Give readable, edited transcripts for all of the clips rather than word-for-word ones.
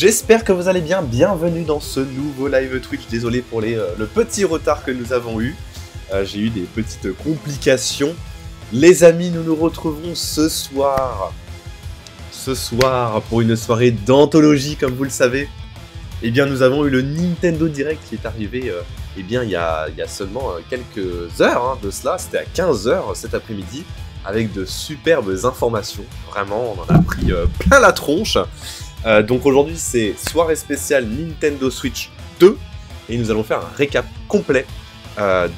J'espère que vous allez bien, bienvenue dans ce nouveau live Twitch, désolé pour le petit retard que nous avons eu, j'ai eu des petites complications. Les amis, nous nous retrouvons ce soir pour une soirée d'anthologie comme vous le savez. Eh bien nous avons eu le Nintendo Direct qui est arrivé eh bien, il y a seulement quelques heures de cela, c'était à 15 h cet après-midi, avec de superbes informations, vraiment on en a pris plein la tronche. Donc aujourd'hui c'est soirée spéciale Nintendo Switch 2 et nous allons faire un récap complet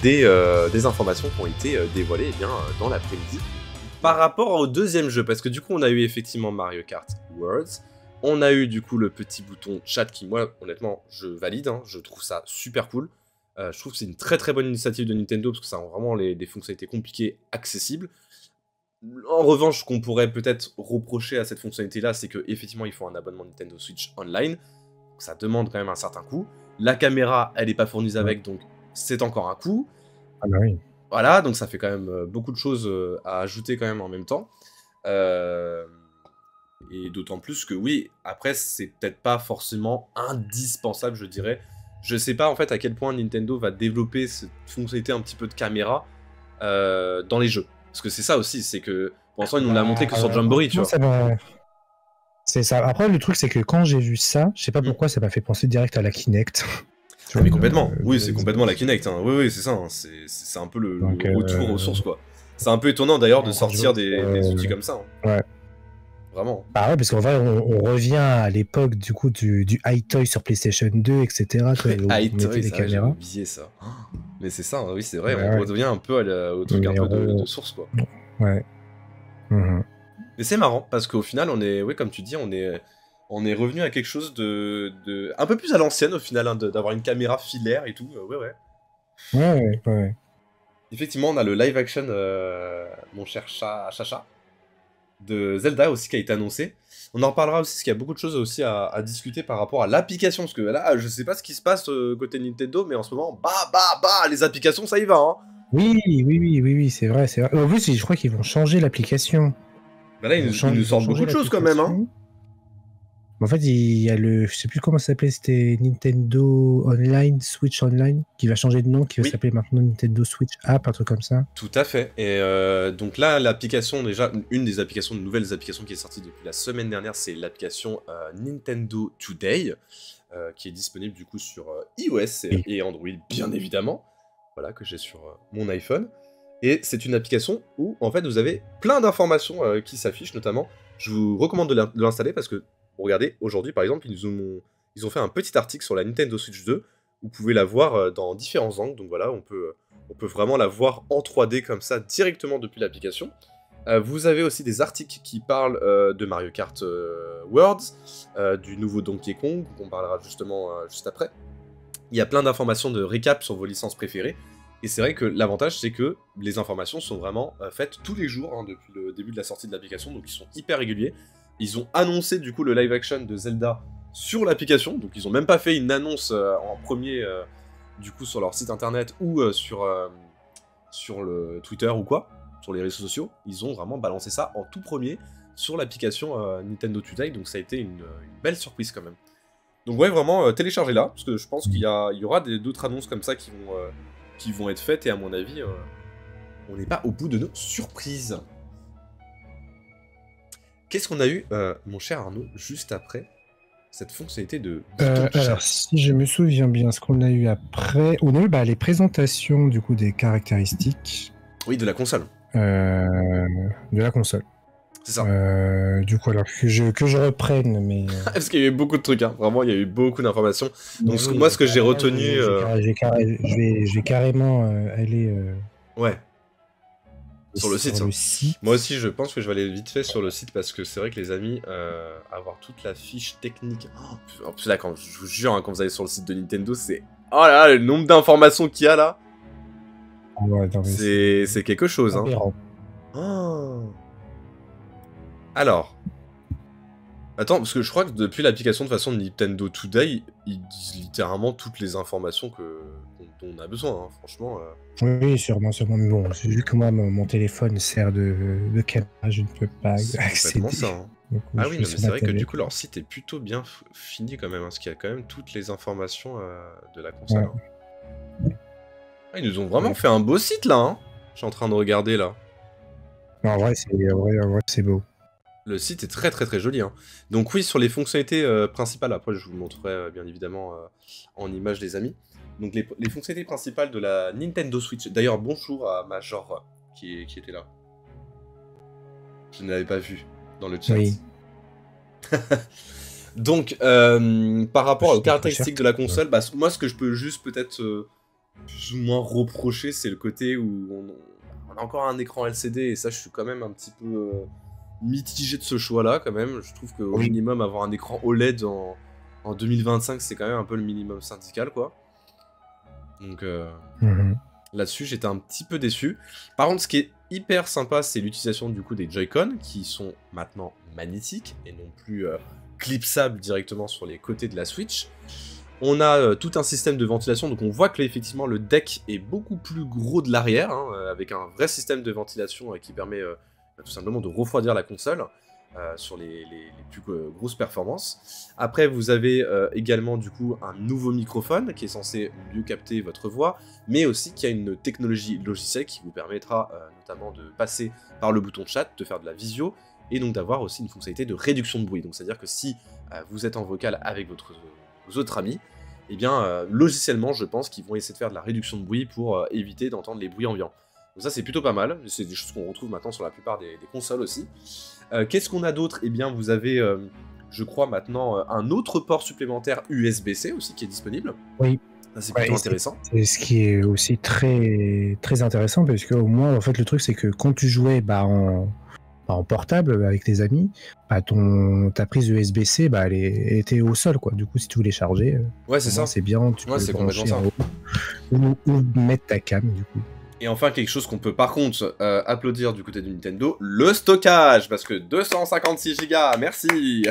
des informations qui ont été dévoilées eh bien, dans l'après-midi par rapport au deuxième jeu, parce que du coup on a eu effectivement Mario Kart Worlds, on a eu du coup le petit bouton chat qui moi honnêtement je valide, je trouve ça super cool, je trouve que c'est une très très bonne initiative de Nintendo parce que ça rend vraiment des fonctionnalités compliquées accessibles. En revanche, ce qu'on pourrait peut-être reprocher à cette fonctionnalité-là, c'est qu'effectivement, il faut un abonnement Nintendo Switch Online. Donc, ça demande quand même un certain coût. La caméra, elle n'est pas fournie avec, donc c'est encore un coût. Ah bah oui. Voilà, donc ça fait quand même beaucoup de choses à ajouter quand même en même temps. Et d'autant plus que oui, après, c'est peut-être pas forcément indispensable, je dirais. Je sais pas en fait à quel point Nintendo va développer cette fonctionnalité un petit peu de caméra dans les jeux. Parce que c'est ça aussi, c'est que pour l'instant, ils nous l'ont montré que sur Jamboree, tu vois. C'est ça. Après, le truc, c'est que quand j'ai vu ça, je sais pas pourquoi ça m'a fait penser direct à la Kinect. Ah, mais complètement, oui, c'est complètement la Kinect. Oui, c'est ça, c'est un peu le retour aux sources, quoi. C'est un peu étonnant d'ailleurs de sortir des outils comme ça. Ouais. Vraiment. Bah ouais, parce qu'en vrai, on revient à l'époque du coup du iToy sur PlayStation 2, etc. iToy, j'ai oublié ça. Mais c'est ça, oui, c'est vrai, on revient un peu au truc un peu de source, quoi. Ouais. Mais c'est marrant, parce qu'au final, on est, oui, comme tu dis, on est revenu à quelque chose de un peu plus à l'ancienne, au final, d'avoir une caméra filaire et tout, Ouais. Effectivement, on a le live action, mon cher Chacha, de Zelda aussi qui a été annoncé. On en reparlera aussi, parce qu'il y a beaucoup de choses aussi à discuter par rapport à l'application, parce que là, je sais pas ce qui se passe côté Nintendo, mais en ce moment, les applications, ça y va, Oui, c'est vrai. En plus, je crois qu'ils vont changer l'application. Bah là, ils nous sortent beaucoup de choses quand même, En fait, il y a je sais plus comment ça s'appelait, c'était Nintendo Online, Switch Online, qui va changer de nom, qui va s'appeler maintenant Nintendo Switch App, un truc comme ça. Tout à fait. Et donc là, l'application, déjà, une des applications, de nouvelles applications qui est sortie depuis la semaine dernière, c'est l'application Nintendo Today, qui est disponible du coup sur iOS et Android, bien évidemment. Voilà, que j'ai sur mon iPhone. Et c'est une application où, en fait, vous avez plein d'informations qui s'affichent, notamment. Je vous recommande de l'installer parce que, regardez, aujourd'hui, par exemple, ils ont fait un petit article sur la Nintendo Switch 2. Vous pouvez la voir dans différents angles. Donc voilà, on peut vraiment la voir en 3D comme ça, directement depuis l'application. Vous avez aussi des articles qui parlent de Mario Kart Worlds, du nouveau Donkey Kong, qu'on parlera justement juste après. Il y a plein d'informations de récap sur vos licences préférées. Et c'est vrai que l'avantage, c'est que les informations sont vraiment faites tous les jours, depuis le début de la sortie de l'application, donc ils sont hyper réguliers. Ils ont annoncé du coup le live action de Zelda sur l'application, donc ils ont même pas fait une annonce en premier du coup sur leur site internet ou sur le Twitter ou quoi, sur les réseaux sociaux. Ils ont vraiment balancé ça en tout premier sur l'application Nintendo Today, donc ça a été une belle surprise quand même. Donc ouais, vraiment téléchargez-la, parce que je pense qu'il y aura d'autres annonces comme ça qui vont être faites, et à mon avis, on n'est pas au bout de nos surprises. Qu'est-ce qu'on a eu, mon cher Arnaud, juste après cette fonctionnalité de bouton chat? Alors, si je me souviens bien, ce qu'on a eu après... On a eu les présentations, du coup, des caractéristiques. Oui, de la console. De la console. C'est ça. Du coup, alors que je reprenne, mais... Parce qu'il y a eu beaucoup de trucs, vraiment, il y a eu beaucoup d'informations. Donc moi, ce que j'ai retenu... Je vais carrément aller... Ouais. Sur le site. Moi aussi, je pense que je vais aller vite fait sur le site, parce que c'est vrai que les amis, avoir toute la fiche technique... En plus là, je vous jure, quand vous allez sur le site de Nintendo, c'est... Oh là là, le nombre d'informations qu'il y a là. Ouais, c'est quelque chose, Alors... Attends, parce que je crois que depuis l'application de façon de Nintendo Today, ils disent littéralement toutes les informations dont on a besoin, franchement. Oui, sûrement, mais bon, vu que moi, mon téléphone sert de caméra, je ne peux pas accéder. C'est ça, Donc, Ah je oui, fais non, mais sur c'est ma vrai que du tablette. coup, leur site est plutôt bien fini quand même, hein, parce qu'il y a quand même toutes les informations de la console. Ouais, Hein. Ah, ils nous ont vraiment ouais. fait un beau site là, hein. Je suis en train de regarder là. Non, en vrai, c'est beau. Le site est très très très joli. Hein. Donc oui, sur les fonctionnalités principales, après je vous montrerai bien évidemment en image les amis. Donc les fonctionnalités principales de la Nintendo Switch. D'ailleurs, bonjour à Major qui était là. Je ne l'avais pas vu dans le chat. Oui. Donc, par rapport aux caractéristiques de la Ouais. console, bah, moi ce que je peux juste peut-être plus ou moins reprocher, c'est le côté où on a encore un écran LCD, et ça je suis quand même un petit peu mitigé de ce choix-là quand même. Je trouve qu'au Oui. minimum avoir un écran OLED en 2025, c'est quand même un peu le minimum syndical quoi. Donc là-dessus j'étais un petit peu déçu. Par contre ce qui est hyper sympa, c'est l'utilisation du coup des Joy-Con qui sont maintenant magnétiques et non plus clipsables directement sur les côtés de la Switch. On a tout un système de ventilation, donc on voit que là, effectivement le deck est beaucoup plus gros de l'arrière, hein, avec un vrai système de ventilation qui permet tout simplement de refroidir la console sur les plus grosses performances. Après vous avez également du coup un nouveau microphone qui est censé mieux capter votre voix, mais aussi qui a une technologie logicielle qui vous permettra notamment de passer par le bouton chat, de faire de la visio, et donc d'avoir aussi une fonctionnalité de réduction de bruit. Donc c'est à dire que si vous êtes en vocal avec vos autres amis, eh bien, logiciellement, je pense qu'ils vont essayer de faire de la réduction de bruit pour éviter d'entendre les bruits ambiants. Donc ça, c'est plutôt pas mal. C'est des choses qu'on retrouve maintenant sur la plupart des consoles aussi. Qu'est-ce qu'on a d'autre? Eh bien, vous avez, je crois, maintenant un autre port supplémentaire USB-C aussi qui est disponible. Oui. Ça, c'est plutôt intéressant. C'est ce qui est aussi très, très intéressant, parce qu'au moins, en fait, le truc, c'est que quand tu jouais en portable avec tes amis, bah, ta prise USB-C, bah, elle était au sol, quoi. Du coup, si tu voulais charger, ouais, c'est ça. C'est bien, tu peux c'est brancher complètement ça. ou mettre ta cam, du coup. Et enfin, quelque chose qu'on peut par contre applaudir du côté de Nintendo, le stockage, parce que 256 Go, merci.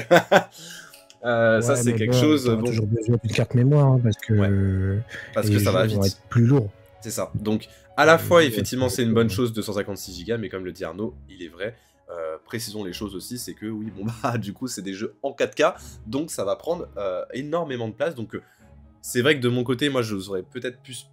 Ça, c'est quelque chose. On a toujours besoin d'une carte mémoire, hein, parce que ça va vite. Vont être plus lourd. C'est ça. Donc, à la fois, effectivement, c'est une bonne chose, 256 Go, mais comme le dit Arnaud, il est vrai. Précisons les choses aussi, c'est que oui, bon bah, du coup, c'est des jeux en 4K, donc ça va prendre énormément de place. Donc, c'est vrai que de mon côté, moi, je vous aurais peut-être plus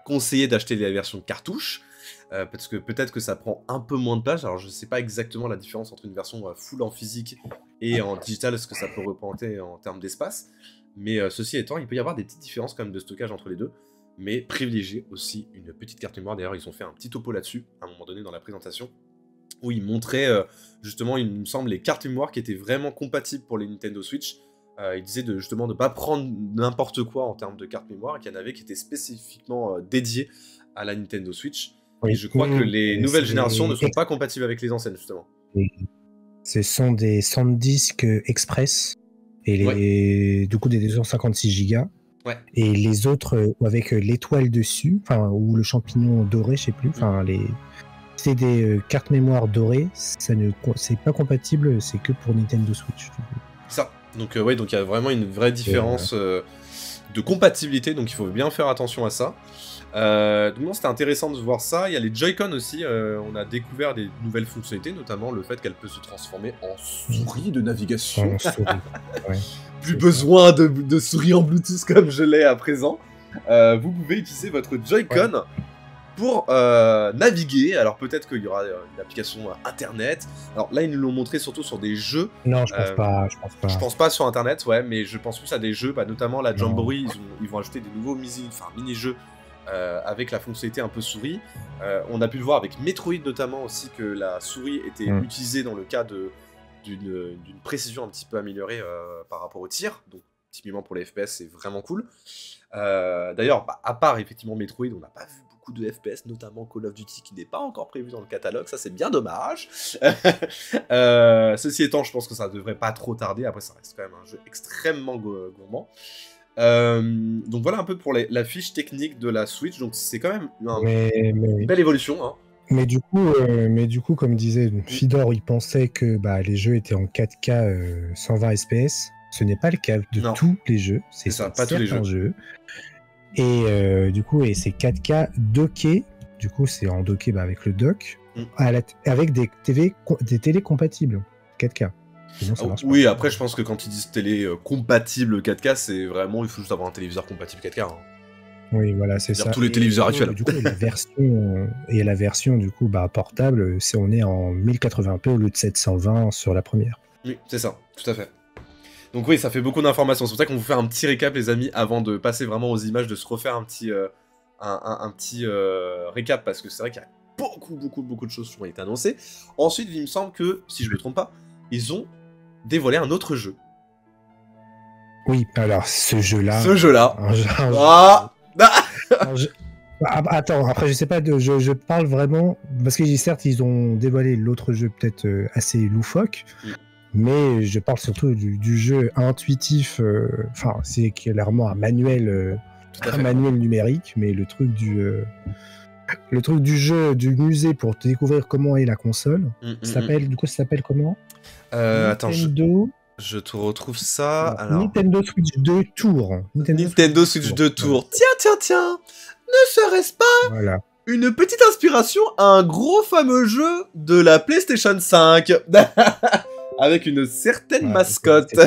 conseillé d'acheter les versions cartouches. Parce que peut-être que ça prend un peu moins de place. Alors je sais pas exactement la différence entre une version full en physique et en digital, ce que ça peut représenter en termes d'espace. Mais ceci étant, il peut y avoir des petites différences quand même de stockage entre les deux. Mais privilégiez aussi une petite carte mémoire. D'ailleurs, ils ont fait un petit topo là-dessus, à un moment donné dans la présentation, où ils montraient justement, il me semble, les cartes mémoire qui étaient vraiment compatibles pour les Nintendo Switch. Ils disaient justement de ne pas prendre n'importe quoi en termes de carte mémoire, et qu'il y en avait qui étaient spécifiquement dédiées à la Nintendo Switch. Oui, et je crois que les nouvelles générations ne sont pas compatibles avec les anciennes, justement. Ce sont des SanDisk Express, et du coup des 256 Go. Ouais. Et les autres, avec l'étoile dessus, ou le champignon doré, je sais plus, c'est des cartes mémoire dorées, c'est pas compatible, c'est que pour Nintendo Switch. Ça. Donc ouais, donc il y a vraiment une vraie différence de compatibilité, donc il faut bien faire attention à ça. Donc c'était intéressant de voir ça. Il y a les Joy-Con aussi, on a découvert des nouvelles fonctionnalités, notamment le fait qu'elle peut se transformer en souris de navigation. Ouais. Plus besoin de souris en Bluetooth comme je l'ai à présent. Vous pouvez utiliser votre Joy-Con pour naviguer. Alors peut-être qu'il y aura une application internet. Alors là ils nous l'ont montré surtout sur des jeux. Non, je pense pas. Je pense pas sur internet, ouais, mais je pense plus à des jeux, notamment la Jamboree, ils vont ajouter des nouveaux mini-jeux avec la fonctionnalité un peu souris. On a pu le voir avec Metroid notamment aussi, que la souris était utilisée dans le cas d'une précision un petit peu améliorée par rapport au tir. Donc typiquement pour les FPS, c'est vraiment cool. D'ailleurs, à part effectivement Metroid, on n'a pas vu beaucoup de FPS, notamment Call of Duty qui n'est pas encore prévu dans le catalogue, ça c'est bien dommage. Ceci étant, je pense que ça devrait pas trop tarder, après ça reste quand même un jeu extrêmement gourmand. Donc voilà un peu pour la fiche technique de la Switch, donc c'est quand même une belle évolution. Hein. Mais du coup, comme disait Fidor, il pensait que les jeux étaient en 4K 120 FPS. Ce n'est pas le cas de tous les jeux, c'est ça, pas tous les jeux. Et du coup, c'est 4K docké. Du coup, c'est en docké avec le dock, avec des télé compatibles. 4K. Sinon, ça marche oui, pas. après, je pense que quand ils disent télé compatible 4K, c'est vraiment, il faut juste avoir un téléviseur compatible 4K. Hein. Oui, voilà, c'est ça. Tous les téléviseurs actuels. Du coup, la version du coup, portable, on est en 1080p au lieu de 720 sur la première. Oui, c'est ça, tout à fait. Donc oui, ça fait beaucoup d'informations. C'est pour ça qu'on vous fait un petit récap, les amis, avant de passer vraiment aux images, de se refaire un petit, récap, parce que c'est vrai qu'il y a beaucoup de choses qui ont été annoncées. Ensuite, il me semble que, si je ne me trompe pas, ils ont dévoilé un autre jeu. Oui, alors ce jeu-là... Attends, après je sais pas, je parle vraiment, parce que certes ils ont dévoilé l'autre jeu peut-être assez loufoque, mais je parle surtout du jeu intuitif, enfin c'est clairement un manuel numérique, mais le truc du jeu, du musée pour découvrir comment est la console, ça s'appelle comment Attends, je te retrouve ça. Alors... Nintendo Switch 2 Tour. Nintendo Switch 2 Tour. Tiens. Ne serait-ce pas une petite inspiration à un gros fameux jeu de la PlayStation 5 avec une certaine mascotte.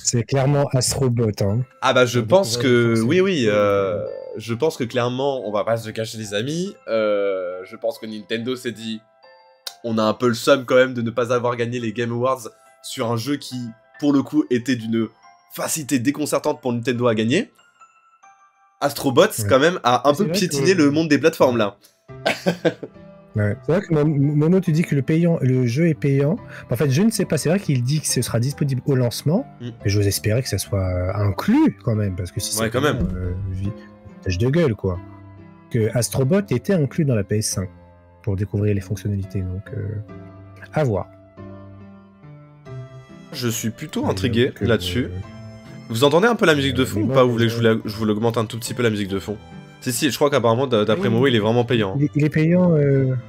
C'est clairement Astrobot. Hein. Ah bah je pense que... Oui. Je pense que clairement, on va pas se cacher les amis. Je pense que Nintendo s'est dit... On a un peu le seum quand même de ne pas avoir gagné les Game Awards sur un jeu qui, pour le coup, était d'une facilité déconcertante pour Nintendo à gagner. Astrobot, quand même, a un peu piétiné le monde des plateformes, là. Ouais. C'est vrai que Mono, tu dis que le jeu est payant. En fait, je ne sais pas. C'est vrai qu'il dit que ce sera disponible au lancement, mais j'ose espérer que ça soit inclus, quand même, parce que si c'est quand même tâche de gueule, quoi. Que Astrobot était inclus dans la PS5 pour découvrir les fonctionnalités, donc à voir. Je suis plutôt intrigué là-dessus. Vous entendez un peu la musique de fond ou pas? Vous voulez que je vous l'augmente un tout petit peu la musique de fond? Si, je crois qu'apparemment, d'après Momo, il est vraiment payant. Il est payant,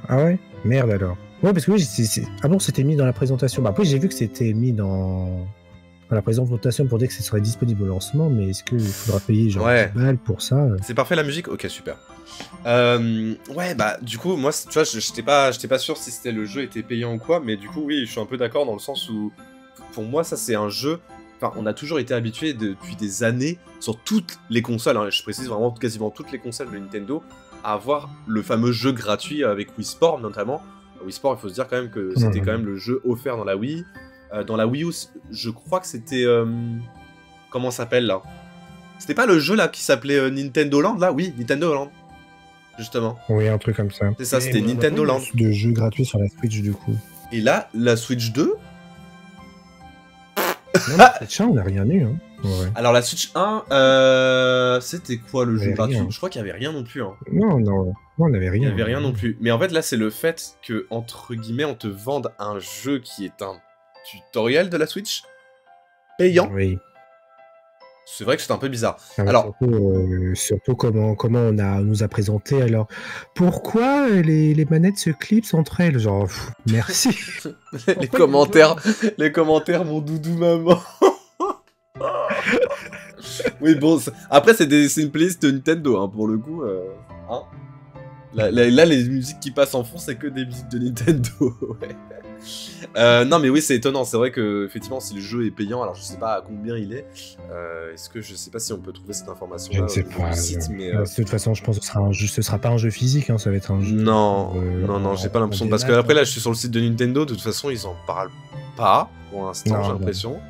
ah ouais? Merde alors. Ouais, parce que oui, ah bon, c'était mis dans la présentation. Après, j'ai vu que c'était mis dans la présentation pour dire que ce serait disponible au lancement, mais est-ce qu'il faudra payer genre 10 balles pour ça? C'est parfait la musique? Ok, super. Ouais, bah, du coup, moi, tu vois, j'étais pas sûr si c'était le jeu était payant ou quoi, mais du coup, oui, je suis un peu d'accord dans le sens où, pour moi, ça, c'est un jeu... Enfin, on a toujours été habitué depuis des années, sur toutes les consoles, hein, je précise vraiment quasiment toutes les consoles de Nintendo, à avoir le fameux jeu gratuit avec Wii Sport, notamment. Wii Sport, il faut se dire quand même que c'était quand même le jeu offert dans la Wii. Dans la Wii U, je crois que c'était... comment ça s'appelle, là? C'était pas le jeu, là, qui s'appelait Nintendo Land, là? Oui, Nintendo Land. Justement. Oui, un truc comme ça. C'est ça, c'était Nintendo Land. De jeux gratuits sur la Switch, du coup. Et là, la Switch 2... Non, la Switch 1, on n'a rien eu. Hein. Ouais. Alors, la Switch 1, c'était quoi le jeu gratuit? Je crois qu'il n'y avait rien non plus. Hein. Non, on n'avait rien. Il n'y avait rien non plus. Mais en fait, là, c'est le fait que, entre guillemets, on te vende un jeu qui est un tutoriel de la Switch payant. Oui. C'est vrai que c'est un peu bizarre. Alors, surtout comment on nous a présenté. Alors, pourquoi les manettes se clipsent entre elles? Genre, merci. les commentaires, mon doudou maman. Oui, bon, après, c'est une playlist de Nintendo, hein, pour le coup. Hein. Là, les musiques qui passent en fond, c'est que des musiques de Nintendo. Ouais. Non mais oui, c'est étonnant, c'est vrai que effectivement si le jeu est payant, alors je sais pas à combien il est, est-ce que je sais pas si on peut trouver cette information là. Je ne sais pas, site, mais de toute façon je pense que ce sera pas un jeu physique, hein, ça va être un jeu... Non, j'ai pas l'impression, parce que après là je suis sur le site de Nintendo, de toute façon ils en parlent pas pour l'instant, j'ai l'impression.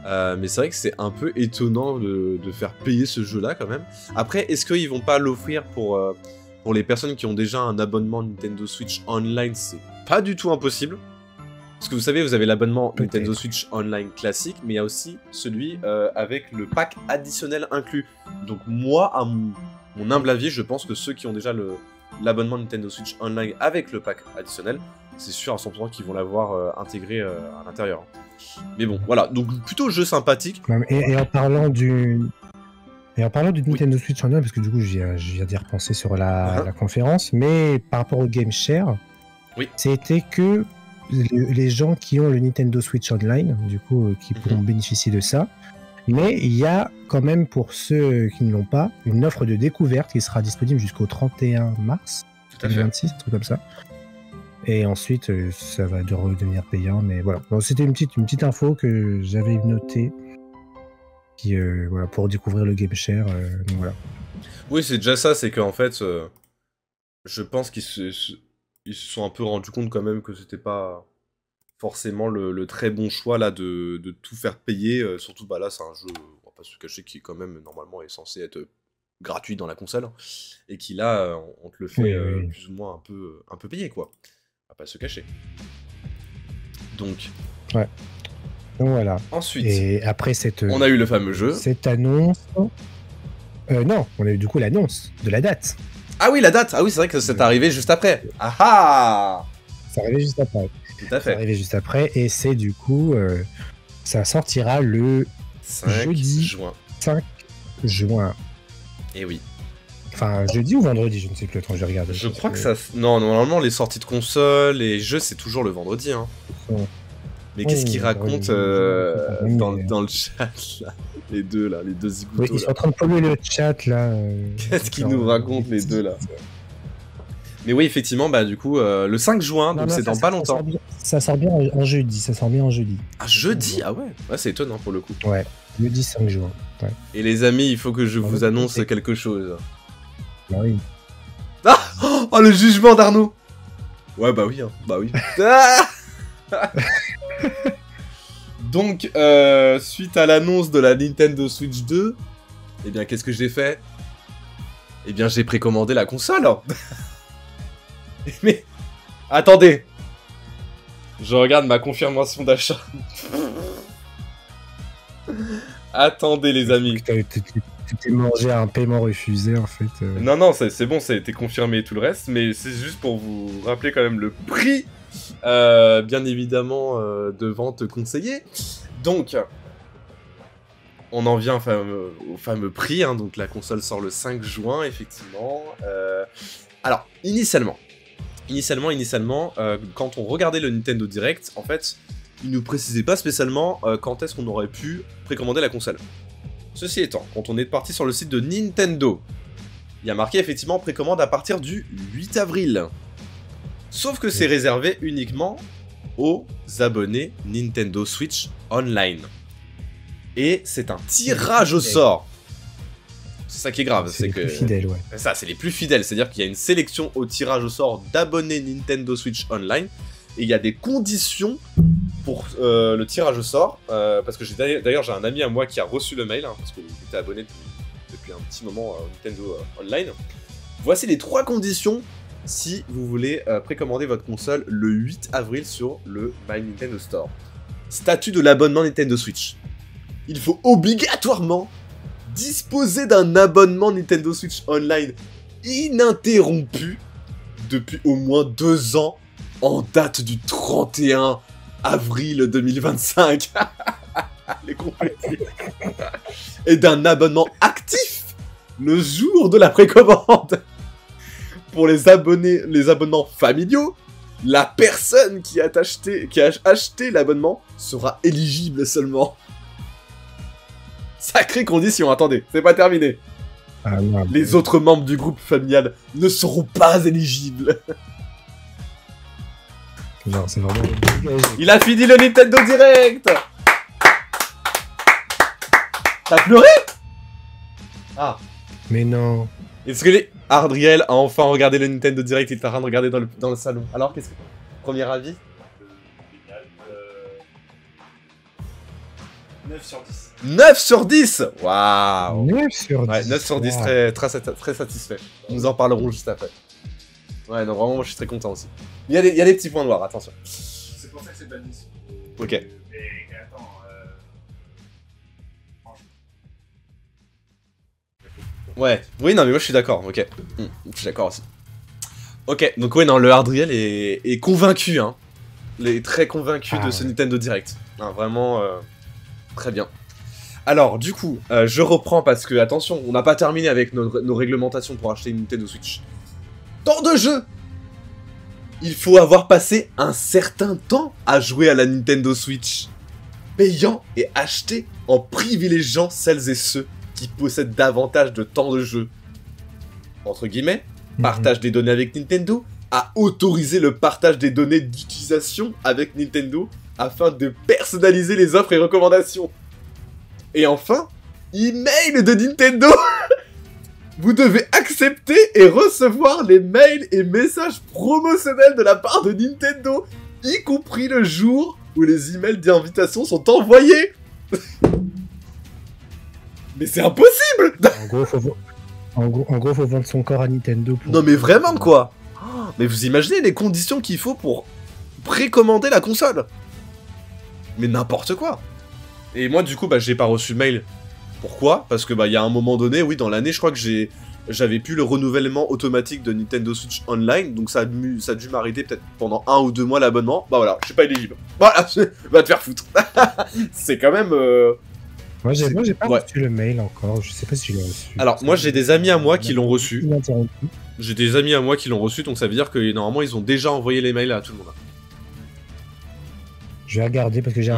Mais c'est vrai que c'est un peu étonnant de faire payer ce jeu là quand même. Après, est-ce qu'ils vont pas l'offrir pour les personnes qui ont déjà un abonnement Nintendo Switch Online? C'est pas du tout impossible. Parce que vous savez, vous avez l'abonnement Nintendo Switch Online classique, mais il y a aussi celui avec le pack additionnel inclus. Donc moi, à mon humble avis, je pense que ceux qui ont déjà l'abonnement Nintendo Switch Online avec le pack additionnel, c'est sûr à 100% qu'ils vont l'avoir intégré à l'intérieur. Mais bon, voilà. Donc plutôt jeu sympathique. Et en parlant du Nintendo Switch Online, parce que du coup, je viens d'y repenser sur la conférence, mais par rapport au Game Share, c'était que les gens qui ont le Nintendo Switch Online, du coup, qui pourront bénéficier de ça. Mais il y a quand même, pour ceux qui ne l'ont pas, une offre de découverte qui sera disponible jusqu'au 31 mars 2026, un truc comme ça. Et ensuite, ça va redevenir payant. Mais voilà. C'était une petite info que j'avais notée. Qui, voilà, pour découvrir le game share. Donc voilà. Oui, c'est déjà ça. C'est qu'en fait, je pense qu'ils se sont un peu rendus compte quand même que c'était pas forcément le très bon choix là de tout faire payer. Surtout, bah là, c'est un jeu, on va pas se cacher, qui quand même normalement est censé être gratuit dans la console. Et qui là, on te le fait plus ou moins un peu payer, quoi. On va pas se cacher. Donc. Ouais. Donc voilà. Ensuite. Et après on a eu le fameux jeu. Cette annonce. Non, on a eu du coup l'annonce de la date. Ah oui, la date. Ah oui, c'est vrai que c'est arrivé juste après. Ah ah. C'est arrivé juste après. Tout à fait. C'est arrivé juste après, et c'est du coup, ça sortira le 5 juin. 5 juin. Et oui. Enfin, jeudi ou vendredi, je ne sais plus. Attends, je vais regarder. Je crois que ça... Non, normalement, les sorties de consoles et jeux, c'est toujours le vendredi. Hein. Mais qu'est-ce qu'ils racontent dans le chat, là? Les deux zigoutos. Oui, ils sont en train de polluer le chat, là. Qu'est-ce qu'ils nous racontent, les deux, là? Mais oui, effectivement, bah du coup, le 5 juin, donc c'est dans pas longtemps. Ça sort bien en jeudi, Ah, jeudi? Ah ouais? Ouais, c'est étonnant, pour le coup. Ouais, jeudi 5 juin. Ouais. Et les amis, il faut que je vous annonce quelque chose. Bah oui. Ah! Oh, le jugement d'Arnaud! Ouais, bah oui, hein. Bah oui. Donc, suite à l'annonce de la Nintendo Switch 2, eh bien, qu'est-ce que j'ai fait? Eh bien, j'ai précommandé la console. Mais, attendez. Je regarde ma confirmation d'achat. Attendez, les amis. Tu t'es mangé un paiement refusé, en fait. Non, c'est bon, ça a été confirmé et tout le reste, mais c'est juste pour vous rappeler quand même le prix, bien évidemment, de vente conseillé. Donc, on en vient au fameux prix, hein, donc la console sort le 5 juin, effectivement. Alors, initialement, quand on regardait le Nintendo Direct, en fait, il nous précisait pas spécialement quand est-ce qu'on aurait pu précommander la console. Ceci étant, quand on est parti sur le site de Nintendo, il y a marqué effectivement précommande à partir du 8 avril. Sauf que c'est réservé uniquement aux abonnés Nintendo Switch Online. Et c'est un tirage au sort. C'est ça qui est grave, c'est que... les plus fidèles, ouais. Ça, c'est les plus fidèles, c'est-à-dire qu'il y a une sélection au tirage au sort d'abonnés Nintendo Switch Online, et il y a des conditions pour le tirage au sort, parce que d'ailleurs j'ai un ami à moi qui a reçu le mail, hein, parce qu'il était abonné depuis un petit moment à Nintendo Online. Voici les 3 conditions si vous voulez précommander votre console le 8 avril sur le My Nintendo Store. Statut de l'abonnement Nintendo Switch. Il faut obligatoirement disposer d'un abonnement Nintendo Switch Online ininterrompu depuis au moins 2 ans en date du 31 avril 2025. Les complétés. Et d'un abonnement actif le jour de la précommande. Pour les abonnements familiaux, la personne qui a acheté l'abonnement sera éligible seulement. Sacrée condition, attendez, c'est pas terminé. Ah, non, les autres membres du groupe familial ne seront pas éligibles. Non, c'est vraiment... Il a fini le Nintendo Direct. T'as pleuré? Ah. Mais non. Est-ce que Ardriel a enfin regardé le Nintendo Direct? Il est en train de regarder dans le salon. Alors, qu'est-ce que... Premier avis? 9 sur 10. 9 sur 10. Waouh. 9 sur 10. Ouais, 9 sur 10, très satisfait. Nous en parlerons juste après. Ouais, non, vraiment, moi, je suis très content aussi. Il y a des petits points noirs, attention. C'est pour ça que c'est pas 10. Ok. Mais attends, Ouais, oui, non, mais moi, je suis d'accord, ok. Je suis d'accord aussi. Ok, donc ouais, non, le Ardriel est convaincu, hein. Il est très convaincu de ce Nintendo Direct. Non, vraiment, très bien. Alors, du coup, je reprends parce que, attention, on n'a pas terminé avec nos réglementations pour acheter une Nintendo Switch. Temps de jeu! Il faut avoir passé un certain temps à jouer à la Nintendo Switch. Payant et acheté en privilégiant celles et ceux qui possèdent davantage de temps de jeu. Entre guillemets, partage des données avec Nintendo, a autorisé le partage des données d'utilisation avec Nintendo afin de personnaliser les offres et recommandations. Et enfin, email de Nintendo. Vous devez accepter et recevoir les mails et messages promotionnels de la part de Nintendo, y compris le jour où les emails d'invitation sont envoyés. Mais c'est impossible. En gros, faut vendre son corps à Nintendo. Non mais vraiment quoi. Mais vous imaginez les conditions qu'il faut pour précommander la console. Mais n'importe quoi. Et moi du coup bah j'ai pas reçu le mail. Pourquoi? Parce que bah il y a un moment donné, oui dans l'année je crois que j'avais plus le renouvellement automatique de Nintendo Switch Online, donc ça a dû m'arrêter peut-être pendant 1 ou 2 mois l'abonnement. Bah voilà, je suis pas éligible. Voilà, va te faire foutre. C'est quand même... Moi j'ai pas reçu le mail encore, je sais pas si je l'ai reçu. Alors moi j'ai des amis à moi qui l'ont reçu. J'ai des amis à moi qui l'ont reçu, donc ça veut dire que normalement ils ont déjà envoyé les mails à tout le monde. Je vais regarder parce que je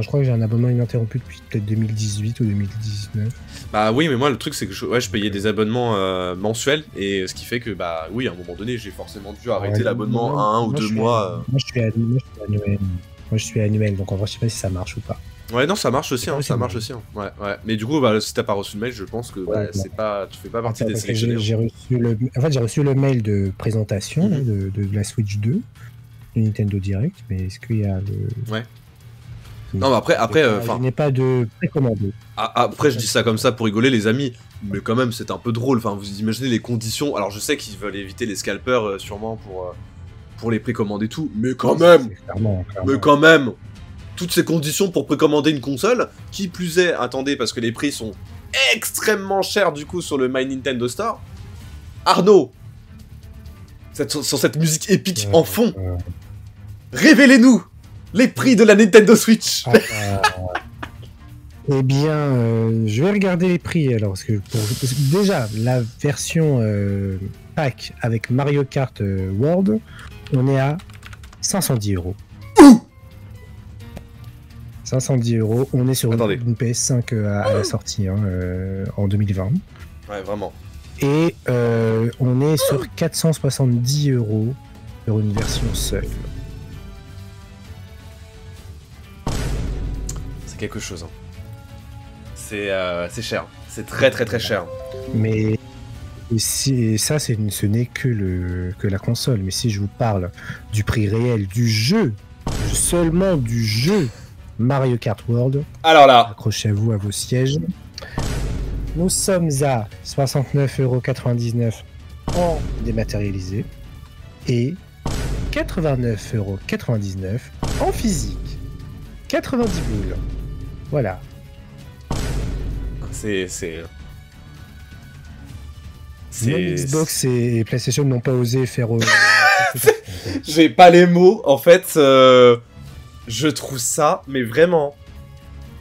crois que j'ai un abonnement ininterrompu depuis peut-être 2018 ou 2019. Bah oui, mais moi le truc c'est que je payais des abonnements mensuels et ce qui fait que bah oui à un moment donné j'ai forcément dû arrêter l'abonnement à 1 ou 2 mois. Moi je suis annuel, donc en vrai je sais pas si ça marche ou pas. Ouais non ça marche aussi, hein, ça marche aussi. Hein. Ouais. Mais du coup bah si t'as pas reçu le mail, je pense que tu fais pas partie des sélectionnés. J'ai reçu le mail de présentation là, de la Switch 2. Le Nintendo Direct, mais est-ce qu'il y a le... Ouais. Non, mais après, il n'est pas de précommandé. Après, je dis ça comme ça pour rigoler, les amis, mais quand même, c'est un peu drôle. Enfin, vous imaginez les conditions. Alors, je sais qu'ils veulent éviter les scalpers, sûrement pour les précommander et tout, mais quand même, clairement. Mais quand même, toutes ces conditions pour précommander une console, qui plus est, attendez, parce que les prix sont extrêmement chers du coup sur le My Nintendo Store. Arnaud, sur cette musique épique en fond. Révélez-nous les prix de la Nintendo Switch. Eh bien, je vais regarder les prix alors, parce que déjà, la version pack avec Mario Kart World, on est à 510 €. 510 €, on est sur une PS5 à la sortie en 2020. Ouais, vraiment. Et on est sur 470 € pour une version seule. C'est quelque chose. Hein. C'est cher. C'est très très très cher. Mais ça, ce n'est que la console. Mais si je vous parle du prix réel du jeu, seulement du jeu Mario Kart World, alors là, accrochez-vous à vos sièges. Nous sommes à 69,99 € en dématérialisé et 89,99 € en physique. 90 boules. Voilà. Xbox et PlayStation n'ont pas osé faire... J'ai pas les mots, en fait, je trouve ça, mais vraiment,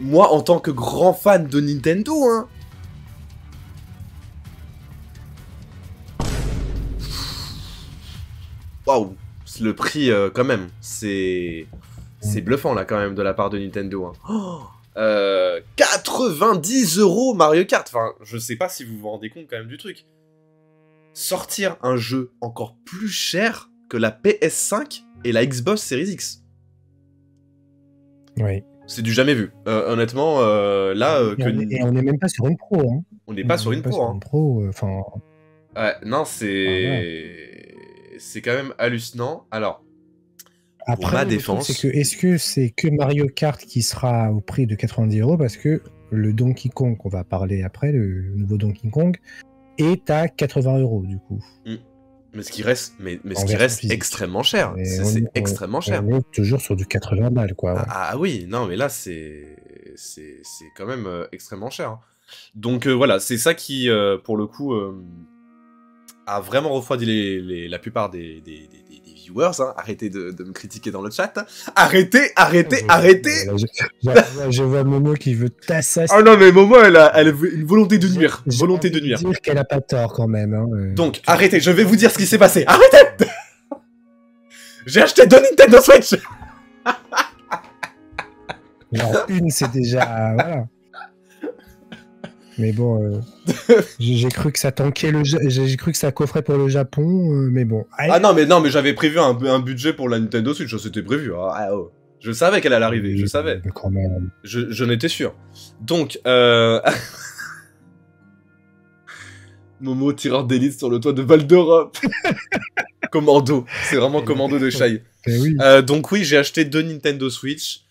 moi en tant que grand fan de Nintendo, hein, waouh, le prix quand même, c'est bluffant là quand même de la part de Nintendo. Hein. Oh 90 € Mario Kart, enfin je sais pas si vous vous rendez compte quand même du truc. Sortir un jeu encore plus cher que la PS5 et la Xbox Series X. Oui. C'est du jamais vu. Honnêtement, là... Et on n'est même pas sur une pro. Hein. On n'est pas sur une pro. Hein. Ouais, non, c'est quand même hallucinant. Alors, après, pour ma défense... Est-ce que c'est que Mario Kart qui sera au prix de 90 € parce que le Donkey Kong, qu'on va parler après, le nouveau Donkey Kong, est à 80 € du coup. Mais ce qui reste, ce qui reste extrêmement cher. C'est extrêmement cher. On est toujours sur du 80 balles, quoi. Ouais. Ah oui, non, mais là, c'est quand même extrêmement cher. Hein. Donc voilà, c'est ça qui, pour le coup, a vraiment refroidi la plupart des viewers. Hein. Arrêtez de me critiquer dans le chat. Arrêtez. Je vois Momo qui veut t'assassiner. Ah non, mais Momo, elle a une volonté de nuire. Volonté de nuire. Dire qu'elle a pas tort quand même. Hein. Donc, arrêtez, je vais vous dire ce qui s'est passé. Arrêtez. J'ai acheté 2 Nintendo Switch. Genre une, c'est déjà... voilà. Mais bon, j'ai cru que ça tankait j'ai cru que ça coffrait pour le Japon, mais bon. Ah non, mais j'avais prévu un budget pour la Nintendo Switch, ça c'était prévu. Oh. Je savais qu'elle allait arriver, je savais. Quand même. Je n'étais sûr. Donc, Momo, tireur d'élite sur le toit de Val d'Europe. Commando, c'est vraiment commando de Shai. Oui. Donc oui, j'ai acheté 2 Nintendo Switch.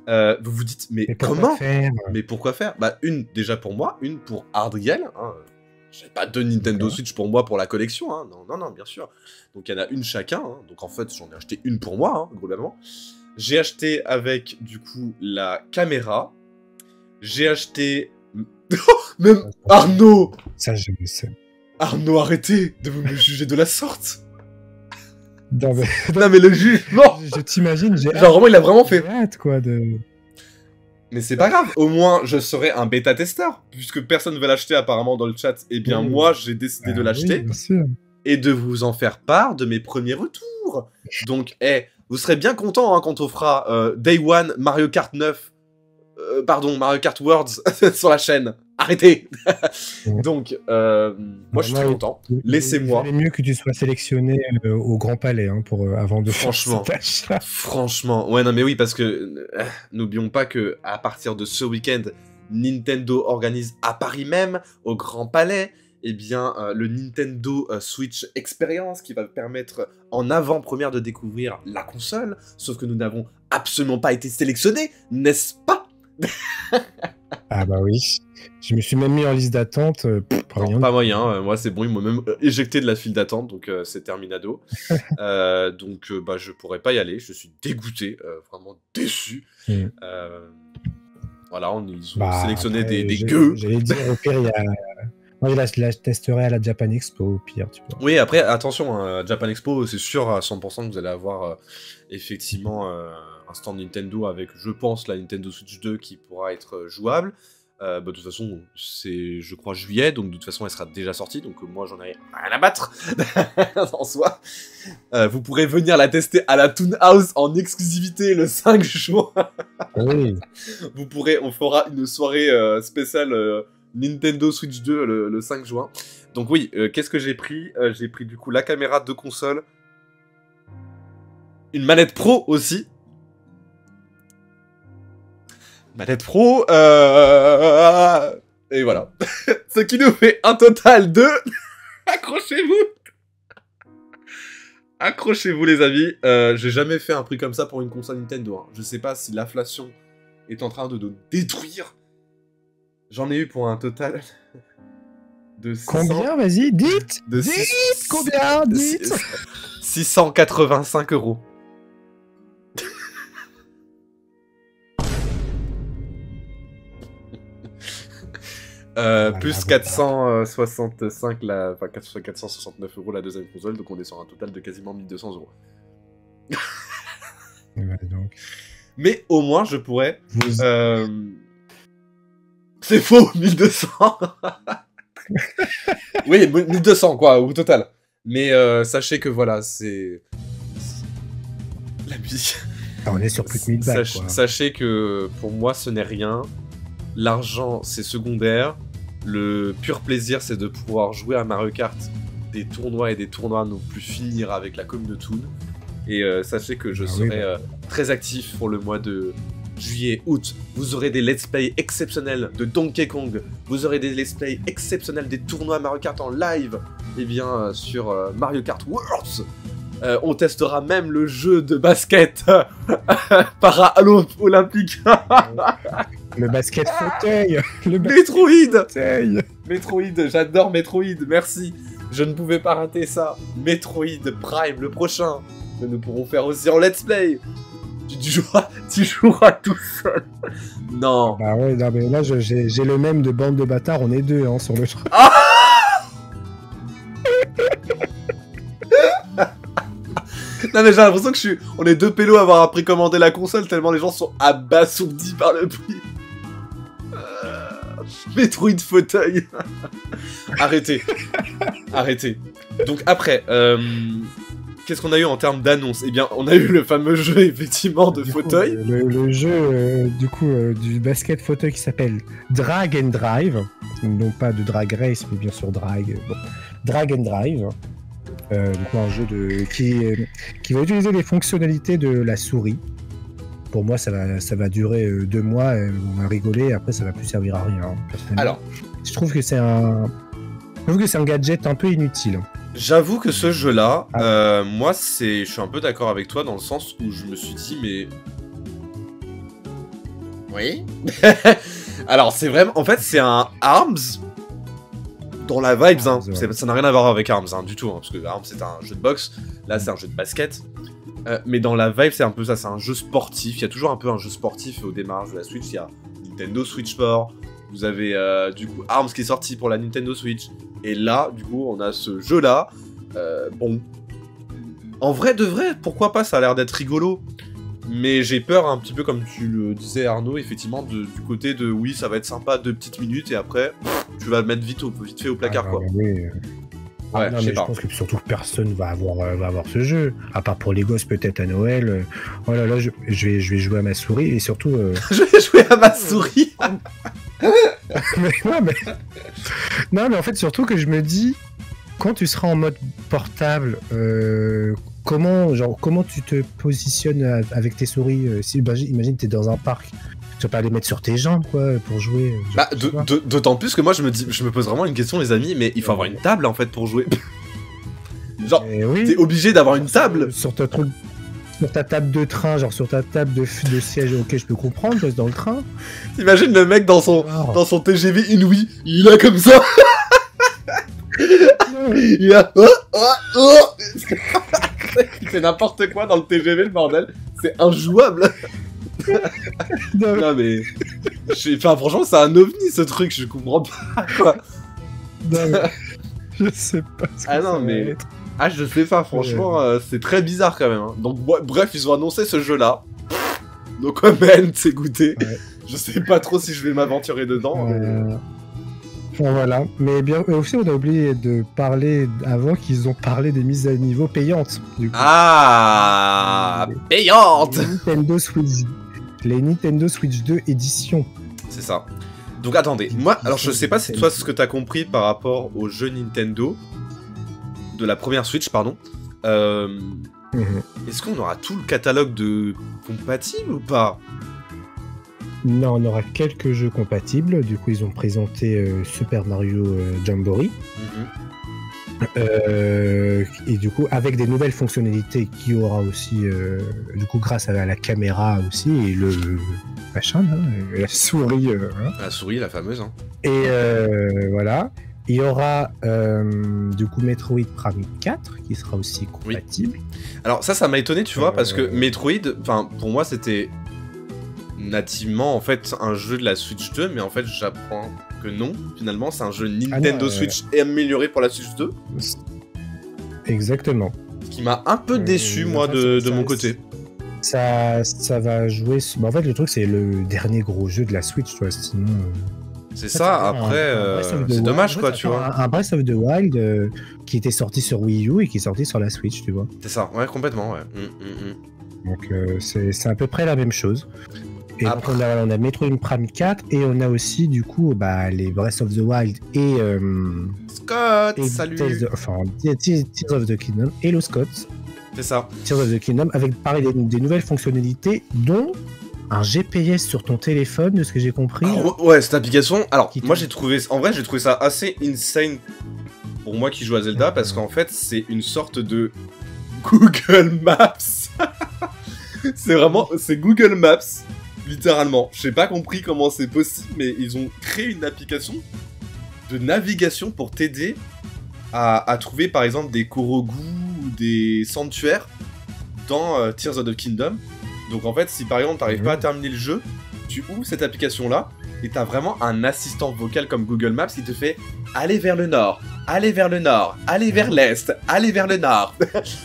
Vous vous dites, mais comment faire? Mais pourquoi faire? Bah, une déjà pour moi, une pour Ardriel. Hein. J'ai pas 2 Nintendo Switch pour moi pour la collection. Hein. Non, bien sûr. Donc il y en a une chacun. Hein. Donc en fait, j'en ai acheté une pour moi, hein, globalement. J'ai acheté avec, du coup, la caméra. J'ai acheté... Même Arnaud! Ça, je le sais. Arnaud, arrêtez de me juger de la sorte! Non, mais le jugement! Je t'imagine, genre vraiment, il a vraiment fait... hâte, quoi, de... Mais c'est pas grave, au moins, je serai un bêta-testeur. Puisque personne ne veut l'acheter apparemment dans le chat, eh bien moi, j'ai décidé de l'acheter. Oui, et de vous en faire part de mes premiers retours. Donc, vous serez bien content hein, quand on fera Day One Mario Kart 9... Mario Kart Worlds sur la chaîne. Arrêtez. Donc, moi je suis très content. Laissez-moi. Il valait mieux que tu sois sélectionné au Grand Palais hein, avant de faire cette tâche-là. Franchement, ouais, non mais oui, parce que n'oublions pas que à partir de ce week-end, Nintendo organise à Paris même, au Grand Palais, le Nintendo Switch Experience qui va permettre en avant-première de découvrir la console. Sauf que nous n'avons absolument pas été sélectionnés, n'est-ce pas? Ah bah oui, je me suis même mis en liste d'attente. Pas moyen, moi c'est bon, ils m'ont même éjecté de la file d'attente, donc c'est terminado. Donc je pourrais pas y aller, je suis dégoûté, vraiment déçu. Voilà, ils ont sélectionné après, des gueux. J'allais dire, au pire, il y a... Moi, je la testerai à la Japan Expo, au pire, tu vois. Oui, après, attention, hein, Japan Expo, c'est sûr à 100% que vous allez avoir effectivement un stand Nintendo avec, je pense, la Nintendo Switch 2 qui pourra être jouable. De toute façon, c'est, je crois, juillet, donc de toute façon, elle sera déjà sortie, donc moi, j'en ai rien à battre, en soi. Vous pourrez venir la tester à la Toon House en exclusivité le 5 juin. Oui. On fera une soirée spéciale Nintendo Switch 2 le 5 juin. Donc oui, qu'est-ce que j'ai pris? J'ai pris du coup la caméra de console, une manette pro aussi. Manette pro, et voilà. Ce qui nous fait un total de... Accrochez-vous les amis. J'ai jamais fait un prix comme ça pour une console Nintendo. Hein. Je sais pas si l'inflation est en train de nous détruire. J'en ai eu pour un total de 600... Combien, vas-y, dites combien, dites 685 €. Plus 465, 469 € la deuxième console, donc on est sur un total de quasiment 1200 €. Donc. Mais au moins je pourrais... C'est faux, 1200. Oui, 1200 quoi, au total. Mais sachez que voilà, c'est... La musique... On est sur plus de 1000 balles, quoi. Sachez que pour moi ce n'est rien. L'argent c'est secondaire. Le pur plaisir c'est de pouvoir jouer à Mario Kart, des tournois et des tournois non plus finir avec la com de Toon. Et sachez que je serai très actif pour le mois de juillet, août. Vous aurez des let's play exceptionnels de Donkey Kong. Vous aurez des let's play exceptionnels des tournois Mario Kart en live. Et bien sur Mario Kart Worlds. On testera même le jeu de basket para-olympique. Le basket fauteuil. Metroid, j'adore Metroid, merci. Je ne pouvais pas rater ça. Metroid Prime, le prochain, que nous pourrons faire aussi en let's play. Tu joueras tout seul. Non. Bah ouais, non, mais là, j'ai le même de bande de bâtards, on est deux hein, sur le jeu. Non mais j'ai l'impression que on est deux pélos à avoir précommandé la console tellement les gens sont abasourdis par le prix. Metroid fauteuil. Arrêtez. Donc après, qu'est-ce qu'on a eu en termes d'annonces? Eh bien, on a eu le fameux jeu, effectivement, de fauteuil. Le jeu, du basket fauteuil qui s'appelle Drag and Drive. Non pas de Drag Race, mais bien sûr Drag. Bon. Drag and Drive. Donc un jeu qui va utiliser les fonctionnalités de la souris. Pour moi, ça va durer 2 mois, on va rigoler, après ça va plus servir à rien, personnellement. Alors, je trouve que c'est un gadget un peu inutile. J'avoue que ce jeu-là, moi, je suis un peu d'accord avec toi dans le sens où je me suis dit, mais... Oui. Alors, c'est vraiment... En fait, c'est un ARMS dans la vibes, hein. Ouais. Ça n'a rien à voir avec ARMS, hein, du tout, hein, parce que ARMS, c'est un jeu de boxe, là, c'est un jeu de basket. Mais dans la vibe, c'est un peu ça, c'est un jeu sportif. Il y a toujours un peu un jeu sportif au démarrage de la Switch. Il y a Nintendo Switch Sport. Vous avez du coup ARMS qui est sorti pour la Nintendo Switch. Et là, du coup, on a ce jeu-là. Bon. En vrai de vrai, pourquoi pas, ça a l'air d'être rigolo. Mais j'ai peur un petit peu, comme tu le disais Arnaud, effectivement, du côté de oui, ça va être sympa 2 petites minutes et après, tu vas le mettre vite fait au placard, quoi. Oui. Ouais, non, je pense que surtout personne va avoir ce jeu, à part pour les gosses peut-être à Noël. Oh là là, je vais jouer à ma souris et surtout. Je vais jouer à ma souris. Non, mais en fait surtout que je me dis, quand tu seras en mode portable, comment tu te positionnes avec tes souris si, imagine t'es dans un parc. Tu vas pas les mettre sur tes jambes, quoi, pour jouer. Bah, d'autant plus que moi, je me pose vraiment une question, les amis, mais il faut avoir une table, en fait, pour jouer. Genre, oui. T'es obligé d'avoir une table. Sur ta table de train, genre sur ta table de siège, ok, je peux comprendre, parce que dans le train. T'imagines le mec dans son TGV Inouï, il est là comme ça. Il a... Il fait n'importe quoi dans le TGV, le bordel. C'est injouable. Non mais... Enfin, franchement, c'est un ovni, ce truc, je comprends pas, quoi. Non, mais... Je sais pas ce que ah non, mais... Être. Ah, je sais pas, franchement, c'est très bizarre, quand même. Hein. Donc, bref, ils ont annoncé ce jeu-là. No comment, c'est goûté. Ouais. Je sais pas trop si je vais m'aventurer dedans, mais... Enfin, voilà, mais bien aussi on a oublié de parler avant qu'ils ont parlé des mises à niveau payantes. Du coup. Ah, payantes. Les Nintendo Switch 2 édition. C'est ça. Donc attendez, moi, alors je sais pas si toi ce que t'as compris par rapport au jeu Nintendo de la première Switch, pardon. Est-ce qu'on aura tout le catalogue de compatibles ou pas? Non, on aura quelques jeux compatibles. Du coup, ils ont présenté Super Mario Jamboree. Et du coup, avec des nouvelles fonctionnalités qu'il y aura aussi, du coup, grâce à la caméra aussi, et le machin, là, la souris. La souris, la fameuse. Hein. Et voilà. Il y aura du coup Metroid Prime 4 qui sera aussi compatible. Oui. Alors ça m'a étonné, tu vois, parce que Metroid, enfin, pour moi, c'était nativement en fait un jeu de la Switch 2, mais en fait j'apprends que non, finalement c'est un jeu Nintendo Switch amélioré pour la Switch 2. Exactement. Ce qui m'a un peu déçu moi de mon côté. Ça va jouer... Bah, en fait le truc c'est le dernier gros jeu de la Switch, tu vois, sinon... C'est ça, après c'est dommage quoi, tu vois. Un Breath of the Wild qui était sorti sur Wii U et qui est sorti sur la Switch, tu vois. C'est ça, ouais, complètement, ouais. Donc c'est à peu près la même chose. Et après, donc on a Metroid Prime 4 et on a aussi du coup les Breath of the Wild et Scott, salut. Tears of the Kingdom. Hello Scott. C'est ça. Tears of the Kingdom avec pareil des nouvelles fonctionnalités dont un GPS sur ton téléphone, de ce que j'ai compris. Alors, ouais, cette application. Alors moi j'ai trouvé ça assez insane pour moi qui joue à Zelda parce qu'en fait c'est une sorte de Google Maps. c'est Google Maps. Littéralement, j'ai pas compris comment c'est possible, mais ils ont créé une application de navigation pour t'aider à trouver par exemple des Korogu ou des sanctuaires dans Tears of the Kingdom. Donc en fait, si par exemple t'arrives pas à terminer le jeu, tu ouvres cette application là et t'as vraiment un assistant vocal comme Google Maps qui te fait aller vers le nord, aller vers le nord, aller vers l'est, aller vers le nord,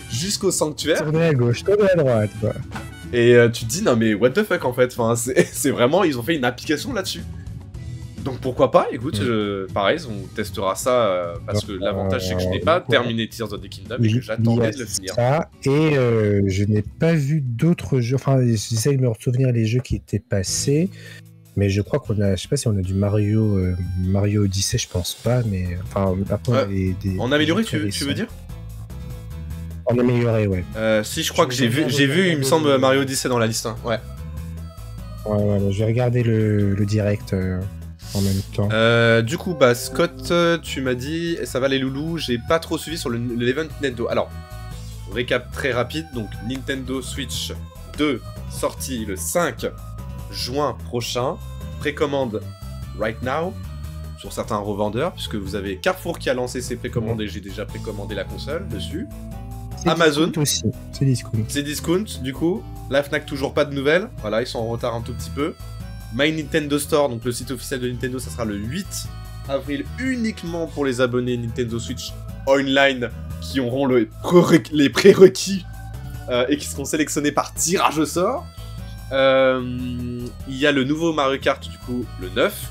jusqu'au sanctuaire. Tourner à gauche, tourner à droite, quoi. Et tu te dis, non mais what the fuck en fait, enfin, c'est vraiment, ils ont fait une application là-dessus. Donc pourquoi pas, écoute, pareil, on testera ça, parce que l'avantage c'est que je n'ai pas terminé Tears of the Kingdom et que j'attendais de le finir. Ça, et je n'ai pas vu d'autres jeux, enfin j'essaie de me souvenir les jeux qui étaient passés, mais je crois qu'on a, je sais pas si on a du Mario Odyssey, je pense pas, mais enfin après on a en amélioré, tu veux dire? En amélioré, ouais. Si, je crois que j'ai vu, il me semble, Mario Odyssey dans la liste, hein. Ouais. Ouais, je vais regarder le direct en même temps. Du coup, bah, Scott, tu m'as dit, ça va les loulous, j'ai pas trop suivi sur l'event Nintendo. Alors, récap très rapide, donc Nintendo Switch 2, sorti le 5 juin prochain, précommande right now, sur certains revendeurs, puisque vous avez Carrefour qui a lancé ses précommandes et j'ai déjà précommandé la console dessus. Amazon aussi, c'est discount. C'est discount, du coup. La Fnac, toujours pas de nouvelles. Voilà, ils sont en retard un tout petit peu. My Nintendo Store, donc le site officiel de Nintendo, ça sera le 8 avril uniquement pour les abonnés Nintendo Switch Online qui auront les prérequis et qui seront sélectionnés par tirage au sort. Il y a le nouveau Mario Kart, du coup, le 9,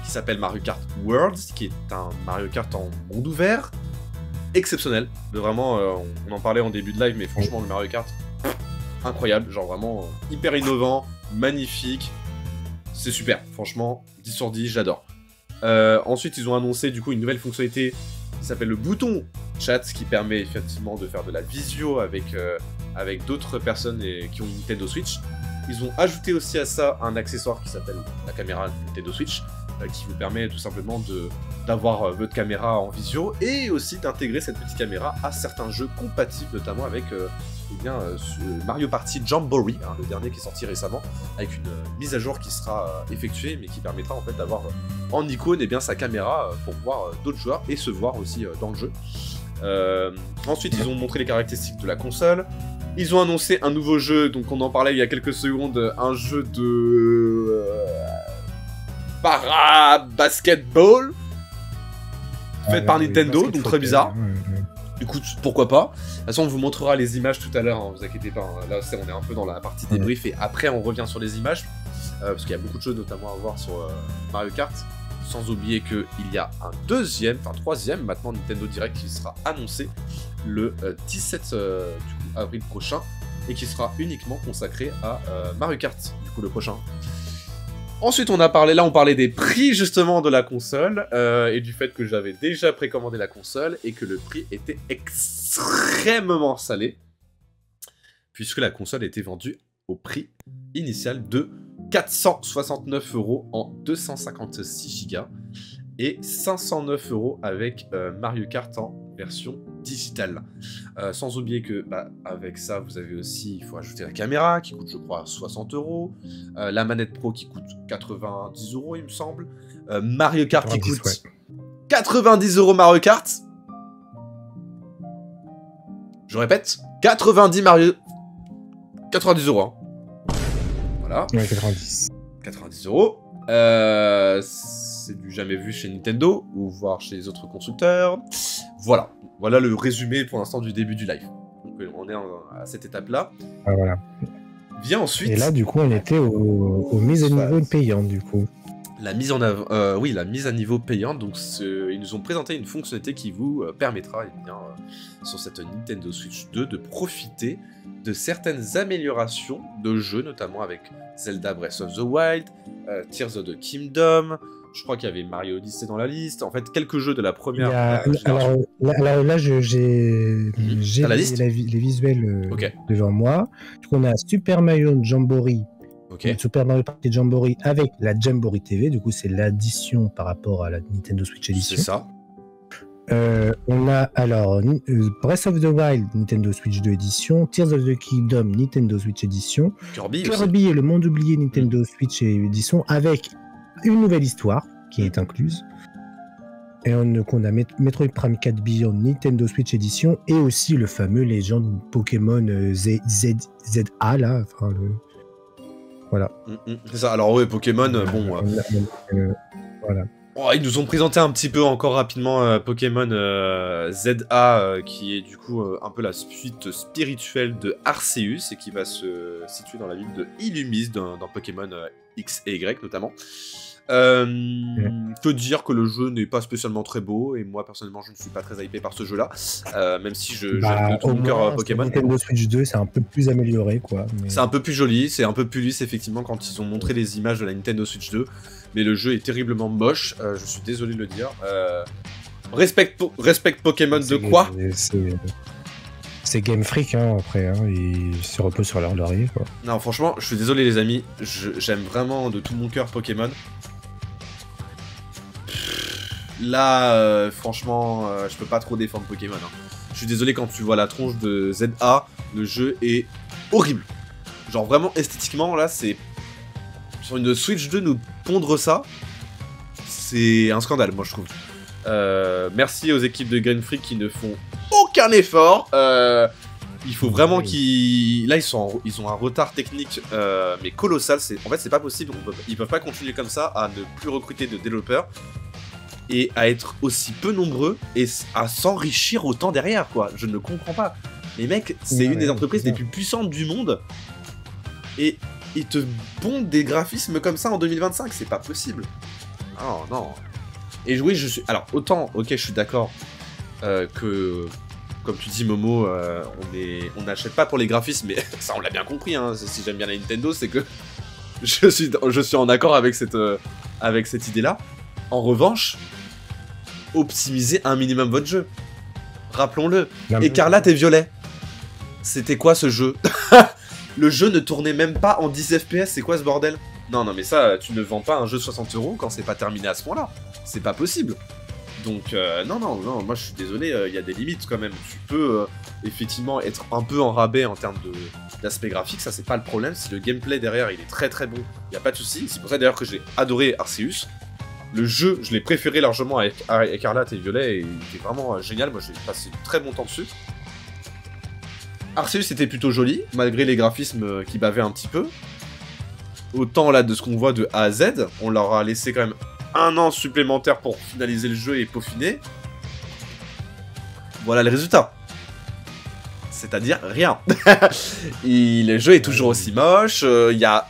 qui s'appelle Mario Kart Worlds, qui est un Mario Kart en monde ouvert. Exceptionnel, vraiment, on en parlait en début de live, mais franchement le Mario Kart, incroyable, genre vraiment hyper innovant, magnifique, c'est super, franchement, 10 sur 10, j'adore. Ensuite ils ont annoncé du coup une nouvelle fonctionnalité qui s'appelle le bouton chat, qui permet effectivement de faire de la visio avec d'autres personnes qui ont une Nintendo Switch. Ils ont ajouté aussi à ça un accessoire qui s'appelle la caméra Nintendo Switch, qui vous permet tout simplement d'avoir votre caméra en visio et aussi d'intégrer cette petite caméra à certains jeux compatibles, notamment avec Mario Party Jamboree, hein, le dernier qui est sorti récemment, avec une mise à jour qui sera effectuée, mais qui permettra en fait d'avoir en icône sa caméra pour voir d'autres joueurs et se voir aussi dans le jeu. Ensuite, ils ont montré les caractéristiques de la console. Ils ont annoncé un nouveau jeu, donc on en parlait il y a quelques secondes, un jeu de para-basketball fait par Nintendo, donc très bizarre. Écoute, pourquoi pas. De toute façon, on vous montrera les images tout à l'heure, hein, vous inquiétez pas. Hein. Là, on est un peu dans la partie débrief et après, on revient sur les images. Parce qu'il y a beaucoup de choses notamment à voir sur Mario Kart. Sans oublier qu'il y a un troisième maintenant Nintendo Direct qui sera annoncé le 17 avril prochain et qui sera uniquement consacré à Mario Kart, du coup le prochain. Ensuite, on parlait des prix justement de la console et du fait que j'avais déjà précommandé la console et que le prix était extrêmement salé puisque la console était vendue au prix initial de 469 € en 256 Go et 509 € avec Mario Kart en version digitale. Sans oublier que avec ça, vous avez aussi, il faut ajouter la caméra qui coûte, je crois, 60 €, la manette pro qui coûte 90 €, il me semble, Mario Kart qui coûte 90 € Mario Kart. Je répète, 90 €, hein. Voilà. Ouais, 90. 90 €. C'est du jamais vu chez Nintendo, ou voire chez les autres constructeurs. Voilà le résumé pour l'instant du début du live. Donc on est à cette étape-là. Ah, voilà. Vient ensuite... Et là, du coup, on était aux mises à niveau payantes, du coup. La mise à niveau payante. Donc ils nous ont présenté une fonctionnalité qui vous permettra, sur cette Nintendo Switch 2, de profiter de certaines améliorations de jeux, notamment avec Zelda Breath of the Wild, Tears of the Kingdom. Je crois qu'il y avait Mario Odyssey dans la liste. En fait, quelques jeux de la première génération. Alors là, j'ai les visuels devant moi. Donc, on a Super Mario Jamboree, Super Mario Party Jamboree avec la Jamboree TV. Du coup, c'est l'addition par rapport à la Nintendo Switch Edition. C'est ça. On a alors Breath of the Wild Nintendo Switch 2 Edition, Tears of the Kingdom Nintendo Switch Edition, Kirby et le Monde Oublié Nintendo Switch Edition avec une nouvelle histoire qui est incluse. Et on a Metroid Prime 4 Beyond Nintendo Switch Edition et aussi le fameux légende Pokémon ZA là. Enfin, voilà. C'est ça. Alors ouais, Pokémon, voilà. Oh, ils nous ont présenté un petit peu encore rapidement Pokémon ZA, qui est du coup un peu la suite spirituelle de Arceus et qui va se situer dans la ville de Illumise dans Pokémon X et Y notamment. Que dire que le jeu n'est pas spécialement très beau, et moi personnellement je ne suis pas très hypé par ce jeu là, même si j'aime de tout mon cœur Pokémon. Nintendo Switch 2 c'est un peu plus amélioré quoi. Mais... c'est un peu plus joli, c'est un peu plus lisse effectivement quand ils ont montré les images de la Nintendo Switch 2, mais le jeu est terriblement moche, je suis désolé de le dire. Respect Pokémon de quoi? C'est Game Freak hein, après, hein, ils se reposent sur leur laurier quoi. Non franchement, je suis désolé les amis, j'aime vraiment de tout mon cœur Pokémon. Là, franchement, je peux pas trop défendre Pokémon. Hein. Je suis désolé, quand tu vois la tronche de ZA, le jeu est horrible. Genre vraiment esthétiquement, là, c'est... Sur une Switch 2, nous pondre ça, c'est un scandale, moi je trouve. Merci aux équipes de Game Freak qui ne font aucun effort. Il faut vraiment qu'ils... Là, ils ont un retard technique, mais colossal. En fait, c'est pas possible. Ils peuvent pas continuer comme ça à ne plus recruter de développeurs et à être aussi peu nombreux et à s'enrichir autant derrière, quoi. Je ne comprends pas. Les mecs, c'est une des entreprises les plus puissantes du monde et ils te pondent des graphismes comme ça en 2025, c'est pas possible. Oh non. Et oui, je suis... Alors, autant, ok, je suis d'accord que... Comme tu dis Momo, on n'achète pas pour les graphismes, mais ça on l'a bien compris, hein. Si j'aime bien la Nintendo, c'est que je suis en accord avec cette idée-là. En revanche, optimisez un minimum votre jeu. Rappelons-le, Écarlate et Violet, c'était quoi ce jeu? Le jeu ne tournait même pas en 10 FPS, c'est quoi ce bordel? Non, mais ça, tu ne vends pas un jeu 60 € quand c'est pas terminé à ce point-là. C'est pas possible. Donc, non, moi je suis désolé, il y a des limites quand même. Tu peux effectivement être un peu en rabais en termes d'aspect graphique, ça c'est pas le problème. Si le gameplay derrière il est très très bon, il y a pas de souci. C'est pour ça d'ailleurs que j'ai adoré Arceus. Le jeu, je l'ai préféré largement avec Écarlate et Violet, et il était vraiment génial. Moi j'ai passé du très bon temps dessus. Arceus était plutôt joli, malgré les graphismes qui bavaient un petit peu. Autant là de ce qu'on voit de A à Z, on leur a laissé quand même 1 an supplémentaire pour finaliser le jeu et peaufiner. Voilà le résultat. C'est-à-dire rien. Le jeu est toujours aussi moche. Il n'y a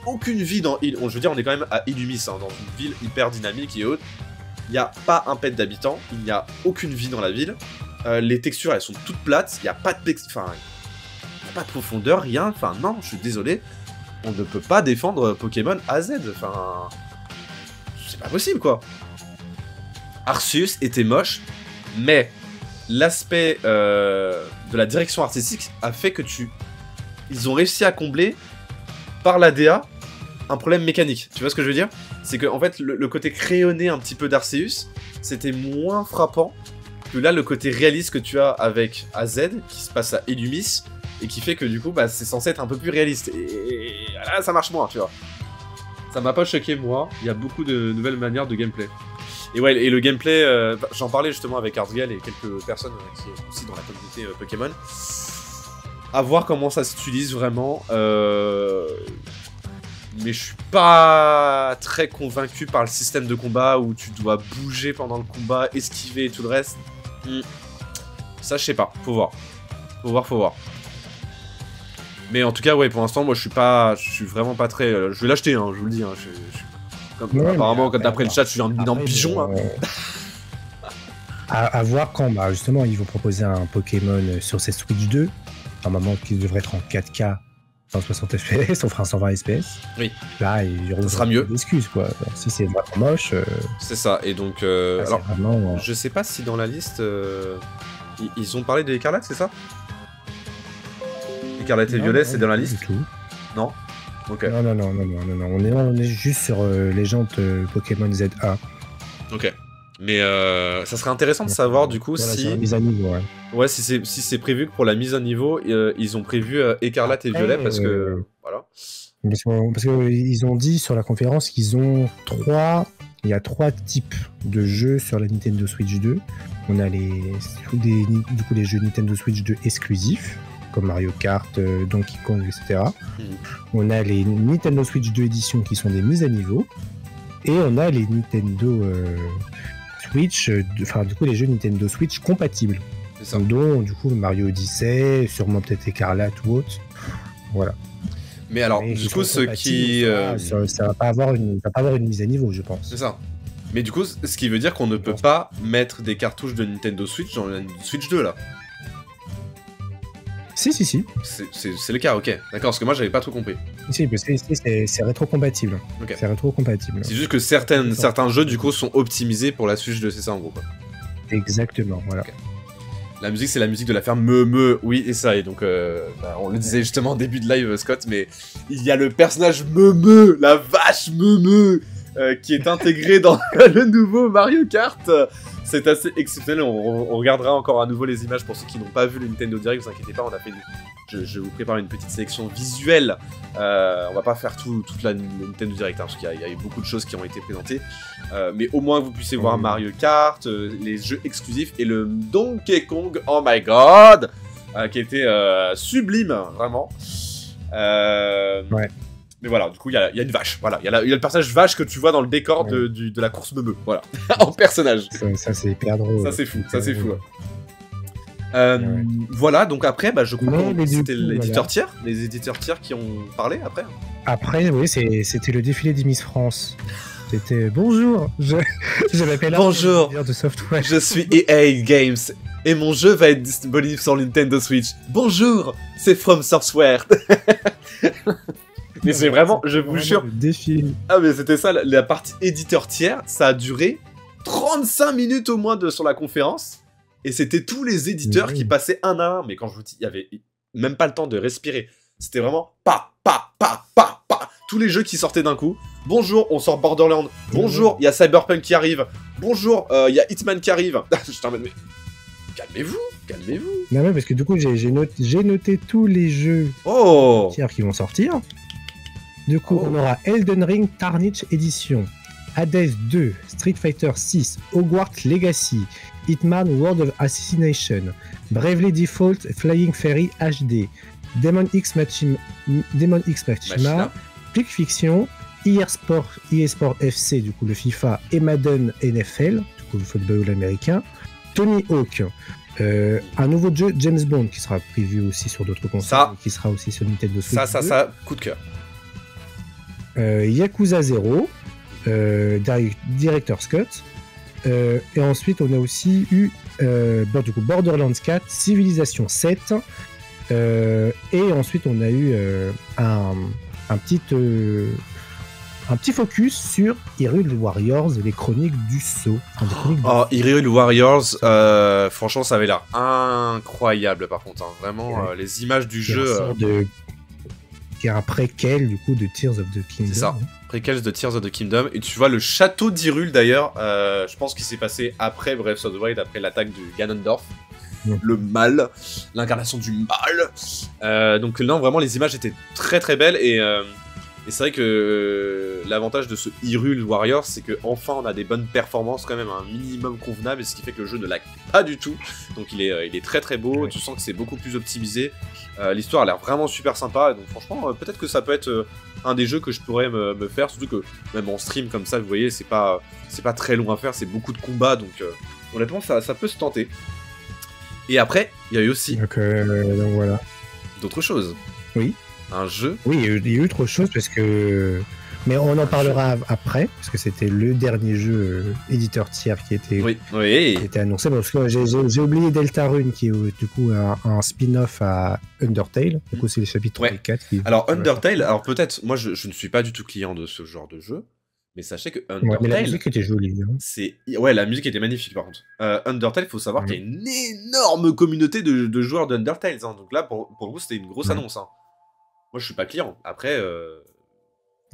aucune vie dans... Je veux dire, on est quand même à Illumis, hein, dans une ville hyper dynamique et haute. Il n'y a pas un pet d'habitants. Il n'y a aucune vie dans la ville. Les textures, elles sont toutes plates. Il n'y a pas de pas de profondeur, rien. Enfin, non, je suis désolé. On ne peut pas défendre Pokémon à Z. Enfin... c'est pas possible, quoi. Arceus était moche, mais l'aspect de la direction artistique a fait que ils ont réussi à combler par la DA un problème mécanique. Tu vois ce que je veux dire? C'est que en fait le côté crayonné un petit peu d'Arceus, c'était moins frappant que là le côté réaliste que tu as avec AZ qui se passe à Illumis et qui fait que du coup c'est censé être un peu plus réaliste. Et là ça marche moins, tu vois. Ça m'a pas choqué, moi. Il y a beaucoup de nouvelles manières de gameplay. Et ouais, et le gameplay, j'en parlais justement avec Artgal et quelques personnes qui sont aussi dans la communauté Pokémon. À voir comment ça s'utilise vraiment. Mais je suis pas très convaincu par le système de combat où tu dois bouger pendant le combat, esquiver et tout le reste. Ça, je sais pas. Faut voir. Faut voir. Mais en tout cas, ouais, pour l'instant, moi, je suis vraiment pas très... je vais l'acheter, hein, je vous le dis. Hein, apparemment, d'après le chat, je suis un énorme pigeon. Hein. À voir quand, justement, ils vont proposer un Pokémon sur ces Switch 2. Normalement, qui devrait être en 4K, 160 FPS, on fera un 120 FPS. Oui. Là, ça sera mieux. Excuse, quoi. Alors, si c'est vraiment moche... C'est ça, et donc... alors, vraiment, je sais pas si dans la liste... ils ont parlé de Écarlate, c'est ça? Écarlate et Violet, c'est dans la liste? Non. Ok. Non. On est juste sur Légende Pokémon ZA. Ok. Mais ça serait intéressant de savoir du coup si... la mise à niveau, ouais. Ouais, si c'est prévu que pour la mise à niveau, ils ont prévu Écarlate et Violet parce que... Voilà. Parce qu'ils ont dit sur la conférence qu'ils ont il y a 3 types de jeux sur la Nintendo Switch 2. On a les jeux Nintendo Switch 2 exclusifs, comme Mario Kart, Donkey Kong, etc. On a les Nintendo Switch 2 éditions qui sont des mises à niveau. Et on a les Nintendo Switch, les jeux Nintendo Switch compatibles. C'est ça. Dont, du coup, Mario Odyssey, sûrement peut-être Écarlate ou autre. Voilà. Mais alors, Mais du coup, ce qui... ça va pas avoir une mise à niveau, je pense. C'est ça. Mais du coup, ce qui veut dire qu'on ne peut pas mettre des cartouches de Nintendo Switch dans la Switch 2, là. Si. C'est le cas, ok. D'accord, parce que moi, j'avais pas trop compris. Si, parce que c'est rétro-compatible. Okay. C'est rétro-compatible. C'est juste que certains jeux, du coup, sont optimisés pour la Switch 2, c'est ça, en gros, quoi. Exactement, voilà. Okay. La musique, c'est la musique de la ferme Me. Oui, et ça, et donc, on le disait justement en début de live, Scott, mais il y a le personnage Me, la vache Me, qui est intégré dans le nouveau Mario Kart. C'est assez exceptionnel, on regardera encore à nouveau les images pour ceux qui n'ont pas vu le Nintendo Direct, vous inquiétez pas, on a fait je vous prépare une petite sélection visuelle. On va pas faire toute la Nintendo Direct, hein, parce qu'il y a eu beaucoup de choses qui ont été présentées. Mais au moins que vous puissiez voir Mario Kart, les jeux exclusifs et le Donkey Kong, oh my god, qui était sublime, vraiment. Ouais. Mais voilà, du coup, il y a une vache. Voilà, il y a le personnage vache que tu vois dans le décor de la course Meumeu. Voilà, en personnage. Ça c'est hyper drôle. Ça, c'est fou. Ça, c'est fou. Voilà, donc après, je comprends que c'était l'éditeur tiers. Les éditeurs tiers qui ont parlé après. Après, oui, c'était le défilé des Miss France. C'était bonjour, je m'appelle bonjour, de software. Je suis EA Games et mon jeu va être disponible sur Nintendo Switch. Bonjour, c'est From Software. Mais c'est vraiment, je vous jure. Ah, mais c'était ça, la partie éditeur tiers, ça a duré 35 minutes au moins sur la conférence. Et c'était tous les éditeurs qui passaient un à un. Mais quand je vous dis, il y avait même pas le temps de respirer. C'était vraiment pa. Tous les jeux qui sortaient d'un coup. Bonjour, on sort Borderlands. Bonjour, il y a Cyberpunk qui arrive. Bonjour, il y a Hitman qui arrive. Je t'emmène, mais calmez-vous. Non, mais parce que du coup, j'ai noté tous les jeux tiers qui vont sortir. Du coup, on aura Elden Ring Tarnished Edition, Hades 2, Street Fighter 6, Hogwarts Legacy, Hitman World of Assassination, Bravely Default Flying Fairy HD, Demon X Machina, Plic Fiction, EA Sport FC, du coup le FIFA, et Madden NFL, du coup le football américain, Tony Hawk, un nouveau jeu James Bond qui sera prévu aussi sur d'autres consoles, qui sera aussi sur Nintendo Switch. Ça, coup de cœur. Yakuza 0, Director Scott, et ensuite on a aussi eu du coup Borderlands 4, Civilization 7, et ensuite on a eu un petit focus sur Hyrule Warriors et les chroniques du Sceau. Hyrule Warriors, franchement ça avait l'air incroyable par contre, hein. Vraiment les images du jeu... qui est un préquel du coup de Tears of the Kingdom. C'est ça, préquel de Tears of the Kingdom. Et tu vois le château d'Hyrule d'ailleurs, je pense qu'il s'est passé après Breath of the Wild, après l'attaque du Ganondorf. Le mal, l'incarnation du mal. Donc là vraiment les images étaient très très belles et c'est vrai que l'avantage de ce Hyrule Warriors, c'est que enfin on a des bonnes performances quand même, un minimum convenable, et ce qui fait que le jeu ne lag pas du tout. Donc il est très très beau, tu sens que c'est beaucoup plus optimisé. L'histoire a l'air vraiment super sympa, donc franchement peut-être que ça peut être un des jeux que je pourrais me faire, surtout que même en stream comme ça, vous voyez, c'est pas très long à faire, c'est beaucoup de combats, donc honnêtement ça peut se tenter. Et après, il y a eu aussi donc voilà. D'autres choses. Oui. Un jeu. Oui, il y a eu autre chose parce que... Mais on en parlera après, parce que c'était le dernier jeu éditeur tiers qui était annoncé. Parce que j'ai oublié Deltarune, qui est du coup un spin-off à Undertale. Du coup, c'est le chapitre 4. Alors, Undertale, alors peut-être, moi je ne suis pas du tout client de ce genre de jeu, mais sachez que Undertale... mais la musique était jolie. Hein. Ouais, la musique était magnifique par contre. Undertale, il faut savoir qu'il y a une énorme communauté de joueurs d'Undertale. Hein. Donc là, pour vous, c'était une grosse annonce. Hein. Moi, je suis pas client. Après,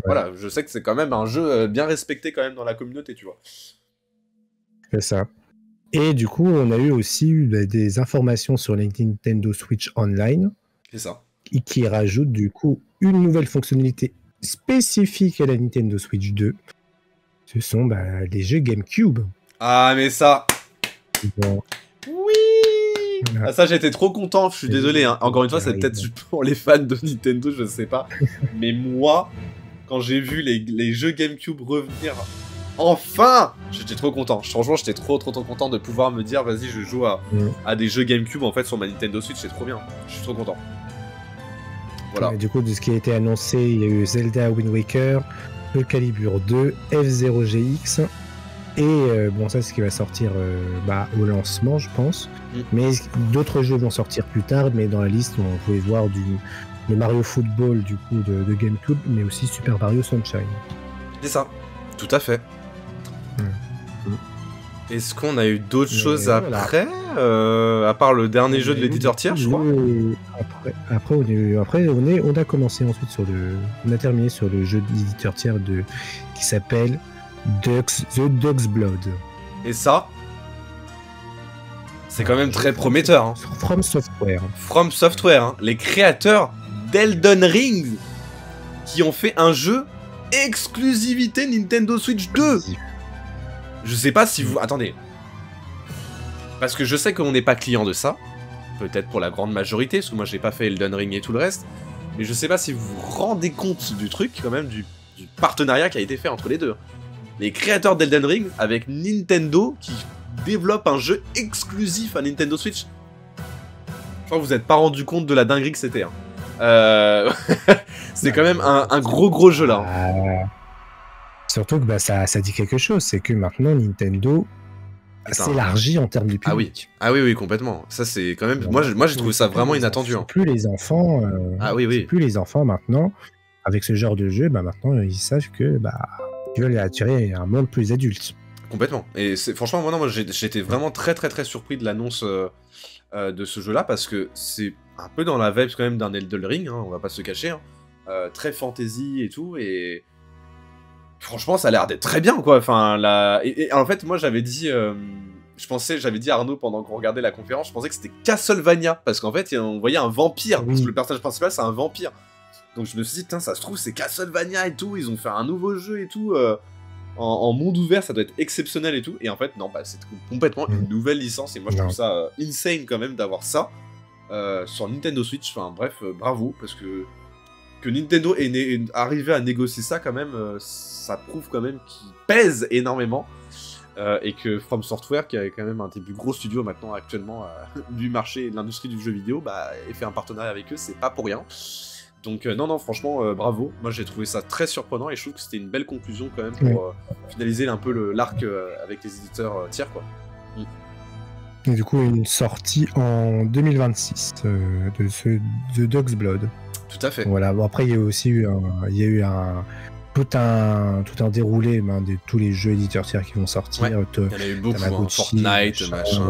voilà, je sais que c'est quand même un jeu bien respecté quand même dans la communauté, tu vois. C'est ça. Et du coup, on a eu aussi des informations sur les Nintendo Switch Online. C'est ça. Qui rajoutent du coup une nouvelle fonctionnalité spécifique à la Nintendo Switch 2. Ce sont les jeux GameCube. Ah, mais ça... Bon. Oui. Ah, ça, j'étais trop content, je suis désolé. Hein. Encore une fois, c'est peut-être pour les fans de Nintendo, je sais pas. Mais moi, quand j'ai vu les jeux GameCube revenir, enfin, j'étais trop content. Franchement, j'étais trop content de pouvoir me dire, vas-y, je joue à des jeux GameCube en fait sur ma Nintendo Switch, c'est trop bien. Je suis trop content. Voilà. Et du coup, de ce qui a été annoncé, il y a eu Zelda Wind Waker, Calibur 2, F0GX, et bon, ça, c'est ce qui va sortir au lancement, je pense. Mais d'autres jeux vont sortir plus tard, mais dans la liste, on pouvait voir le Mario Football, du coup, de GameCube, mais aussi Super Mario Sunshine. C'est ça, tout à fait. Est-ce qu'on a eu d'autres choses après, à part le dernier jeu de l'éditeur tiers, je crois. Après, on a commencé ensuite on a terminé sur le jeu de l'éditeur tiers qui s'appelle The Dog's Blood. Et ça, c'est quand même très prometteur. Hein. From Software. From Software, hein, les créateurs d'Elden Ring, qui ont fait un jeu exclusivité Nintendo Switch 2. Je sais pas si vous... Attendez. Parce que je sais qu'on n'est pas client de ça. Peut-être pour la grande majorité, parce que moi j'ai pas fait Elden Ring et tout le reste. Mais je sais pas si vous vous rendez compte du truc, quand même, du partenariat qui a été fait entre les deux. Les créateurs d'Elden Ring avec Nintendo qui développent un jeu exclusif à Nintendo Switch. Je crois que vous n'êtes pas rendu compte de la dinguerie que c'était. Hein. C'est quand même un gros jeu là. Surtout que ça dit quelque chose, c'est que maintenant Nintendo s'élargit en termes de public. Ah oui, complètement. Ça c'est quand même. Moi j'ai trouvé ça vraiment inattendu. Hein. Plus les enfants. Plus les enfants maintenant, avec ce genre de jeu, maintenant ils savent que ils veulent attirer un monde plus adulte. Complètement. Et franchement, moi j'étais vraiment très surpris de l'annonce de ce jeu-là parce que c'est un peu dans la vibe quand même d'un Elden Ring. Hein, on va pas se cacher. Hein. Très fantasy et tout et franchement, ça a l'air d'être très bien, quoi. Enfin, et en fait, moi, j'avais dit à Arnaud pendant qu'on regardait la conférence, je pensais que c'était Castlevania, parce qu'en fait, on voyait un vampire, parce que le personnage principal, c'est un vampire. Donc je me suis dit, putain, ça se trouve, c'est Castlevania et tout, ils ont fait un nouveau jeu et tout, en monde ouvert, ça doit être exceptionnel et tout. Et en fait, non, c'est complètement une nouvelle licence, et moi, je trouve ça insane, quand même, d'avoir ça sur Nintendo Switch. Enfin, bref, bravo, parce que Nintendo est arrivé à négocier ça, quand même, ça prouve quand même qu'il pèse énormément et que From Software, qui est quand même un des plus gros studios maintenant actuellement du marché et de l'industrie du jeu vidéo, ait fait un partenariat avec eux, c'est pas pour rien. Donc non, franchement, bravo. Moi j'ai trouvé ça très surprenant et je trouve que c'était une belle conclusion quand même pour finaliser un peu l'arc avec les éditeurs tiers, quoi. Et du coup, une sortie en 2026 de ce The Dog's Blood. Tout à fait. Voilà. Bon, après, il y a aussi eu tout un déroulé de tous les jeux éditeurs tiers qui vont sortir. Ouais. Il y en a eu beaucoup, hein, Fortnite, machin.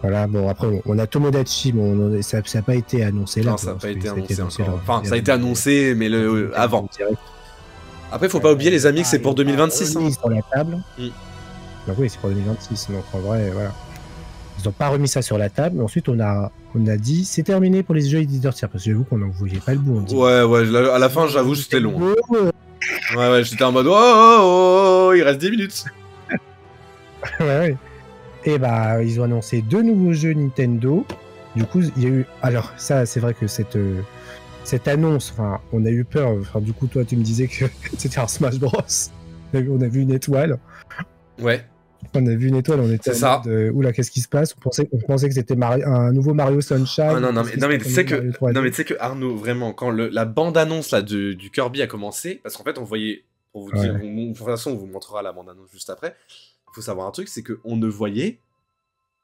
Voilà. Bon, après, on a Tomodachi, bon, ça n'a pas été annoncé là. Non, ça n'a pas été annoncé encore. Enfin, ça a été annoncé, mais avant. Après, faut pas oublier, les amis, que c'est pour 2026. Hein. Sur la table. Donc oui, c'est pour 2026. Donc en vrai, voilà. Ils n'ont pas remis ça sur la table, mais ensuite on a dit c'est terminé pour les jeux éditeurs tiers, parce que j'avoue qu'on n'en voyait pas le bout. Ouais, à la fin j'avoue c'était long. Ouais, j'étais en mode oh, il reste 10 minutes. ouais. Et ils ont annoncé 2 nouveaux jeux Nintendo. Du coup, il y a eu. Alors, ça, c'est vrai que cette annonce, on a eu peur. Du coup, toi, tu me disais que c'était un Smash Bros. On a vu une étoile. Ouais. On a vu une étoile, on était en mode, oula, qu'est-ce qui se passe? On pensait que c'était un nouveau Mario Sunshine. Ah non, mais tu sais que Arnaud, vraiment, quand la bande-annonce là du Kirby a commencé, parce qu'en fait, on voyait, pour vous dire, de toute façon, on vous montrera la bande-annonce juste après. Il faut savoir un truc, c'est qu'on ne voyait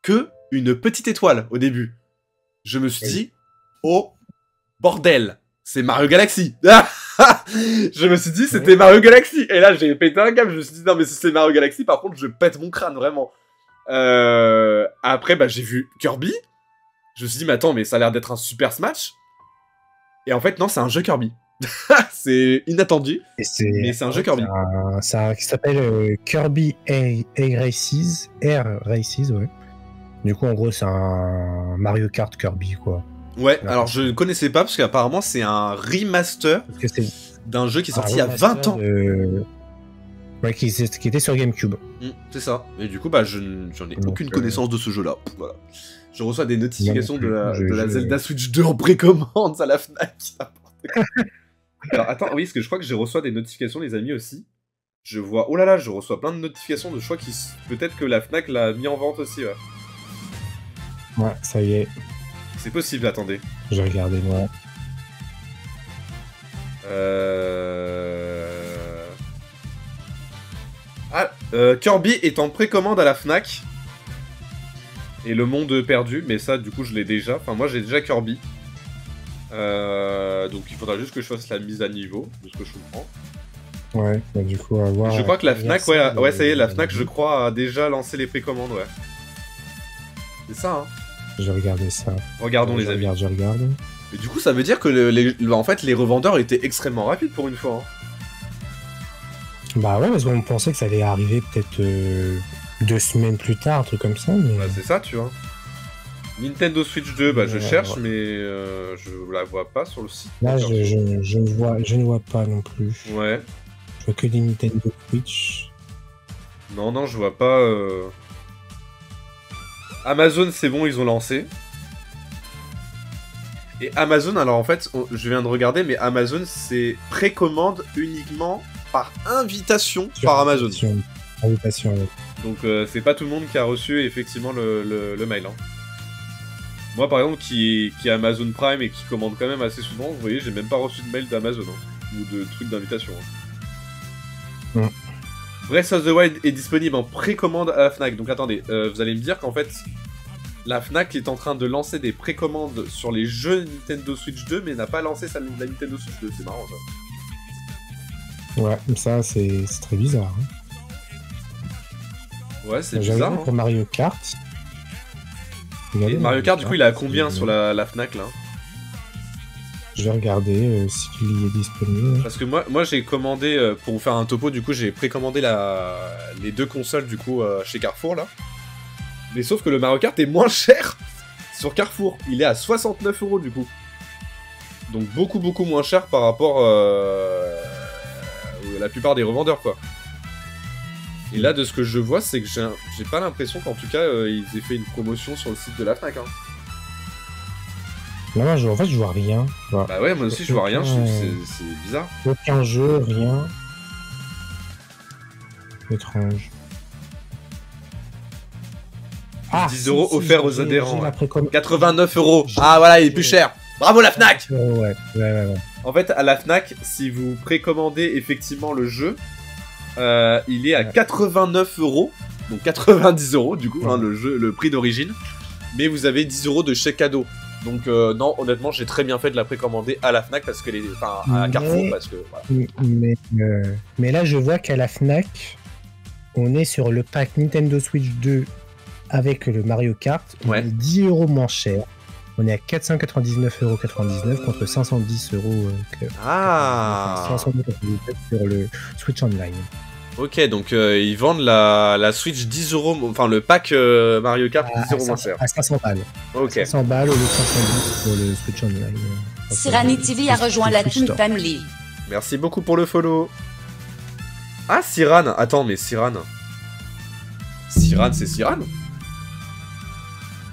que une petite étoile au début. Je me suis dit, oh bordel, c'est Mario Galaxy. Je me suis dit c'était Mario Galaxy et là j'ai pété un câble, je me suis dit non mais si c'est Mario Galaxy par contre je pète mon crâne vraiment. Après j'ai vu Kirby, je me suis dit mais attends mais ça a l'air d'être un Super Smash et en fait non c'est un jeu Kirby. C'est inattendu mais c'est un jeu Kirby. Ça qui s'appelle Kirby Air Races, ouais. Du coup en gros c'est un Mario Kart Kirby quoi. Ouais, alors je ne connaissais pas parce qu'apparemment c'est un remaster d'un jeu qui est sorti il y a 20 ans. Ouais, qui était sur GameCube. C'est ça. Et du coup, j'en ai aucune connaissance de ce jeu-là. Voilà. Je reçois des notifications de la Zelda Switch 2 en précommande à la Fnac. Alors attends, oui, parce que je crois que je reçois des notifications, les amis aussi. Je vois, oh là là, je reçois plein de notifications de choix qui peut-être que la Fnac l'a mis en vente aussi. Ouais, ça y est. C'est possible, attendez. Je regardais moi. Kirby est en précommande à la Fnac. Et le monde perdu, mais ça du coup je l'ai déjà. Enfin moi j'ai déjà Kirby. Donc il faudra juste que je fasse la mise à niveau, de ce que je comprends. Ouais, bah du coup on va voir. Je crois que la Fnac, ouais ça y est, la Fnac je crois a déjà lancé les précommandes, ouais. C'est ça, hein. Je vais regarder ça. Regardons les amis. Je regarde. Et du coup ça veut dire que en fait les revendeurs étaient extrêmement rapides pour une fois. Hein. Bah ouais, parce qu'on pensait que ça allait arriver peut-être 2 semaines plus tard, un truc comme ça. Mais... Bah c'est ça, tu vois. Nintendo Switch 2, bah je cherche, mais je la vois pas sur le site. Là, je ne vois pas non plus. Ouais. Je vois que des Nintendo Switch. Non, je vois pas... Amazon, c'est bon, ils ont lancé. Et Amazon, alors en fait, je viens de regarder, mais Amazon, c'est précommande uniquement par invitation par Amazon. Invitation, ouais. Donc c'est pas tout le monde qui a reçu effectivement le mail. Hein. Moi par exemple qui est Amazon Prime et qui commande quand même assez souvent, vous voyez, j'ai même pas reçu de mail d'Amazon hein, ou de trucs d'invitation. Hein. Breath of the Wild est disponible en précommande à la Fnac. Donc attendez, vous allez me dire qu'en fait la Fnac est en train de lancer des précommandes sur les jeux Nintendo Switch 2 mais n'a pas lancé la Nintendo Switch 2, c'est marrant ça. Ouais, ça c'est très bizarre. Hein. Ouais, c'est bizarre. Pour Mario Kart. Et Mario Kart, du coup, il est à combien sur la Fnac là? Je vais regarder s'il est disponible. Parce que moi j'ai commandé, pour vous faire un topo, du coup, j'ai précommandé les 2 consoles du coup chez Carrefour là. Mais sauf que le Mario Kart est moins cher sur Carrefour. Il est à 69 € du coup. Donc beaucoup moins cher par rapport à la plupart des revendeurs quoi. Et là, de ce que je vois, c'est que j'ai pas l'impression qu'en tout cas, ils aient fait une promotion sur le site de la Fnac. Hein. Non, en fait, je vois rien. Bah ouais, moi aussi, je vois rien. Je trouve que c'est bizarre. Aucun jeu, rien. Étrange. 10 € offerts aux adhérents. 89 €. Ah voilà, il est plus cher. Bravo la Fnac. Ouais. En fait, à la Fnac, si vous précommandez effectivement le jeu, il est à 89 €, donc 90 € du coup, hein, le prix d'origine. Mais vous avez 10 € de chèque cadeau. Donc non, honnêtement, j'ai très bien fait de la précommander à la Fnac parce que à Carrefour parce que. Voilà. Mais là, je vois qu'à la Fnac, on est sur le pack Nintendo Switch 2 avec le Mario Kart. On est 10 € moins cher. On est à 499,99 € contre 510 €. 599 sur le Switch Online. Ok, donc ils vendent la Switch 10 €, enfin le pack Mario Kart 10 € moins cher. À 500 balles. Ok. 500 balles au lieu de 510 pour le Switch Online. Cyrani TV a rejoint la Toon Family. Merci beaucoup pour le follow. Ah, Cyran. Attends, mais Cyran. Cyran, c'est Cyran?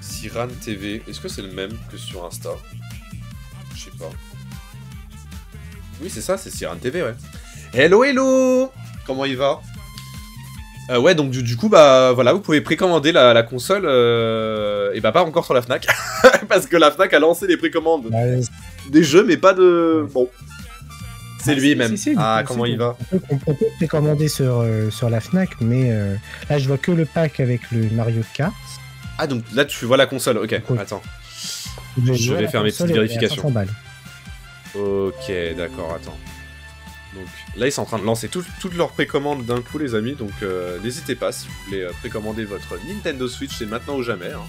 Cyran TV. Est-ce que c'est le même que sur Insta? Je sais pas. Oui, c'est ça, c'est Cyran TV, ouais. Hello. Comment il va? Ouais, donc du coup, bah voilà, vous pouvez précommander la console, et bah pas encore sur la Fnac, parce que la Fnac a lancé les précommandes des jeux, mais pas de... Bon, c'est lui-même. Comment il va? On peut précommander sur la Fnac, mais là je vois que le pack avec le Mario Kart. Ah, donc là tu vois la console, ok, attends. Je vais faire mes petites vérifications. Ok, d'accord, attends. Donc là ils sont en train de lancer toutes leurs précommandes d'un coup les amis, donc n'hésitez pas si vous voulez précommander votre Nintendo Switch, c'est maintenant ou jamais. Hein.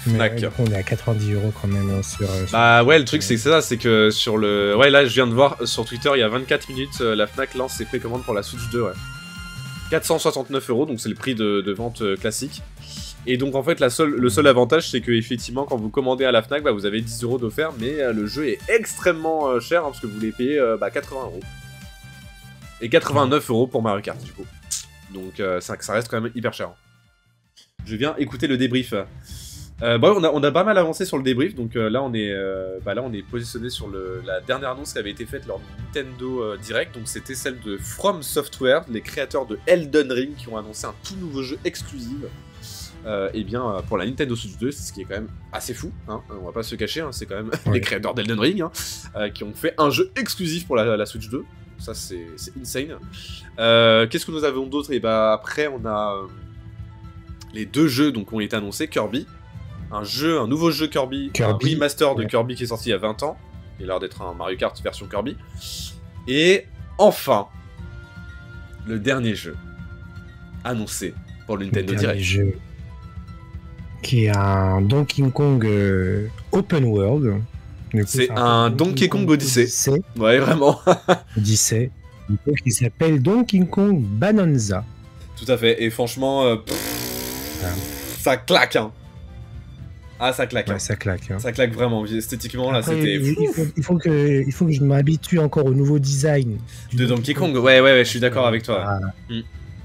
Fnac. Ouais, on est à 90 € quand même sur... Bah ouais, le truc c'est ça, c'est que sur le... Ouais, là je viens de voir sur Twitter il y a 24 minutes, la Fnac lance ses précommandes pour la Switch 2, ouais. 469 €, donc c'est le prix de vente classique. Et donc en fait le seul avantage c'est que effectivement quand vous commandez à la Fnac, bah, vous avez 10 € d'offert, mais le jeu est extrêmement cher, hein, parce que vous les payez 80 €. Et 89 € pour Mario Kart du coup. Donc ça reste quand même hyper cher. Je viens écouter le débrief. Bon, on a pas mal avancé sur le débrief, donc là on est positionné sur la dernière annonce qui avait été faite lors du Nintendo Direct, donc c'était celle de From Software, les créateurs de Elden Ring, qui ont annoncé un tout nouveau jeu exclusif. et bien pour la Nintendo Switch 2, ce qui est quand même assez fou, hein, on va pas se cacher, hein, c'est quand même les créateurs d'Elden Ring hein, qui ont fait un jeu exclusif pour la Switch 2, ça c'est insane. Qu'est-ce que nous avons d'autre? Et bah après on a les deux jeux donc, qui ont été annoncés, Kirby, un nouveau jeu Kirby, un remaster de Kirby qui est sorti il y a 20 ans, il a l'air d'être un Mario Kart version Kirby, et enfin, le dernier jeu annoncé pour le Nintendo Direct. Jeu qui est un Donkey Kong Open World. C'est un Donkey Kong Odyssey. Ouais, vraiment. Odyssey. Qui s'appelle Donkey Kong Bonanza. Tout à fait. Et franchement, ça claque. Hein. Ah, ça claque. Ouais, ça claque. Hein. Ça claque vraiment. Esthétiquement, là, après, c'était. Il faut que je m'habitue encore au nouveau design de Donkey Kong. Ouais, je suis d'accord avec toi.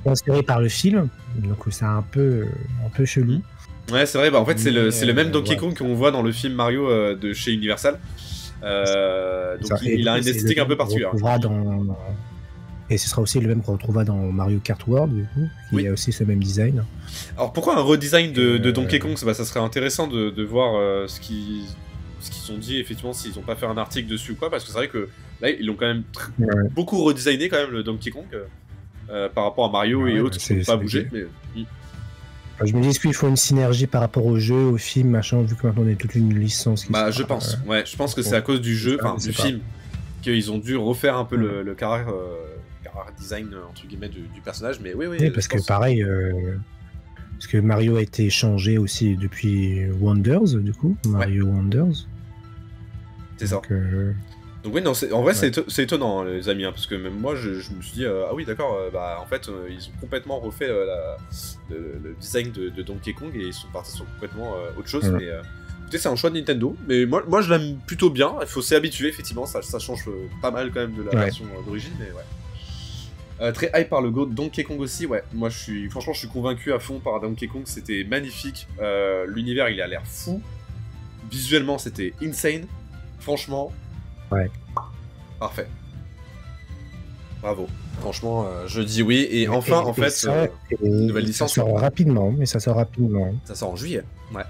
Inspiré par le film, donc c'est un peu chelou. Ouais, c'est vrai, bah en fait c'est le même Donkey Kong qu'on voit dans le film Mario de chez Universal. Donc il a une esthétique un peu particulière. Et ce sera aussi le même qu'on retrouvera dans Mario Kart World, du coup, qui a aussi ce même design. Alors pourquoi un redesign de Donkey Kong? Ça serait intéressant de voir ce qu'ils ont dit, effectivement, s'ils ont pas fait un article dessus ou quoi, parce que c'est vrai que là ils l'ont quand même beaucoup redesigné quand même le Donkey Kong. Par rapport à Mario et autres qui n'ont pas bougé. Mais... Je me dis, est-ce qu'il faut une synergie par rapport au jeu, au film, machin, vu que maintenant on a toute une licence qui je pense. Ouais, je pense que c'est à cause du jeu, du film, qu'ils ont dû refaire un peu le caractère design, entre guillemets, du personnage. Mais oui, parce que pareil, parce que Mario a été changé aussi depuis Wonders, du coup, Mario Wonders. C'est ça. Donc oui, non, en vrai c'est étonnant les amis, hein, parce que même moi je me suis dit ah oui d'accord, en fait ils ont complètement refait le design de Donkey Kong et ils sont partis sur complètement autre chose, mais écoutez c'est un choix de Nintendo, mais moi je l'aime plutôt bien, il faut s'y habituer effectivement, ça change pas mal quand même de la version d'origine, mais ouais. Très hype par le go Donkey Kong aussi, ouais, moi franchement je suis convaincu à fond par Donkey Kong, c'était magnifique, l'univers il a l'air fou, visuellement c'était insane, franchement. Ouais. Parfait. Bravo. Franchement, je dis oui. Et enfin, en fait, une nouvelle licence. Ça sort rapidement, mais ça sort rapidement. Ça sort en juillet. Ouais.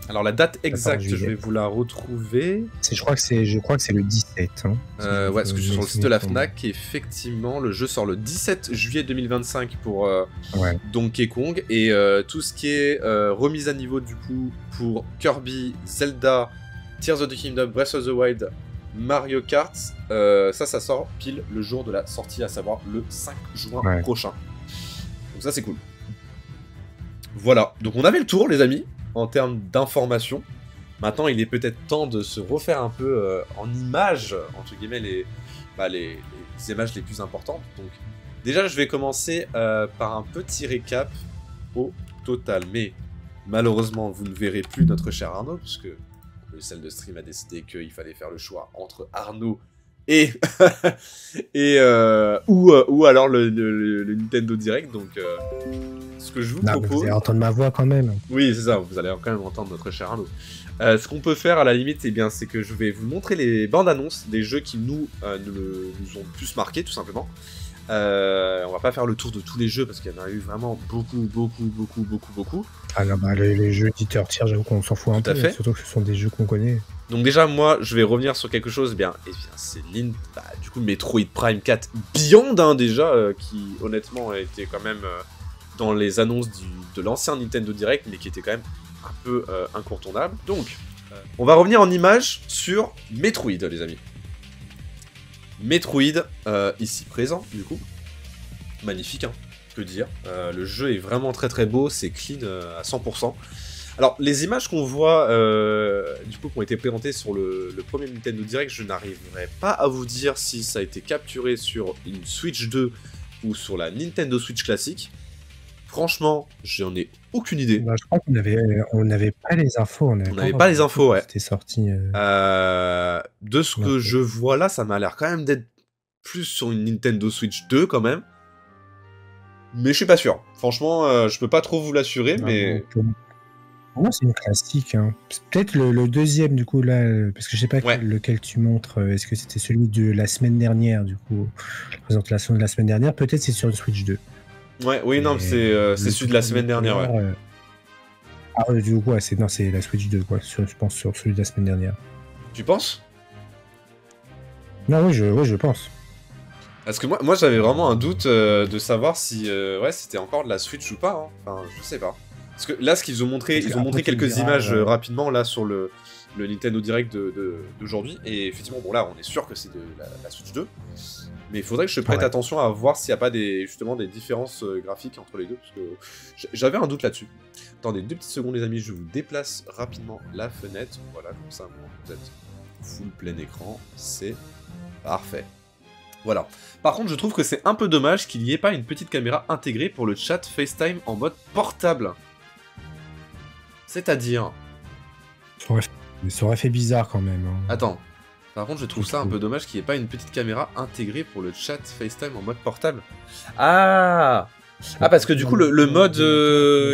Alors la date exacte, je vais vous la retrouver. Je crois que c'est le 17. Hein, ouais, parce que je suis sur le site de la Fnac. Effectivement, le jeu sort le 17 juillet 2025 pour Donkey Kong. Et tout ce qui est remise à niveau du coup pour Kirby, Zelda, Tears of the Kingdom, Breath of the Wild, Mario Kart, ça sort pile le jour de la sortie, à savoir le 5 juin prochain. Donc ça c'est cool. Voilà, donc on avait le tour les amis, en termes d'informations. Maintenant il est peut-être temps de se refaire un peu en images, entre guillemets, les images les plus importantes. Donc déjà je vais commencer par un petit récap au total. Mais malheureusement vous ne verrez plus notre cher Arnaud, puisque le salle de stream a décidé qu'il fallait faire le choix entre Arnaud et ou alors le Nintendo Direct. Donc ce que je vous propose... Vous allez entendre ma voix quand même. Oui, c'est ça, vous allez quand même entendre notre cher Arnaud. Ce qu'on peut faire à la limite, c'est que je vais vous montrer les bandes annonces des jeux qui nous ont le plus marqué, tout simplement. On va pas faire le tour de tous les jeux parce qu'il y en a eu vraiment beaucoup. Ah non, les jeux éditeurs tiers, j'avoue qu'on s'en fout un peu, surtout que ce sont des jeux qu'on connaît. Donc déjà, moi, je vais revenir sur quelque chose, c'est du coup Metroid Prime 4 Beyond, hein, déjà, qui honnêtement a été quand même dans les annonces de l'ancien Nintendo Direct, mais qui était quand même un peu incontournable. Donc, on va revenir en images sur Metroid, les amis. Metroid, ici présent, du coup. Magnifique, hein, que dire. Le jeu est vraiment très beau, c'est clean à 100%. Alors, les images qu'on voit, du coup, qui ont été présentées sur le premier Nintendo Direct, je n'arriverai pas à vous dire si ça a été capturé sur une Switch 2 ou sur la Nintendo Switch classique. Franchement, j'en ai aucune idée. Je crois qu'on n'avait pas les infos. On n'avait pas les infos, ouais. C'était sorti. De ce que je vois là, ça m'a l'air quand même d'être plus sur une Nintendo Switch 2 quand même. Mais je suis pas sûr. Franchement, je peux pas trop vous l'assurer, mais... Pour moi, c'est une classique. Hein. Peut-être le deuxième, du coup, là, parce que je sais pas lequel tu montres. Est-ce que c'était celui de la semaine dernière, du coup, la présentation de la semaine dernière. Peut-être c'est sur une Switch 2. Ouais, oui, non, c'est celui de la semaine dernière, ouais. Ah, du coup, ouais, c'est la Switch 2, quoi. Je pense sur celui de la semaine dernière. Tu penses? Non, oui, je pense. Parce que moi j'avais vraiment un doute de savoir si ouais, c'était encore de la Switch ou pas. Hein. Enfin, je sais pas. Parce que là, ce qu'ils ont montré, ils ont montré quelques images rapidement là sur le Nintendo Direct d'aujourd'hui. Et effectivement, bon là, on est sûr que c'est de la Switch 2. Mais il faudrait que je prête attention à voir s'il n'y a pas justement des différences graphiques entre les deux. Parce que j'avais un doute là-dessus. Attendez 2 petites secondes, les amis. Je vous déplace rapidement la fenêtre. Voilà, comme ça, vous êtes full plein écran. C'est parfait. Voilà. Par contre, je trouve que c'est un peu dommage qu'il n'y ait pas une petite caméra intégrée pour le chat FaceTime en mode portable. C'est-à-dire... Ça aurait fait bizarre quand même. Hein. Attends. Par contre, je trouve ça un peu dommage qu'il n'y ait pas une petite caméra intégrée pour le chat FaceTime en mode portable. Ah, parce que du coup, le mode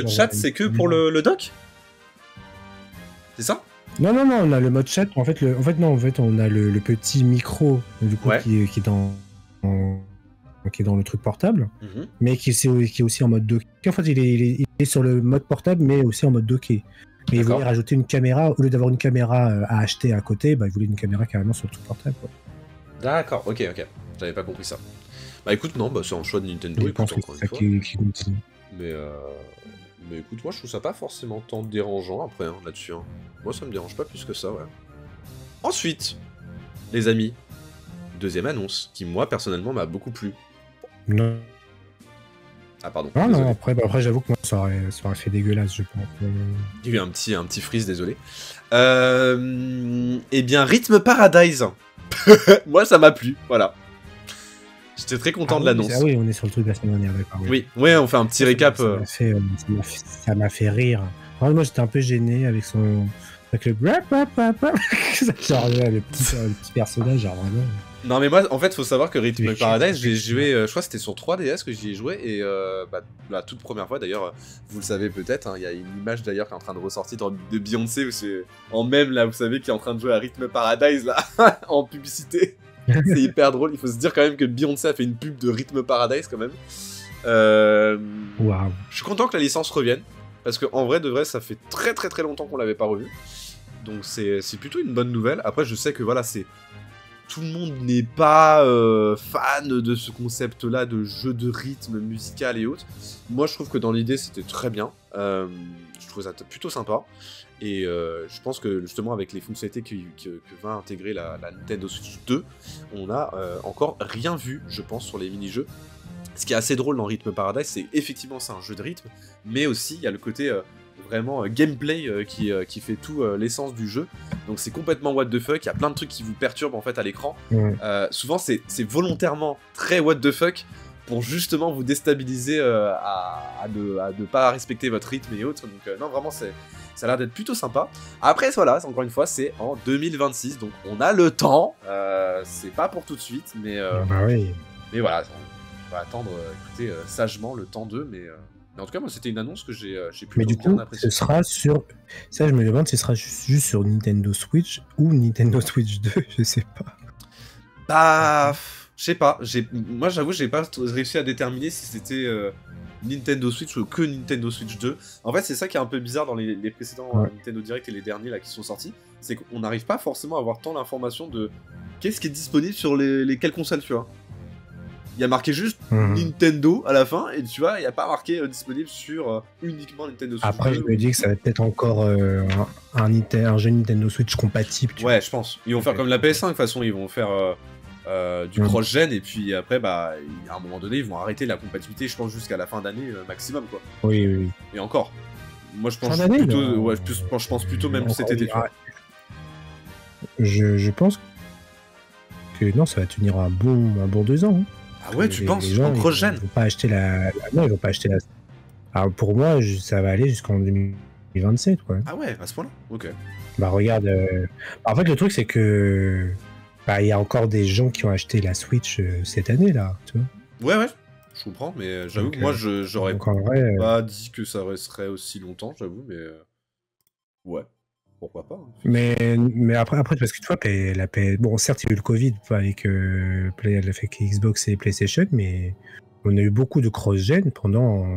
chat, c'est que pour le dock? C'est ça? Non, on a le mode chat. En fait, on a le petit micro du coup, qui est dans le truc portable, mais qui est aussi en mode docké. En fait, il est sur le mode portable, mais aussi en mode docké. Mais il voulait rajouter une caméra, au lieu d'avoir une caméra à acheter à côté, il voulait une caméra carrément sur le truc portable. D'accord, ok. J'avais pas compris ça. Bah écoute, non, c'est un choix de Nintendo, je pense que c'est ça qui mais écoute, moi je trouve ça pas forcément tant dérangeant après, hein, là-dessus. Hein. Moi ça me dérange pas plus que ça, ouais. Ensuite, les amis, deuxième annonce, qui moi personnellement m'a beaucoup plu. Non. Ah pardon. Ah non, après j'avoue que moi ça aurait fait dégueulasse, je pense. Il y a eu un petit freeze, désolé. Eh bien, Rhythm Paradise. Moi ça m'a plu, voilà. J'étais très content de l'annonce. Ah oui, on est sur le truc de la semaine dernière, d'accord. Oui, on fait un petit récap. Ça m'a fait rire. Alors, moi j'étais un peu gêné avec son... Avec le... genre le petit personnage, genre vraiment... Non mais moi, en fait, faut savoir que Rhythm Paradise, j'ai joué, je crois que c'était sur 3DS que j'y ai joué, et la toute première fois, d'ailleurs, vous le savez peut-être, il y a une image d'ailleurs qui est en train de ressortir de Beyoncé, où c'est en même, là, vous savez, qui est en train de jouer à Rhythm Paradise, là, en publicité. C'est hyper drôle, il faut se dire quand même que Beyoncé a fait une pub de Rhythm Paradise, quand même. Waouh. Je suis content que la licence revienne, parce qu'en vrai, de vrai, ça fait très très très longtemps qu'on l'avait pas revu. Donc c'est plutôt une bonne nouvelle. Après, je sais que voilà, tout le monde n'est pas fan de ce concept-là de jeu de rythme musical et autres. Moi, je trouve que dans l'idée, c'était très bien. Je trouve ça plutôt sympa. Et je pense que justement, avec les fonctionnalités que va intégrer la Nintendo Switch 2, on n'a encore rien vu, je pense, sur les mini-jeux. Ce qui est assez drôle dans Rhythm Paradise, c'est effectivement c'est un jeu de rythme, mais aussi il y a le côté vraiment gameplay qui fait tout l'essence du jeu. Donc c'est complètement what the fuck, il y a plein de trucs qui vous perturbent en fait à l'écran. Souvent c'est volontairement très what the fuck pour justement vous déstabiliser à ne pas respecter votre rythme et autres. Donc non, vraiment ça a l'air d'être plutôt sympa. Après voilà, encore une fois c'est en 2026, donc on a le temps, c'est pas pour tout de suite, mais oui. Mais voilà, on va attendre, écoutez, sagement le temps d'eux, mais en tout cas, moi, c'était une annonce que j'ai plutôt mais du coup, bien appréciée. Ce sera sur... Ça, je me demande, ce sera juste sur Nintendo Switch ou Nintendo Switch 2, je sais pas. Bah, je sais pas. Moi, j'avoue, j'ai pas réussi à déterminer si c'était Nintendo Switch ou que Nintendo Switch 2. En fait, c'est ça qui est un peu bizarre dans les précédents Nintendo Direct et les derniers là qui sont sortis, c'est qu'on n'arrive pas forcément à avoir tant l'information de qu'est-ce qui est disponible sur quelles consoles, tu vois. Il y a marqué juste Nintendo à la fin, et tu vois, il n'y a pas marqué disponible sur uniquement Nintendo Switch. Après, 2. Je me dis que ça va être peut-être encore un jeu Nintendo Switch compatible. Ouais, je pense. Ils vont faire comme la PS5, de toute façon, ils vont faire du cross-gen, et puis après, bah, à un moment donné, ils vont arrêter la compatibilité, je pense, jusqu'à la fin d'année maximum, quoi. Oui. Et encore. Moi, je pense plutôt, ouais, je pense plutôt même cet été, tu vois. Je pense que non, ça va tenir un bon 2 ans. Hein. Ah ouais, tu penses en cross-gen? Ils vont pas acheter non, ils vont pas acheter la... Alors pour moi, ça va aller jusqu'en 2027, quoi. Ah ouais, à ce point-là? Ok. Bah regarde... En fait, le truc, c'est que... Bah, il y a encore des gens qui ont acheté la Switch cette année, là, tu vois. Ouais, je comprends, mais j'avoue que moi, j'aurais pas dit que ça resterait aussi longtemps, j'avoue, mais... Ouais. Pourquoi pas, hein. Mais après, parce que tu vois, bon, certes, il y a eu le Covid avec Xbox et PlayStation, mais on a eu beaucoup de cross-gen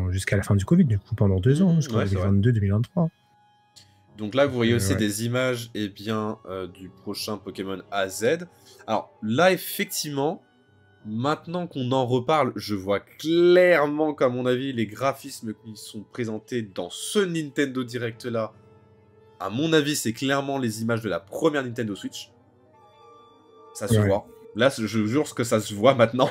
jusqu'à la fin du Covid, du coup, pendant 2 ans, jusqu'en 2022-2023. Donc là, vous voyez aussi des images du prochain Pokémon AZ. Alors là, effectivement, maintenant qu'on en reparle, je vois clairement qu'à mon avis, les graphismes qui sont présentés dans ce Nintendo Direct là, à mon avis, c'est clairement les images de la première Nintendo Switch. Ça se voit. Là, je jure que ça se voit maintenant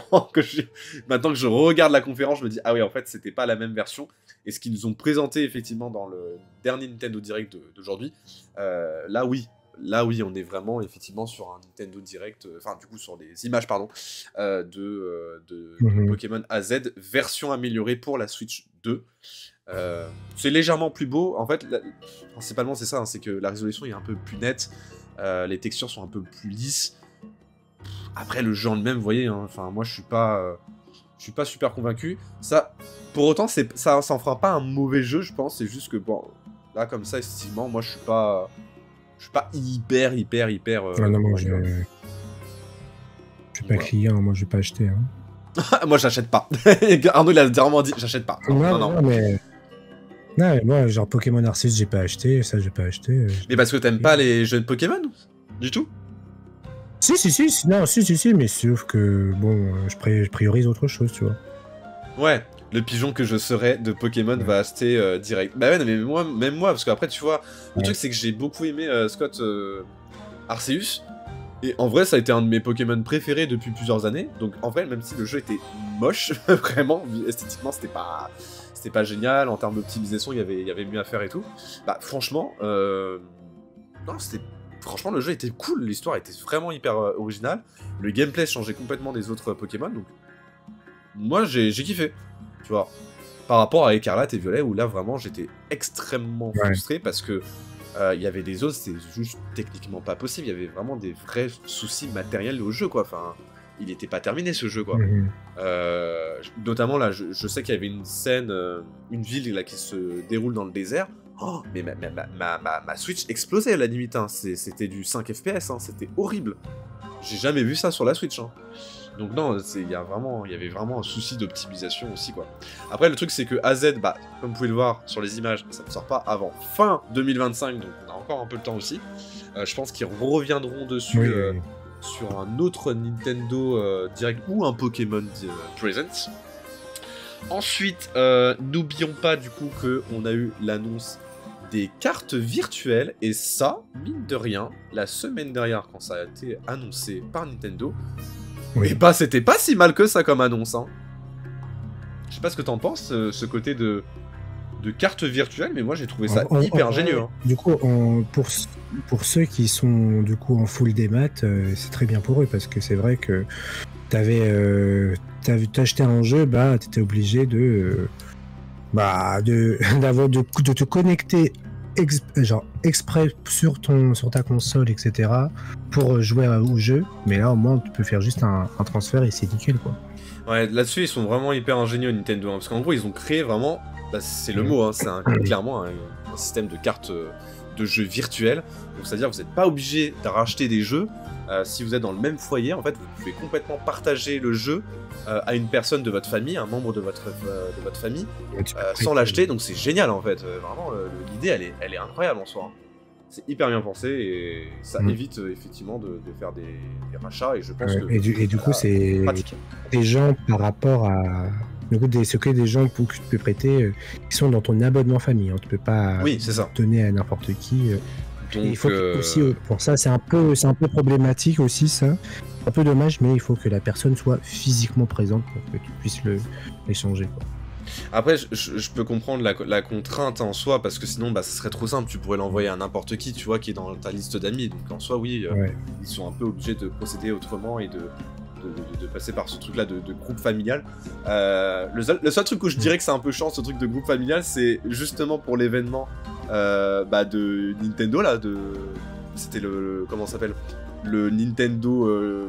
maintenant que je regarde la conférence, je me dis ah oui, en fait, c'était pas la même version. Et ce qu'ils nous ont présenté effectivement dans le dernier Nintendo Direct d'aujourd'hui, là oui, on est vraiment effectivement sur un Nintendo Direct, enfin du coup sur des images de Pokémon AZ version améliorée pour la Switch 2. C'est légèrement plus beau. En fait, principalement c'est ça, hein, c'est que la résolution est un peu plus nette, les textures sont un peu plus lisses. Après le jeu en lui-même, vous voyez, enfin moi je suis pas super convaincu. Ça, pour autant, ça en fera pas un mauvais jeu, je pense. C'est juste que bon, là comme ça, effectivement, moi je suis pas hyper. Non, moi je suis pas client, moi je vais pas acheter. Hein. Moi j'achète pas. Arnaud il a vraiment dit j'achète pas. Non, mais moi genre Pokémon Arceus j'ai pas acheté, ça j'ai pas acheté. Mais parce que t'aimes pas les jeux de Pokémon du tout? Si, mais sauf que, bon, je priorise autre chose, tu vois. Ouais, le pigeon que je serais de Pokémon va acheter direct. Bah ouais, mais même moi, parce qu'après, tu vois, le truc c'est que j'ai beaucoup aimé Scott Arceus, et en vrai, ça a été un de mes Pokémon préférés depuis plusieurs années, donc en vrai, même si le jeu était moche, vraiment, esthétiquement, c'était pas génial, en termes d'optimisation, il y avait mieux à faire et tout, bah franchement, non, c'était... Franchement, le jeu était cool, l'histoire était vraiment hyper originale. Le gameplay changeait complètement des autres Pokémon, donc moi j'ai kiffé, tu vois. Par rapport à Écarlate et Violet, où là vraiment j'étais extrêmement frustré parce que il y avait des zones, c'était juste techniquement pas possible. Il y avait vraiment des vrais soucis matériels au jeu, quoi. Enfin, il était pas terminé ce jeu, quoi. Notamment là, je sais qu'il y avait une scène, une ville là qui se déroule dans le désert. Oh, mais ma Switch explosait à la limite, hein. C'était du 5 FPS, hein. C'était horrible. J'ai jamais vu ça sur la Switch, hein. Donc non, il y avait vraiment un souci d'optimisation aussi, quoi. Après, le truc, c'est que AZ, bah, comme vous pouvez le voir sur les images, ça ne sort pas avant fin 2025, donc on a encore un peu le temps aussi. Je pense qu'ils reviendront dessus sur un autre Nintendo Direct ou un Pokémon Presents. Ensuite, n'oublions pas du coup qu'on a eu l'annonce des cartes virtuelles, et ça, mine de rien, la semaine dernière, quand ça a été annoncé par Nintendo, et bah c'était pas si mal que ça comme annonce, hein. Je sais pas ce que t'en penses, ce côté de cartes virtuelles, mais moi j'ai trouvé ça hyper ingénieux. Hein. Du coup, pour ceux qui sont du coup en full des maths, c'est très bien pour eux, parce que c'est vrai que t'avais acheté un jeu, bah t'étais obligé de te connecter exprès sur ta console, etc. pour jouer au jeu, mais là au moins tu peux faire juste un transfert et c'est nickel, quoi. Ouais, là-dessus ils sont vraiment hyper ingénieux Nintendo, hein, parce qu'en gros ils ont créé vraiment, bah, c'est le mot, hein, c'est clairement un système de cartes de jeux virtuels, donc c'est-à-dire que vous n'êtes pas obligé de racheter des jeux. Si vous êtes dans le même foyer, en fait, vous pouvez complètement partager le jeu à une personne de votre famille, un membre de votre famille, sans l'acheter. Donc c'est génial, en fait. Vraiment, l'idée, elle est incroyable en soi. Hein. C'est hyper bien pensé et ça évite effectivement de faire des rachats. Et je pense que et du coup, c'est pratique. Des gens par rapport à... Du coup, ce que des gens que tu peux prêter qui sont dans ton abonnement famille. Hein. Tu peux pas donner à n'importe qui. Donc, il faut aussi, pour ça, c'est un peu problématique aussi, ça. Un peu dommage, mais il faut que la personne soit physiquement présente pour que tu puisses l'échanger, quoi. Après, je peux comprendre la contrainte en soi, parce que sinon, bah, ça serait trop simple. Tu pourrais l'envoyer à n'importe qui, tu vois, qui est dans ta liste d'amis. Donc en soi, oui, ils sont un peu obligés de procéder autrement et de passer par ce truc-là de groupe familial. Le seul truc où je dirais que c'est un peu chiant, ce truc de groupe familial, c'est justement pour l'événement de Nintendo, là, c'était comment ça s'appelle, le Nintendo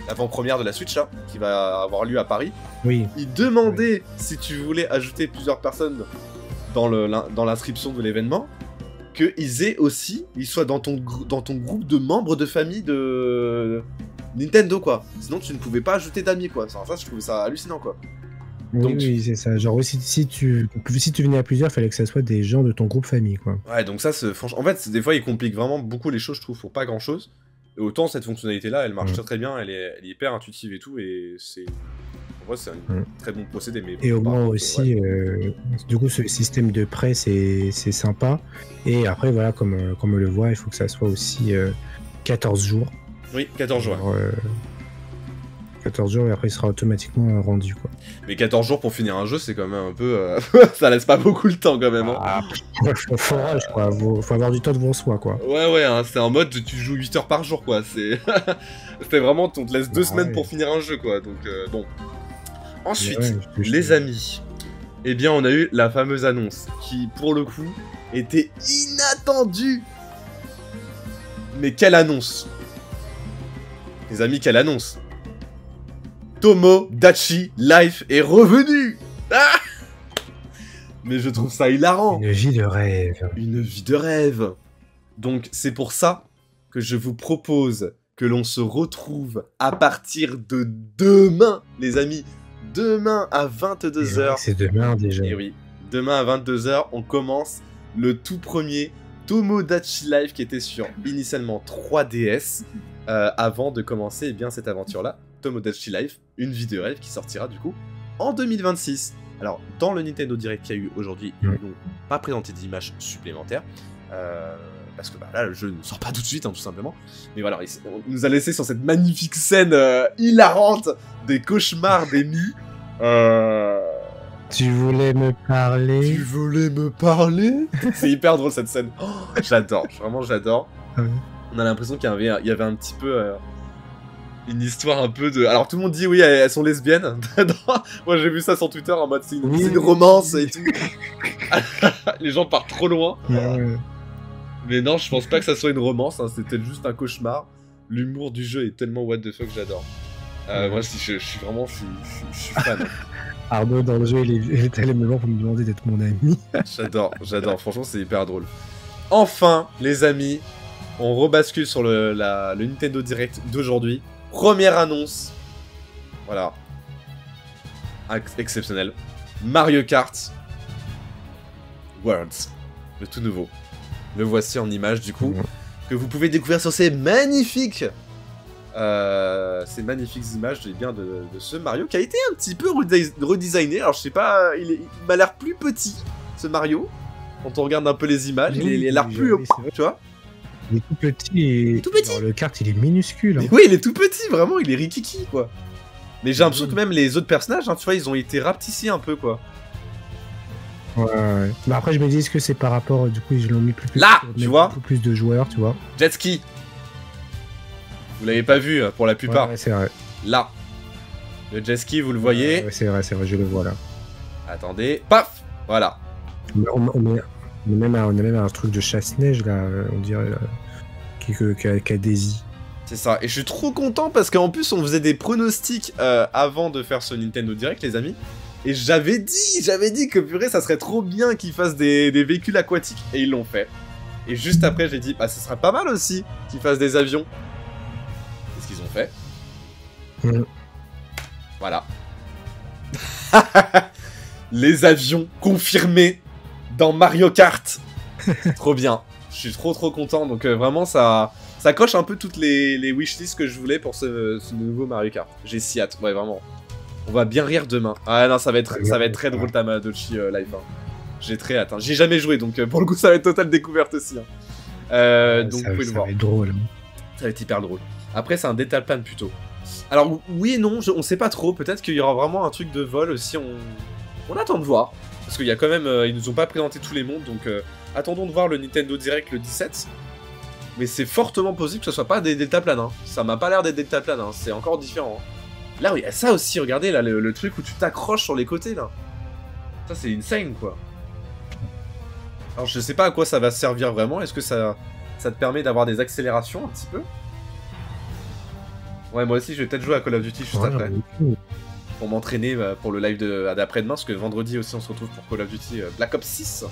avant-première de la Switch, là, qui va avoir lieu à Paris. Oui. Ils demandaient si tu voulais ajouter plusieurs personnes dans l'inscription de l'événement, qu'ils soient dans ton groupe de membres de famille de Nintendo, quoi. Sinon, tu ne pouvais pas ajouter d'amis, quoi. Ça, je trouvais ça hallucinant, quoi. Donc, oui, c'est ça. Genre, si tu venais à plusieurs, il fallait que ça soit des gens de ton groupe famille, quoi. Ouais, donc ça, franchement, en fait, des fois, ils compliquent vraiment beaucoup les choses, je trouve, pour pas grand-chose. Et autant, cette fonctionnalité-là, elle marche très très bien, elle est hyper intuitive et tout, et c'est... En vrai, c'est un très bon procédé, mais... Et au moins aussi, du coup, ce système de prêt, c'est sympa. Et après, voilà, comme on le voit, il faut que ça soit aussi 14 jours. Oui, 14 jours. Alors, 14 jours et après il sera automatiquement rendu, quoi. Mais 14 jours pour finir un jeu, c'est quand même un peu... ça laisse pas beaucoup le temps quand même. Hein. Faut rush, quoi. Faut avoir du temps devant soi, quoi. Ouais, hein, c'est en mode tu joues 8 heures par jour, quoi. C'était vraiment, on te laisse 2 semaines pour finir un jeu, quoi. Donc bon. Ensuite, les amis, eh bien on a eu la fameuse annonce qui, pour le coup, était inattendue. Mais quelle annonce! Les amis, quelle annonce! Tomodachi Life est revenu! Ah! Mais je trouve ça hilarant! Une vie de rêve! Une vie de rêve! Donc c'est pour ça que je vous propose que l'on se retrouve à partir de demain, les amis! Demain à 22h. C'est demain déjà. Et oui, demain à 22h, on commence le tout premier Tomodachi Life qui était sur initialement 3DS avant de commencer bien cette aventure-là. Tomodachi Life, une vie de rêve qui sortira du coup en 2026. Alors, dans le Nintendo Direct qu'il y a eu aujourd'hui, ils n'ont pas présenté d'images supplémentaires. Parce que là, le jeu ne sort pas tout de suite, hein, tout simplement. Mais voilà, on nous a laissé sur cette magnifique scène hilarante des cauchemars des mues. Tu voulais me parler? Tu voulais me parler? C'est hyper drôle cette scène. Oh, j'adore, vraiment j'adore. On a l'impression qu'il y avait un petit peu une histoire un peu de... Alors tout le monde dit oui, elles sont lesbiennes. Moi j'ai vu ça sur Twitter en mode c'est une romance et tout. Les gens partent trop loin. Mais non, je pense pas que ça soit une romance, hein, c'était juste un cauchemar. L'humour du jeu est tellement what the fuck, j'adore. Moi, je suis vraiment, je suis fan. Arnaud, dans le jeu, il est tellement pour me demander d'être mon ami. J'adore, franchement, c'est hyper drôle. Enfin, les amis, on rebascule sur le Nintendo Direct d'aujourd'hui. Première annonce. Voilà. Exceptionnel. Mario Kart Worlds. Le tout nouveau. Le voici en image du coup, que vous pouvez découvrir sur ces magnifiques images de ce Mario qui a été un petit peu redesigné. Alors je sais pas, il m'a l'air plus petit ce Mario. Quand on regarde un peu les images, il a l'air plus tu vois. Il est tout petit. Tout petit. Alors, le kart il est minuscule. Hein. Oui, il est tout petit, vraiment, il est rikiki quoi. Mais j'ai l'impression que même les autres personnages, hein, tu vois, ils ont été rapetissés un peu quoi. Ouais. Bah après je me dis est-ce que c'est par rapport du coup ils l'ont mis plus là tu vois beaucoup plus de joueurs tu vois. Jet ski. Vous l'avez pas vu pour la plupart. Ouais, c'est vrai. Là. Le jet ski vous le voyez. Ouais, c'est vrai je le vois là. Attendez, paf. Voilà. On a même un truc de chasse-neige là, on dirait là, qui a Daisy. C'est ça, et je suis trop content parce qu'en plus on faisait des pronostics avant de faire ce Nintendo Direct les amis. Et j'avais dit que purée, ça serait trop bien qu'ils fassent des véhicules aquatiques. Et ils l'ont fait. Et juste après, j'ai dit, bah, ce serait pas mal aussi qu'ils fassent des avions. C'est ce qu'ils ont fait. Voilà. Les avions confirmés dans Mario Kart. Trop bien. Je suis trop content. Donc vraiment, ça coche un peu toutes les wishlists que je voulais pour ce nouveau Mario Kart. J'ai si hâte, ouais, vraiment. On va bien rire demain. Ah non, ça va être très drôle Tamagotchi Live. Hein. J'ai très hâte. Hein. J'y ai jamais joué, donc pour le coup, ça va être totale découverte aussi. Hein. Donc vous pouvez le voir. Ça va être drôle. Ça va être hyper drôle. Après, c'est un data plan plutôt. Alors oui et non, on sait pas trop. Peut-être qu'il y aura vraiment un truc de vol aussi. On attend de voir. Parce qu'il y a quand même... ils nous ont pas présenté tous les mondes, donc attendons de voir le Nintendo Direct le 17. Mais c'est fortement possible que ce soit pas des deltaplanes. Hein. Ça m'a pas l'air d'être des deltaplanes. Hein. C'est encore différent. Hein. Là, il y a ça aussi, regardez, là, le truc où tu t'accroches sur les côtés, là. Ça, c'est insane, quoi. Alors, je sais pas à quoi ça va servir vraiment. Est-ce que ça te permet d'avoir des accélérations, un petit peu? Ouais, moi aussi, je vais peut-être jouer à Call of Duty juste après. Pour m'entraîner pour le live d'après-demain, parce que vendredi aussi, on se retrouve pour Call of Duty Black Ops 6.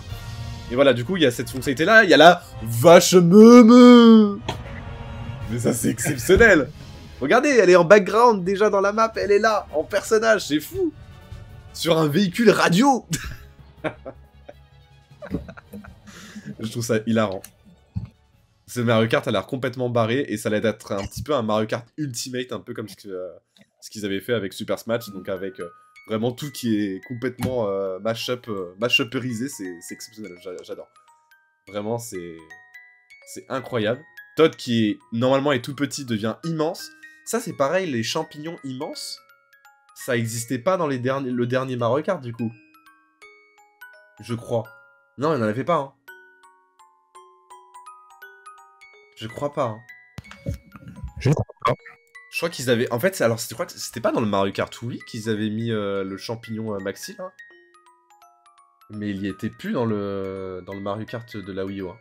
Et voilà, du coup, il y a cette fonctionnalité-là. Il y a la vache meumeu. Mais ça, c'est exceptionnel. Regardez, elle est en background déjà dans la map, elle est là, en personnage, c'est fou. sur un véhicule radio. Je trouve ça hilarant. Ce Mario Kart a l'air complètement barré et ça allait être un petit peu un Mario Kart Ultimate, un peu comme ce qu'ils avaient fait avec Super Smash, donc avec vraiment tout qui est complètement mash-uperisé, c'est exceptionnel, j'adore. Vraiment, c'est incroyable. Todd qui normalement est tout petit devient immense. Ça c'est pareil, les champignons immenses, ça existait pas dans le dernier Mario Kart du coup. Je crois. Non, il n'en avait pas, hein. Je crois pas, hein. Je ne crois pas. Je crois qu'ils avaient... En fait, alors, je crois que c'était pas dans le Mario Kart Wii qu'ils avaient mis le champignon Maxi, là. Mais il y était plus dans le Mario Kart de la Wii U, hein.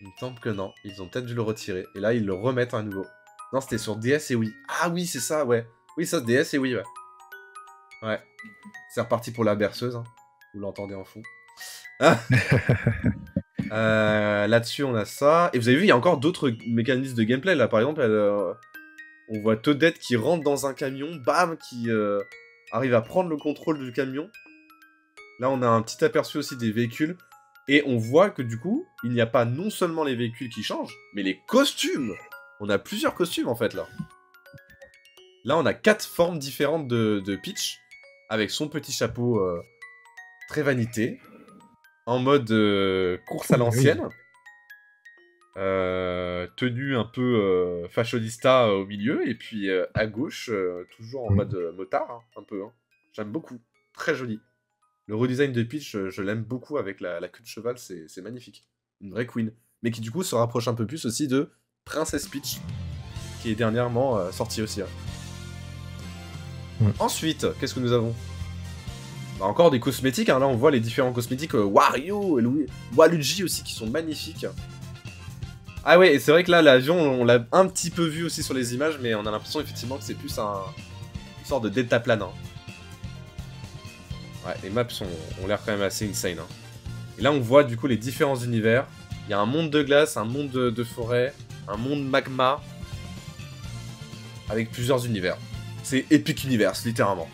Il me semble que non. Ils ont peut-être dû le retirer. Et là, ils le remettent à nouveau. Non, c'était sur DS et Wii. Ah oui, c'est ça, ouais. Oui, ça, DS et Wii, ouais. Ouais. C'est reparti pour la berceuse, hein. Vous l'entendez en fond. Ah. Là-dessus, on a ça. Et vous avez vu, il y a encore d'autres mécanismes de gameplay. Là, par exemple, on voit Toadette qui rentre dans un camion, bam, qui arrive à prendre le contrôle du camion. Là, on a un petit aperçu aussi des véhicules. Et on voit que du coup, il n'y a pas non seulement les véhicules qui changent, mais les costumes. On a plusieurs costumes, en fait, là. Là, on a 4 formes différentes de Peach, avec son petit chapeau très vanité. En mode course à l'ancienne. Tenue un peu fashionista au milieu. Et puis à gauche, toujours en mode motard, hein, un peu. Hein. J'aime beaucoup. Très joli. Le redesign de Peach, je l'aime beaucoup avec la queue de cheval. C'est magnifique. Une vraie queen. Mais qui du coup se rapproche un peu plus aussi de Princess Peach. Qui est dernièrement sortie aussi. Hein. Ensuite, qu'est-ce que nous avons ? Bah encore des cosmétiques, hein. Là on voit les différents cosmétiques Wario et Waluigi aussi qui sont magnifiques. Ah ouais, et c'est vrai que là l'avion on l'a un petit peu vu aussi sur les images, mais on a l'impression effectivement que c'est plus une sorte de deltaplane. Hein. Ouais, les maps ont l'air quand même assez insane. Hein. Et là on voit du coup les différents univers. Il y a un monde de glace, un monde de forêt, un monde magma, avec plusieurs univers. C'est Epic Universe, littéralement.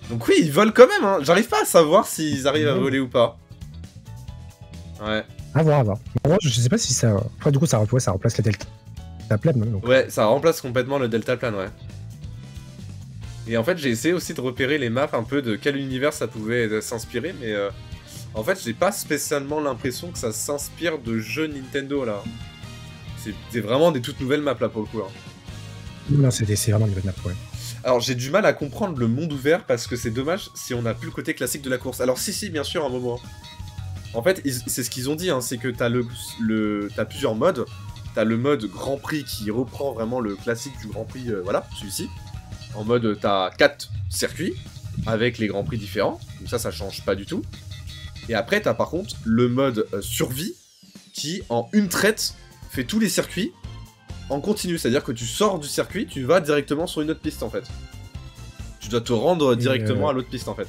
Donc oui, ils volent quand même, hein. J'arrive pas à savoir s'ils arrivent à voler ou pas. Ouais. À voir, à voir. Moi, je sais pas si ça... Après, du coup, ça remplace la deltaplane. Donc... Ouais, ça remplace complètement le deltaplane, ouais. Et en fait, j'ai essayé aussi de repérer les maps un peu de quel univers ça pouvait s'inspirer, mais en fait, j'ai pas spécialement l'impression que ça s'inspire de jeux Nintendo, là. C'est vraiment des toutes nouvelles maps, là, pour le coup. Hein. Non, c'est vraiment une nouvelle map, ouais. Alors j'ai du mal à comprendre le monde ouvert parce que c'est dommage si on n'a plus le côté classique de la course. Alors si, bien sûr, un moment. En fait, c'est ce qu'ils ont dit, hein, c'est que t'as plusieurs modes. T'as le mode Grand Prix qui reprend vraiment le classique du Grand Prix, voilà, celui-ci. En mode, t'as 4 circuits avec les Grands Prix différents. Donc ça change pas du tout. Et après, t'as par contre le mode survie qui, en une traite, fait tous les circuits. En continu, c'est-à-dire que tu sors du circuit, tu vas directement sur une autre piste en fait. Tu dois te rendre directement à l'autre piste en fait.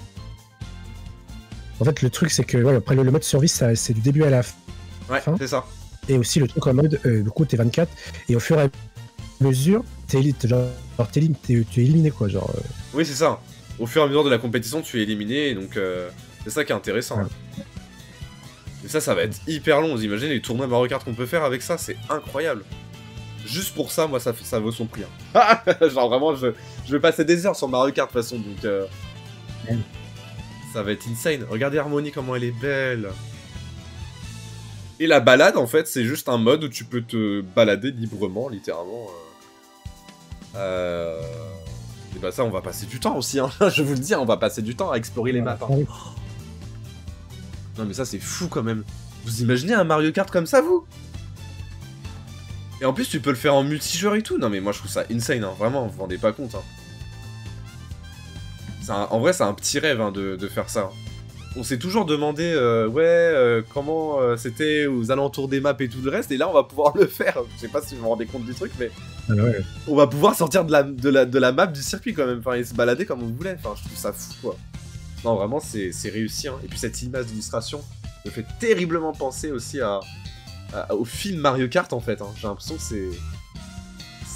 En fait, le truc c'est que ouais, après le mode survie, c'est du début à la fin. Ouais, c'est ça. Et aussi le truc en mode, du coup, t'es 24 et au fur et à mesure, tu es éliminé quoi, genre. Oui, c'est ça. Au fur et à mesure de la compétition, tu es éliminé, et donc c'est ça qui est intéressant. Ouais. Hein. Et ça va être hyper long. Vous imaginez les tournois Mario Kart qu'on peut faire avec ça, c'est incroyable. Juste pour ça, moi, ça vaut son prix. Hein. Genre vraiment, je vais passer des heures sur Mario Kart de toute façon, donc ça va être insane. Regardez Harmony, comment elle est belle. Et la balade, en fait, c'est juste un mode où tu peux te balader librement, littéralement. Et bah ça, on va passer du temps aussi, hein. Je vous le dis, on va passer du temps à explorer les maps. Hein. Non mais ça, c'est fou quand même. Vous imaginez un Mario Kart comme ça, vous ? Et en plus, tu peux le faire en multijoueur et tout. Non mais moi, je trouve ça insane, hein. Vraiment, vous vous rendez pas compte. Hein. En vrai, c'est un petit rêve hein, de faire ça. Hein. On s'est toujours demandé, comment c'était aux alentours des maps et tout le reste, et là on va pouvoir le faire. Je sais pas si vous vous rendez compte du truc, mais ouais. On va pouvoir sortir de la map du circuit quand même, enfin, et se balader comme on voulait. Enfin, je trouve ça fou, quoi. Non, vraiment, c'est réussi. Hein. Et puis cette image d'illustration me fait terriblement penser aussi au film Mario Kart, en fait. Hein. J'ai l'impression que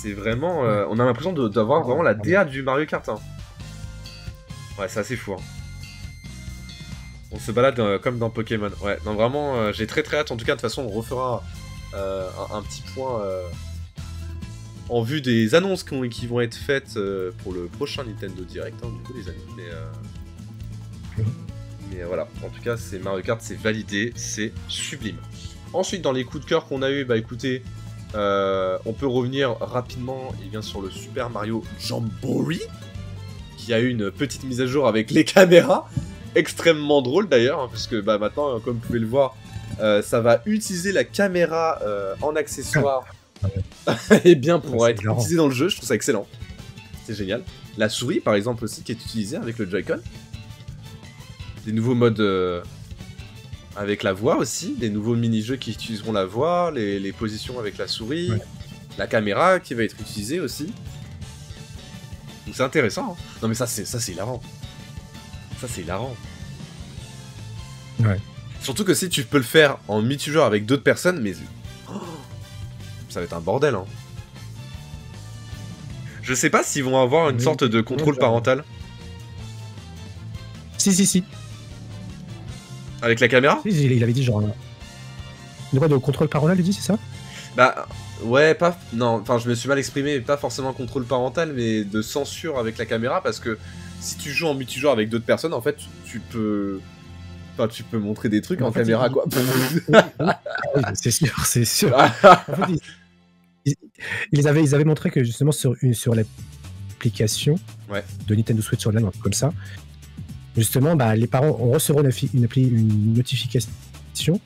C'est vraiment... on a l'impression d'avoir vraiment la DA du Mario Kart. Hein. Ouais, c'est assez fou. Hein. On se balade comme dans Pokémon. Ouais, non, vraiment, j'ai très hâte. En tout cas, de toute façon, on refera un petit point en vue des annonces qui vont être faites pour le prochain Nintendo Direct, hein, du coup, les amis. Mais voilà, en tout cas, c'est Mario Kart, c'est validé, c'est sublime. Ensuite, dans les coups de cœur qu'on a eu, bah écoutez, on peut revenir rapidement sur le Super Mario Jamboree, qui a eu une petite mise à jour avec les caméras, extrêmement drôle d'ailleurs, hein, parce que bah, maintenant, comme vous pouvez le voir, ça va utiliser la caméra en accessoire et bien pour être utilisé dans le jeu, je trouve ça excellent. C'est génial. La souris, par exemple, aussi, qui est utilisée avec le Joy-Con. Des nouveaux modes avec la voix aussi, des nouveaux mini-jeux qui utiliseront la voix, les positions avec la souris, la caméra qui va être utilisée aussi. Donc c'est intéressant. Hein. Non mais ça c'est hilarant. Ça c'est hilarant. Ouais. Surtout que si tu peux le faire en multijoueur avec d'autres personnes, mais ça va être un bordel. Hein. Je sais pas s'ils vont avoir une sorte de contrôle parental. Si. Avec la caméra ? Il avait dit genre... De quoi, de contrôle parental, il dit, c'est ça ? Bah, ouais, pas... Non, enfin, je me suis mal exprimé, pas forcément contrôle parental, mais de censure avec la caméra, parce que si tu joues en multijoueur avec d'autres personnes, en fait, tu peux... Enfin, tu peux montrer des trucs en caméra, quoi. Oui, c'est sûr. En fait, ils avaient montré que, justement, sur l'application de Nintendo Switch Online, comme ça, justement, bah, les parents recevront une notification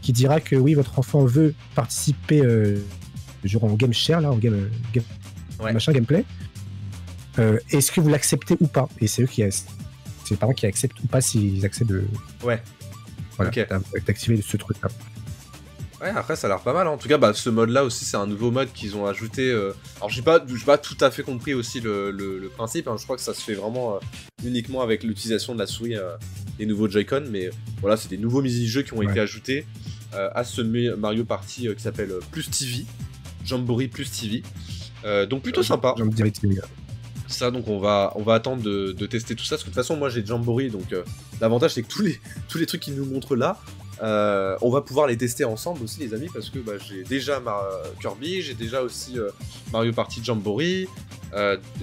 qui dira que oui, votre enfant veut participer genre en game share, là, en game machin, gameplay. Est-ce que vous l'acceptez ou pas? Et c'est eux c'est les parents qui acceptent ou pas s'ils acceptent de. Ouais. Voilà, ok. D'activer ce truc-là. Ouais, après ça a l'air pas mal. En tout cas, bah, ce mode-là aussi, c'est un nouveau mode qu'ils ont ajouté. Alors, j'ai pas tout à fait compris aussi le principe. Hein. Je crois que ça se fait vraiment uniquement avec l'utilisation de la souris des nouveaux Joy-Con. Mais voilà, c'est des nouveaux mini-jeux qui ont été ajoutés à ce Mario Party qui s'appelle Plus TV. Jamboree Plus TV. Donc plutôt sympa. Ça, donc on va attendre de tester tout ça. Parce que de toute façon, moi j'ai Jamboree. Donc l'avantage, c'est que tous les trucs qu'ils nous montrent là. On va pouvoir les tester ensemble aussi les amis parce que bah, j'ai déjà Kirby, j'ai déjà aussi Mario Party Jamboree,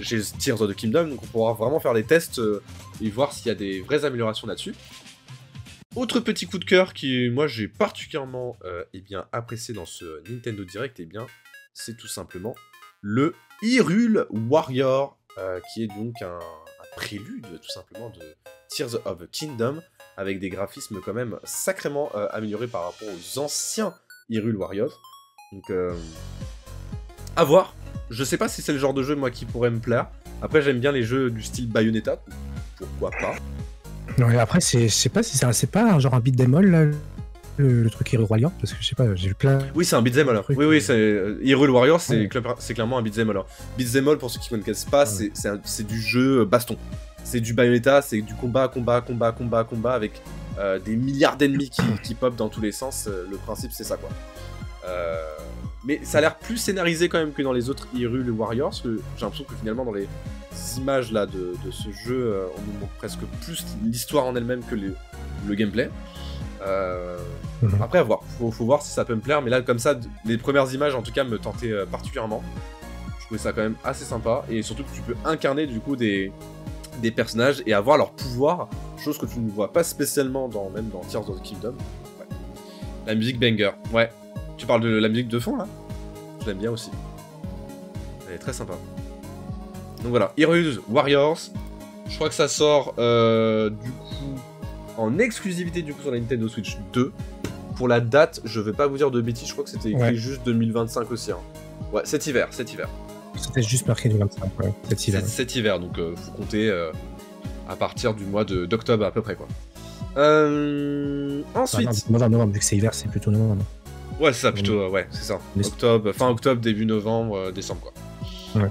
j'ai Tears of the Kingdom, donc on pourra vraiment faire les tests et voir s'il y a des vraies améliorations là-dessus. Autre petit coup de cœur qui moi j'ai particulièrement apprécié dans ce Nintendo Direct, c'est tout simplement le Hyrule Warrior qui est donc un prélude tout simplement de Tears of the Kingdom, avec des graphismes quand même sacrément améliorés par rapport aux anciens Hyrule Warriors. Donc, à voir. Je sais pas si c'est le genre de jeu, moi, qui pourrait me plaire. Après, j'aime bien les jeux du style Bayonetta, pourquoi pas. Non, et après, je sais pas si c'est pas genre un beat'em all, là, le truc Hyrule Warrior, parce que je sais pas, j'ai eu plein... Oui, c'est un beat'em all. Oui, c'est Hyrule Warrior, c'est clairement un beat'em all. Beat'em all, pour ceux qui ne connaissent pas, c'est du jeu baston. C'est du Bayonetta, c'est du combat avec des milliards d'ennemis qui pop dans tous les sens. Le principe, c'est ça, quoi. Mais ça a l'air plus scénarisé quand même que dans les autres Hyrule Warriors, parce que j'ai l'impression que finalement, dans les images là de ce jeu, on nous montre presque plus l'histoire en elle-même que le gameplay. Après, à voir. Faut voir si ça peut me plaire, mais là, comme ça, les premières images, en tout cas, me tentaient particulièrement. Je trouvais ça quand même assez sympa, et surtout que tu peux incarner, du coup, des personnages et avoir leur pouvoir, chose que tu ne vois pas spécialement même dans Tears of the Kingdom. Ouais. La musique banger, ouais. Tu parles de la musique de fond là? Je l'aime bien aussi. Elle est très sympa. Donc voilà, Hyrule Warriors. Je crois que ça sort du coup en exclusivité du coup sur la Nintendo Switch 2. Pour la date, je vais pas vous dire de bêtises, je crois que c'était écrit juste 2025 aussi. Hein. Ouais, cet hiver. C'était juste marqué 2025, cet hiver, donc faut compter à partir du mois d'octobre à peu près, quoi. Ensuite... novembre, vu que c'est hiver, c'est plutôt novembre. Ouais, c'est ça, plutôt, ouais, c'est ça. Fin octobre, début novembre, décembre, quoi. Ouais.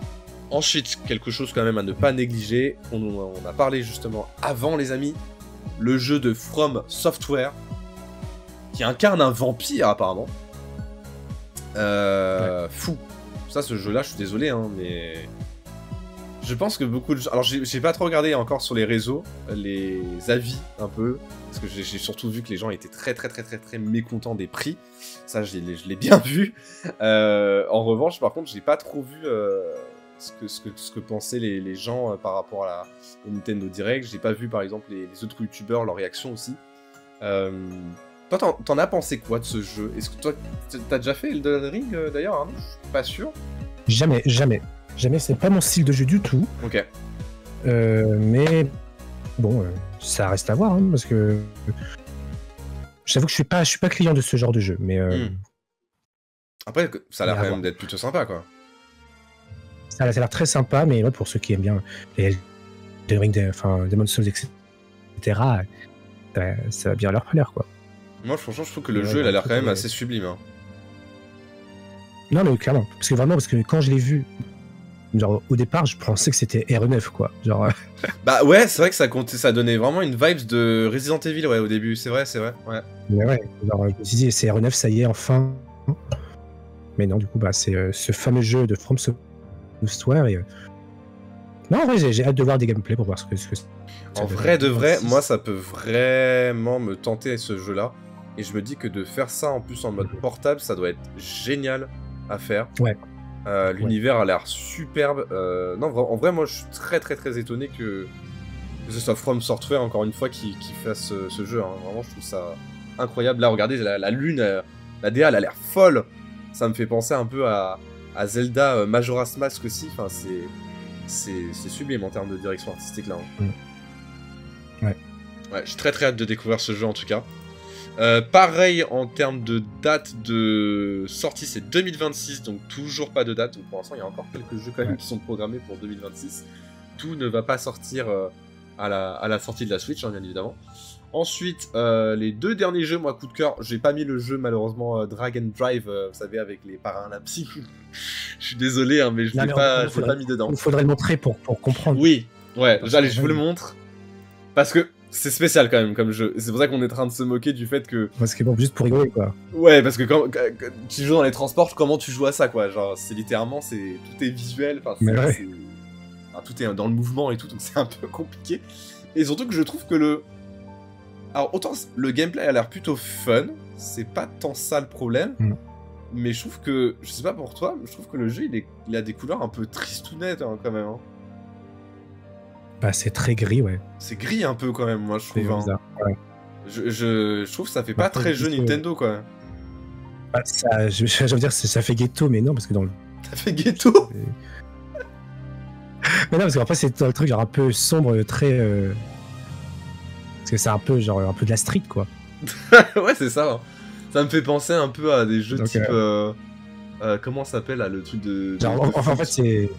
Ensuite, quelque chose quand même à ne pas négliger, on a parlé justement avant, les amis, le jeu de From Software, qui incarne un vampire, apparemment. Fou. ça, ce jeu-là, je suis désolé, hein, mais... Je pense que beaucoup de gens... Alors, j'ai pas trop regardé encore sur les réseaux, les avis, un peu, parce que j'ai surtout vu que les gens étaient très mécontents des prix. Ça, je l'ai bien vu. En revanche, par contre, j'ai pas trop vu ce que pensaient les gens par rapport à au Nintendo Direct. J'ai pas vu, par exemple, les autres youtubeurs, leurs réactions aussi. Toi, t'en as pensé quoi de ce jeu? Est-ce que toi, t'as déjà fait Elden Ring, d'ailleurs, hein? Je suis pas sûr. Jamais, c'est pas mon style de jeu du tout. Ok. Mais bon, ça reste à voir, hein, parce que j'avoue que je suis pas client de ce genre de jeu, mais après, ça a l'air quand même d'être plutôt sympa, quoi. Ça a l'air très sympa, mais ouais, pour ceux qui aiment bien les Elden Ring, enfin Demon's Souls, etc., ça va bien leur plaire, quoi. Moi, franchement, je trouve que le jeu, il a l'air quand même assez sublime. Hein. Non, mais clairement, parce que quand je l'ai vu, genre au départ, je pensais que c'était RE9, quoi. Genre. Bah ouais, c'est vrai que ça donnait vraiment une vibes de Resident Evil, ouais, au début. C'est vrai, ouais. Mais ouais, genre, je me suis dit, c'est RE9, ça y est, enfin. Mais non, du coup, bah, c'est ce fameux jeu de From Software et. Non, en vrai, j'ai hâte de voir des gameplays pour voir ce que c'est. En vrai de vrai, moi, ça peut vraiment me tenter ce jeu-là. Et je me dis que de faire ça en plus en mode portable, ça doit être génial à faire. Ouais. L'univers a l'air superbe. Non, en vrai, moi, je suis très étonné que ce soit From Software, encore une fois, qui fasse ce jeu. Hein. Vraiment, je trouve ça incroyable. Là, regardez, la lune, la DA, elle a l'air folle. Ça me fait penser un peu à Zelda Majora's Mask aussi. Enfin, c'est sublime en termes de direction artistique, là. Hein. Ouais, j'ai très hâte de découvrir ce jeu, en tout cas. Pareil en termes de date de sortie, c'est 2026, donc toujours pas de date. Donc pour l'instant, il y a encore quelques jeux quand même qui sont programmés pour 2026. Tout ne va pas sortir à la sortie de la Switch, hein, bien évidemment. Ensuite, les deux derniers jeux, moi, coup de cœur, j'ai pas mis le jeu malheureusement Drag and Drive, vous savez, avec les Paralympiques. Je suis désolé, hein, mais je l'ai pas mis dedans. Il faudrait le montrer pour comprendre. Oui, ouais, allez, je vous le montre. Parce que c'est spécial quand même comme jeu. C'est pour ça qu'on est en train de se moquer du fait que... Parce que bon, juste pour rigoler, quoi. Ouais, parce que quand tu joues dans les transports, comment tu joues à ça, quoi? Genre, c'est littéralement, tout est visuel, enfin, tout est dans le mouvement et tout, donc c'est un peu compliqué. Et surtout que je trouve que alors, autant le gameplay a l'air plutôt fun, c'est pas tant ça le problème, mais je trouve que, je sais pas pour toi, mais je trouve que le jeu, il a des couleurs un peu tristounettes, hein, quand même, hein. Bah, c'est très gris, ouais. C'est gris un peu quand même, moi je trouve. Bizarre, ouais. Je trouve que ça fait pas très jeu Nintendo, quoi. Bah, ça, je veux dire, ça fait ghetto, mais non, parce que dans le. Ça fait ghetto. Mais non, parce qu'après c'est dans le truc genre un peu sombre, très. Parce que c'est un peu genre un peu de la street, quoi. Ouais, c'est ça. Hein. Ça me fait penser un peu à des jeux donc, type. Comment ça s'appelle là, le truc de. Genre, enfin, en fait, c'est.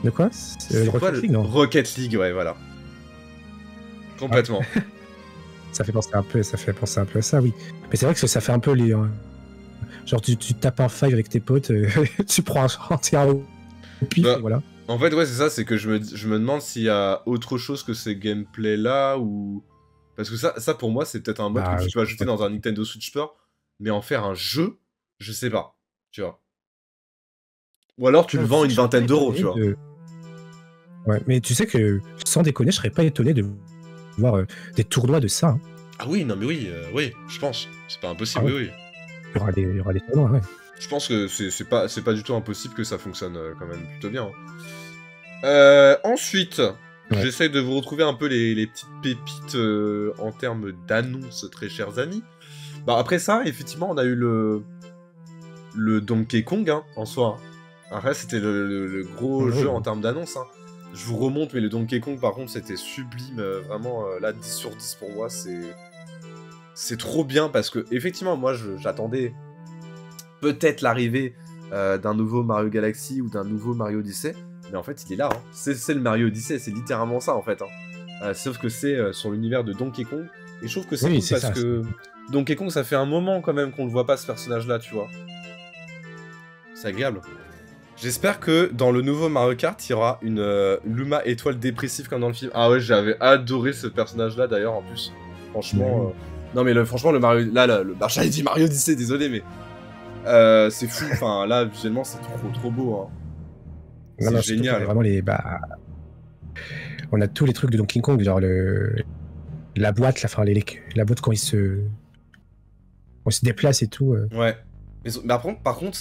De quoi? C'est Rocket League, non? Rocket League, ouais, voilà. Complètement. Ah. Ça fait penser un peu à ça, oui. Mais c'est vrai que ça fait un peu les... genre, tu tapes un five avec tes potes, tu prends un tir au pif, et voilà. En fait, ouais, c'est ça, c'est que je me demande s'il y a autre chose que ces gameplays-là, ou... Parce que ça pour moi, c'est peut-être un mode que tu peux ajouter dans un Nintendo Switch Sport, mais en faire un jeu, je sais pas, tu vois. Ou alors tu le vends une vingtaine d'euros, tu vois. Ouais, mais tu sais que, sans déconner, je serais pas étonné de voir des tournois de ça. Hein. Ah oui, non mais oui, je pense. C'est pas impossible, oui. Il y aura des tournois, ouais. Je pense que c'est pas du tout impossible que ça fonctionne quand même plutôt bien. Ensuite, j'essaie de vous retrouver un peu les petites pépites en termes d'annonces, très chers amis. Bah après ça, effectivement, on a eu le Donkey Kong, hein, en soi. Hein. Après, c'était le gros jeu en termes d'annonces, hein. Je vous remonte, mais le Donkey Kong, par contre, c'était sublime. Vraiment, là, 10 sur 10 pour moi, c'est trop bien. Parce que, effectivement, moi, j'attendais peut-être l'arrivée d'un nouveau Mario Galaxy ou d'un nouveau Mario Odyssey. Mais en fait, il est là. Hein. C'est le Mario Odyssey, c'est littéralement ça, en fait. Hein. Sauf que c'est sur l'univers de Donkey Kong. Et je trouve que c'est cool parce que Donkey Kong, ça fait un moment, quand même, qu'on le voit pas, ce personnage-là, tu vois. C'est agréable. J'espère que dans le nouveau Mario Kart, il y aura une Luma étoile dépressive comme dans le film. Ah ouais, j'avais adoré ce personnage-là d'ailleurs en plus. Franchement, non mais franchement le Mario, là, j'avais dit Mario Odyssey, désolé, mais C'est fou, enfin là visuellement c'est trop beau. Hein. C'est génial. Vraiment on a tous les trucs de Donkey Kong, genre la boîte, la boîte quand il se déplace et tout. Ouais. Mais par contre,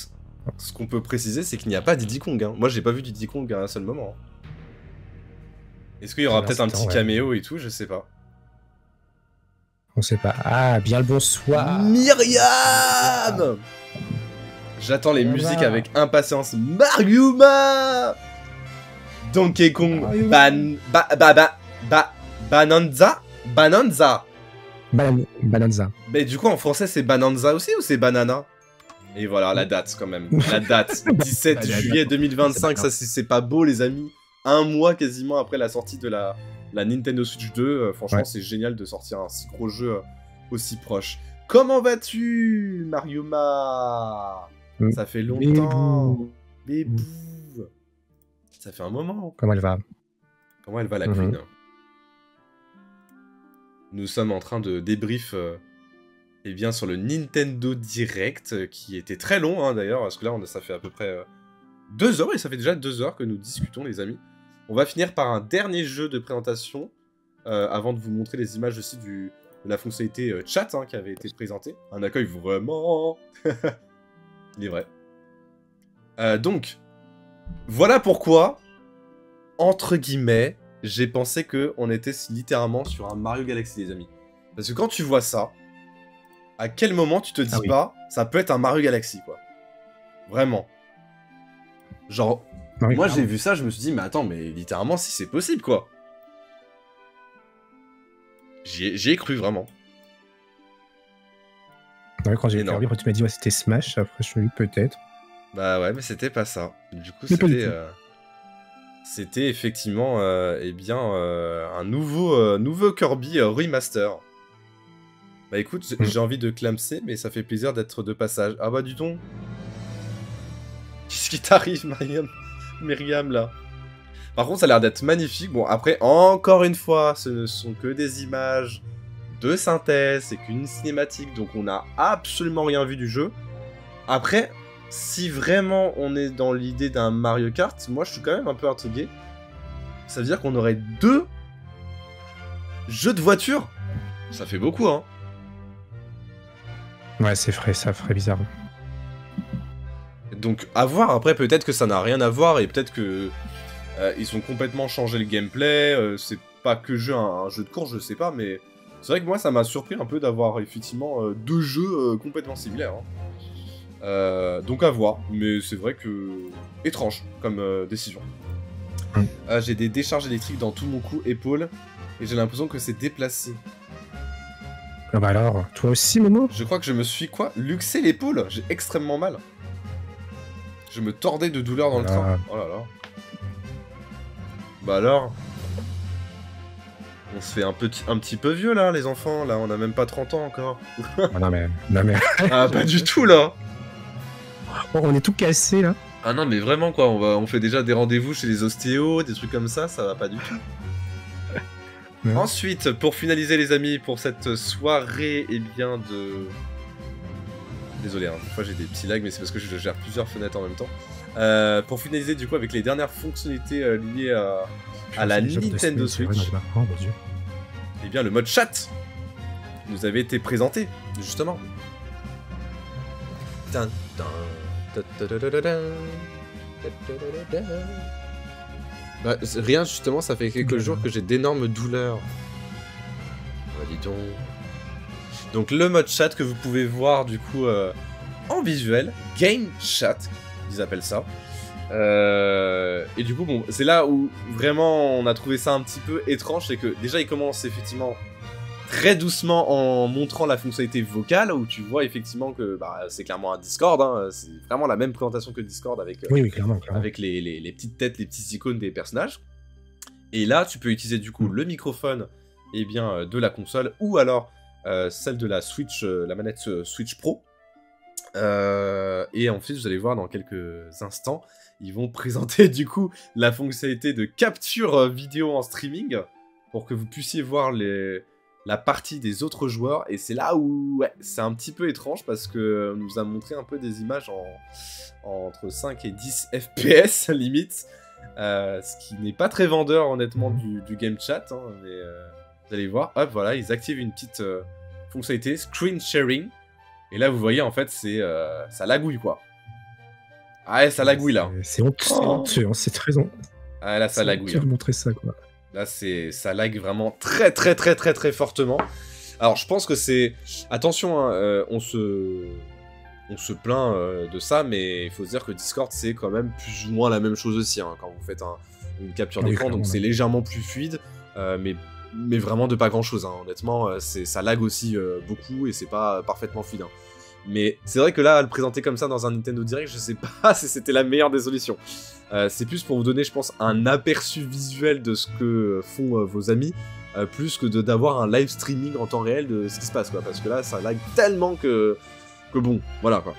ce qu'on peut préciser, c'est qu'il n'y a pas Diddy Kong. Hein. Moi, j'ai pas vu Diddy Kong à un seul moment. Est-ce qu'il y aura peut-être un petit caméo et tout? Je sais pas. On sait pas. Ah, bien le bonsoir. Myriam. J'attends les musiques avec impatience. Mariuma. Donkey Kong. Bananza. Bananza. Mais du coup, en français, c'est Bananza aussi ou c'est Banana? Et voilà, la date quand même. La date. 17 juillet 2025. Ça, c'est pas beau, les amis. Un mois quasiment après la sortie de la Nintendo Switch 2. Franchement, c'est génial de sortir un si gros jeu aussi proche. Comment vas-tu, Mariuma? Ça fait longtemps. Bébou. Ça fait un moment. Comment elle va? Comment elle va, la queen? Nous sommes en train de débrief eh bien, sur le Nintendo Direct, qui était très long, hein, d'ailleurs, parce que là, ça fait à peu près 2 heures, et ça fait déjà 2 heures que nous discutons, les amis. On va finir par un dernier jeu de présentation, avant de vous montrer les images aussi de la fonctionnalité chat, hein, qui avait été présentée. Un accueil vraiment... Il est vrai. Donc, voilà pourquoi, entre guillemets, j'ai pensé qu'on était littéralement sur un Mario Galaxy, les amis. Parce que quand tu vois ça, à quel moment tu te dis pas, ça peut être un Mario Galaxy, quoi. Vraiment. Genre, moi j'ai vu ça, je me suis dit, mais attends, mais littéralement, si c'est possible, quoi. J'y ai cru, vraiment. Ouais, quand j'ai vu Kirby, tu m'as dit, ouais, c'était Smash, après je me dis, peut-être. Bah ouais, mais c'était pas ça. Du coup, c'était effectivement eh bien, un nouveau Kirby remaster. Bah écoute, j'ai envie de clamser, mais ça fait plaisir d'être de passage. Ah bah dis donc. Qu'est-ce qui t'arrive, Myriam, là? Par contre, ça a l'air d'être magnifique. Bon, après, encore une fois, ce ne sont que des images de synthèse, c'est qu'une cinématique, donc on n'a absolument rien vu du jeu. Après, si vraiment on est dans l'idée d'un Mario Kart, moi je suis quand même un peu intrigué. Ça veut dire qu'on aurait 2 jeux de voiture. Ça fait beaucoup, hein. Ouais, c'est frais, ça ferait bizarre. Donc, à voir. Après, peut-être que ça n'a rien à voir et peut-être que ils ont complètement changé le gameplay. C'est pas que un jeu de course, je sais pas, mais c'est vrai que moi, ça m'a surpris un peu d'avoir effectivement 2 jeux complètement similaires. Hein. Donc, à voir. Mais c'est vrai que étrange comme décision. J'ai des décharges électriques dans tout mon cou, épaule, et j'ai l'impression que c'est déplacé. Ah bah alors, toi aussi, Momo? Je crois que je me suis, luxé l'épaule. J'ai extrêmement mal. Je me tordais de douleur dans le train. Oh là là. Bah alors, on se fait un petit peu vieux, là, les enfants. Là, on a même pas 30 ans encore. non mais... Ah, pas du tout, là. Oh, on est tout cassé, là. Ah non, mais vraiment, quoi. On fait déjà des rendez-vous chez les ostéos, des trucs comme ça va pas du tout. Ouais. Ensuite, pour finaliser, les amis, pour cette soirée, eh bien, Désolé, hein, des fois j'ai des petits lags, mais c'est parce que je gère plusieurs fenêtres en même temps. Pour finaliser, du coup, avec les dernières fonctionnalités liées à la Nintendo Switch, eh bien, le mode chat nous avait été présenté, justement. Bah, rien, justement, ça fait quelques jours que j'ai d'énormes douleurs. Bah, dis donc. Donc, le mode chat que vous pouvez voir, du coup, en visuel, Game Chat, ils appellent ça. Et du coup, bon, c'est là où vraiment on a trouvé ça un petit peu étrange, c'est que déjà, il commence effectivement très doucement en montrant la fonctionnalité vocale, où tu vois effectivement que c'est clairement un Discord, hein, c'est vraiment la même présentation que Discord avec, clairement. avec les petites têtes, les petites icônes des personnages. Et là, tu peux utiliser du coup le microphone de la console, ou alors celle de la Switch, la manette Switch Pro. Et ensuite, vous allez voir dans quelques instants, ils vont présenter du coup la fonctionnalité de capture vidéo en streaming, pour que vous puissiez voir la partie des autres joueurs, et c'est là où ouais, c'est un petit peu étrange parce que nous a montré un peu des images entre 5 et 10 FPS limite, ce qui n'est pas très vendeur honnêtement du game chat, hein, mais vous allez voir, hop voilà, ils activent une petite fonctionnalité screen sharing, et là vous voyez en fait c'est ça lagouille quoi. Ah ouais, ça lagouille là. C'est honteux, hein, c'est très honteux. Ah là ça lagouille. Tu veux montrer ça quoi. Là, ça lag vraiment très fortement. Alors, je pense que c'est... Attention, hein, on se plaint de ça, mais il faut se dire que Discord, c'est quand même plus ou moins la même chose aussi, hein, quand vous faites une capture d'écran, donc c'est légèrement plus fluide, mais vraiment de pas grand-chose, hein, honnêtement, ça lag aussi beaucoup, et c'est pas parfaitement fluide. Hein. Mais c'est vrai que là, à le présenter comme ça dans un Nintendo Direct, je sais pas si c'était la meilleure des solutions. C'est plus pour vous donner, je pense, un aperçu visuel de ce que font vos amis, plus que d'avoir un live streaming en temps réel de ce qui se passe, quoi. Parce que là, ça lag tellement que bon, voilà, quoi.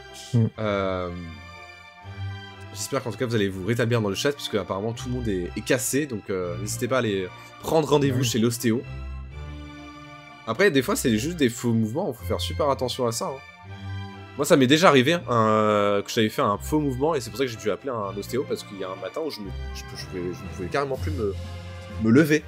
J'espère qu'en tout cas, vous allez vous rétablir dans le chat, parce qu'apparemment, tout le monde est cassé, donc n'hésitez pas à aller prendre rendez-vous chez l'ostéo. Après, des fois, c'est juste des faux mouvements, il faut faire super attention à ça, hein. Moi, ça m'est déjà arrivé que j'avais fait un faux mouvement, et c'est pour ça que j'ai dû appeler un ostéo, parce qu'il y a un matin où je ne pouvais carrément plus me lever.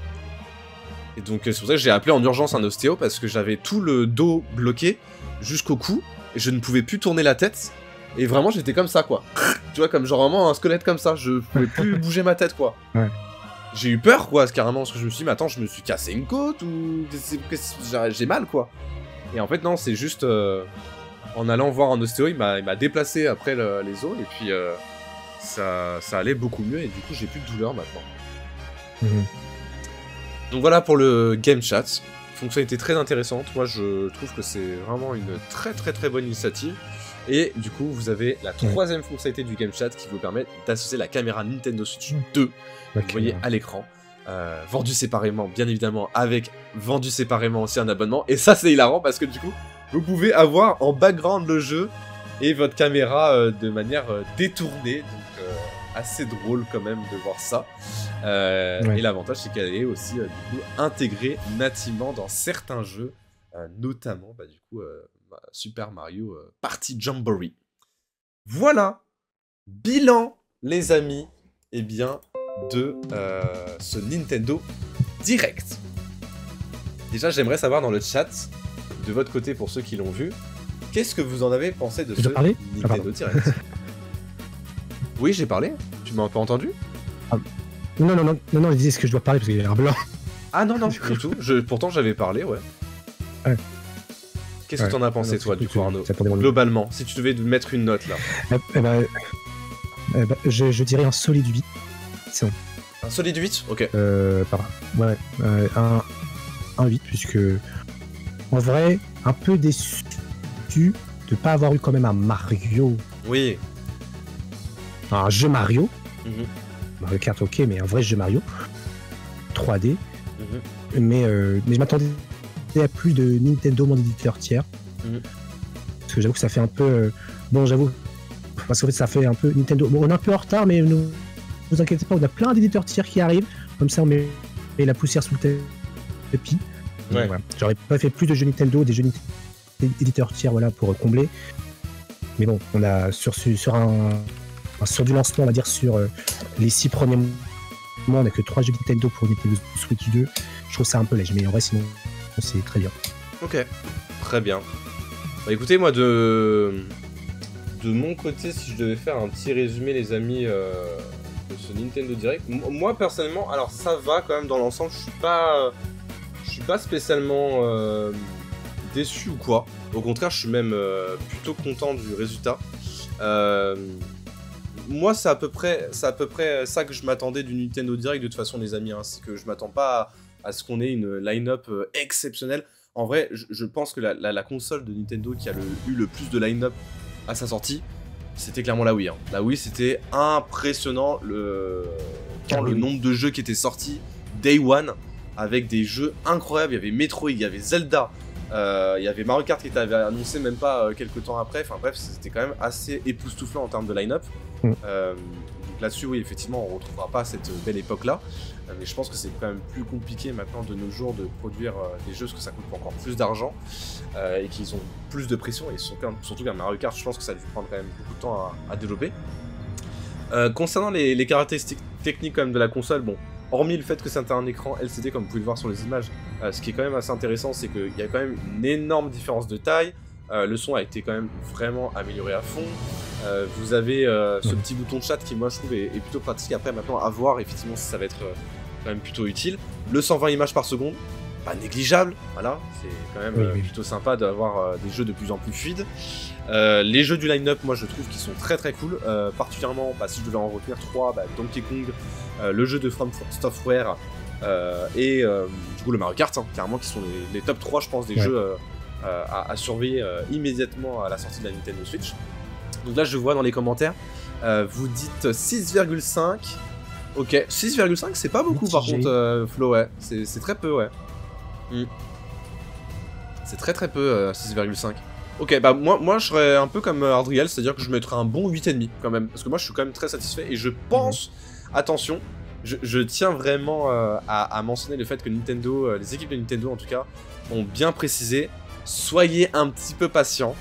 Et donc, c'est pour ça que j'ai appelé en urgence un ostéo, parce que j'avais tout le dos bloqué jusqu'au cou, et je ne pouvais plus tourner la tête, et vraiment, j'étais comme ça, quoi. Tu vois, comme genre vraiment un squelette comme ça, je pouvais plus bouger ma tête, quoi. Ouais. J'ai eu peur, quoi, carrément, parce que je me suis dit, mais attends, je me suis cassé une côte, ou j'ai mal, quoi. Et en fait, non, c'est juste... En allant voir un ostéo, il m'a déplacé après les os, et puis ça allait beaucoup mieux, et du coup j'ai plus de douleur maintenant. Donc voilà pour le game chat, fonctionnalité très intéressante, moi je trouve que c'est vraiment une très bonne initiative, et du coup vous avez la troisième fonctionnalité du game chat qui vous permet d'associer la caméra Nintendo Switch 2, vous voyez à l'écran, vendu séparément bien évidemment, avec vendu séparément aussi un abonnement, et ça c'est hilarant parce que du coup vous pouvez avoir en background le jeu et votre caméra de manière détournée, donc assez drôle quand même de voir ça. Et l'avantage c'est qu'elle est aussi du coup intégrée nativement dans certains jeux, notamment du coup Super Mario Party Jamboree. Voilà, bilan les amis, et bien de ce Nintendo Direct. Déjà j'aimerais savoir dans le chat, de votre côté, pour ceux qui l'ont vu, qu'est-ce que vous en avez pensé de ce Nintendo Direct? Oui, j'ai parlé. Tu m'as pas entendu? Non, je disais ce que je dois parler parce qu'il y a un blanc. Ah non, du tout. Pourtant, j'avais parlé, ouais. Qu'est-ce que t'en as pensé, toi, du coup, Arnaud? Globalement, si tu devais mettre une note, là. Je dirais un solide 8. C'est bon. Un solide 8? Ok. Ouais, un 8, puisque... En vrai, un peu déçu de pas avoir eu quand même un Mario. Oui. Un jeu Mario. Mario Kart, ok, mais un vrai jeu Mario. 3D. Mais je m'attendais à plus de Nintendo, mon éditeur tiers. Parce que j'avoue que ça fait un peu... Bon, j'avoue... Parce qu'en fait, ça fait un peu Nintendo... Bon, on est un peu en retard, mais ne vous inquiétez pas, on a plein d'éditeurs tiers qui arrivent. Comme ça, on met la poussière sous le tapis. Ouais. Voilà. J'aurais pas fait plus de jeux Nintendo, des jeux éditeurs tiers, voilà, pour combler. Mais bon, on a sur du lancement, on va dire sur les 6 premiers mois, on a que 3 jeux Nintendo pour Nintendo Switch 2. Je trouve ça un peu léger, mais en vrai, sinon, c'est très bien. Ok, très bien. Bah écoutez, moi de mon côté, si je devais faire un petit résumé, les amis, de ce Nintendo Direct, moi personnellement, alors ça va quand même dans l'ensemble, je suis pas spécialement déçu ou quoi. Au contraire, je suis même plutôt content du résultat. Moi, c'est à peu près ça que je m'attendais du Nintendo Direct, de toute façon, les amis. Hein. C'est que je m'attends pas à ce qu'on ait une line-up exceptionnelle. En vrai, je pense que la console de Nintendo qui a eu le plus de line-up à sa sortie, c'était clairement la Wii. Hein. La Wii, c'était impressionnant le nombre de jeux qui étaient sortis Day One, avec des jeux incroyables. Il y avait Metroid, il y avait Zelda, il y avait Mario Kart qui était annoncé même pas quelques temps après. Enfin bref, c'était quand même assez époustouflant en termes de line-up. Du Donc là-dessus, oui, effectivement, on ne retrouvera pas cette belle époque-là. Mais je pense que c'est quand même plus compliqué maintenant de nos jours de produire des jeux, parce que ça coûte encore plus d'argent et qu'ils ont plus de pression. Et surtout qu'un Mario Kart, je pense que ça a dû prendre quand même beaucoup de temps à développer. Concernant les caractéristiques techniques quand même de la console, bon, hormis le fait que c'est un écran LCD comme vous pouvez le voir sur les images, ce qui est quand même assez intéressant, c'est qu'il y a quand même une énorme différence de taille. Le son a été quand même vraiment amélioré à fond. Vous avez ce petit bouton de chat qui moi je trouve est plutôt pratique. Après maintenant à voir effectivement si ça va être quand même plutôt utile. Le 120 images par seconde, pas négligeable, voilà, c'est quand même plutôt sympa d'avoir des jeux de plus en plus fluides. Les jeux du line-up, moi je trouve qu'ils sont très très cool, particulièrement si je devais en retenir 3, Donkey Kong, le jeu de From Software et du coup le Mario Kart, hein, carrément qui sont les top 3 je pense des jeux à surveiller immédiatement à la sortie de la Nintendo Switch. Donc là je vois dans les commentaires, vous dites 6,5. Ok, 6,5 c'est pas beaucoup par contre Flo, ouais, c'est très peu, ouais. C'est très très peu 6,5. Ok, moi je serais un peu comme Ardriel, c'est-à-dire que je mettrais un bon 8,5 quand même, parce que moi je suis quand même très satisfait et je pense, attention, je tiens vraiment à mentionner le fait que Nintendo, les équipes de Nintendo en tout cas, ont bien précisé, soyez un petit peu patients.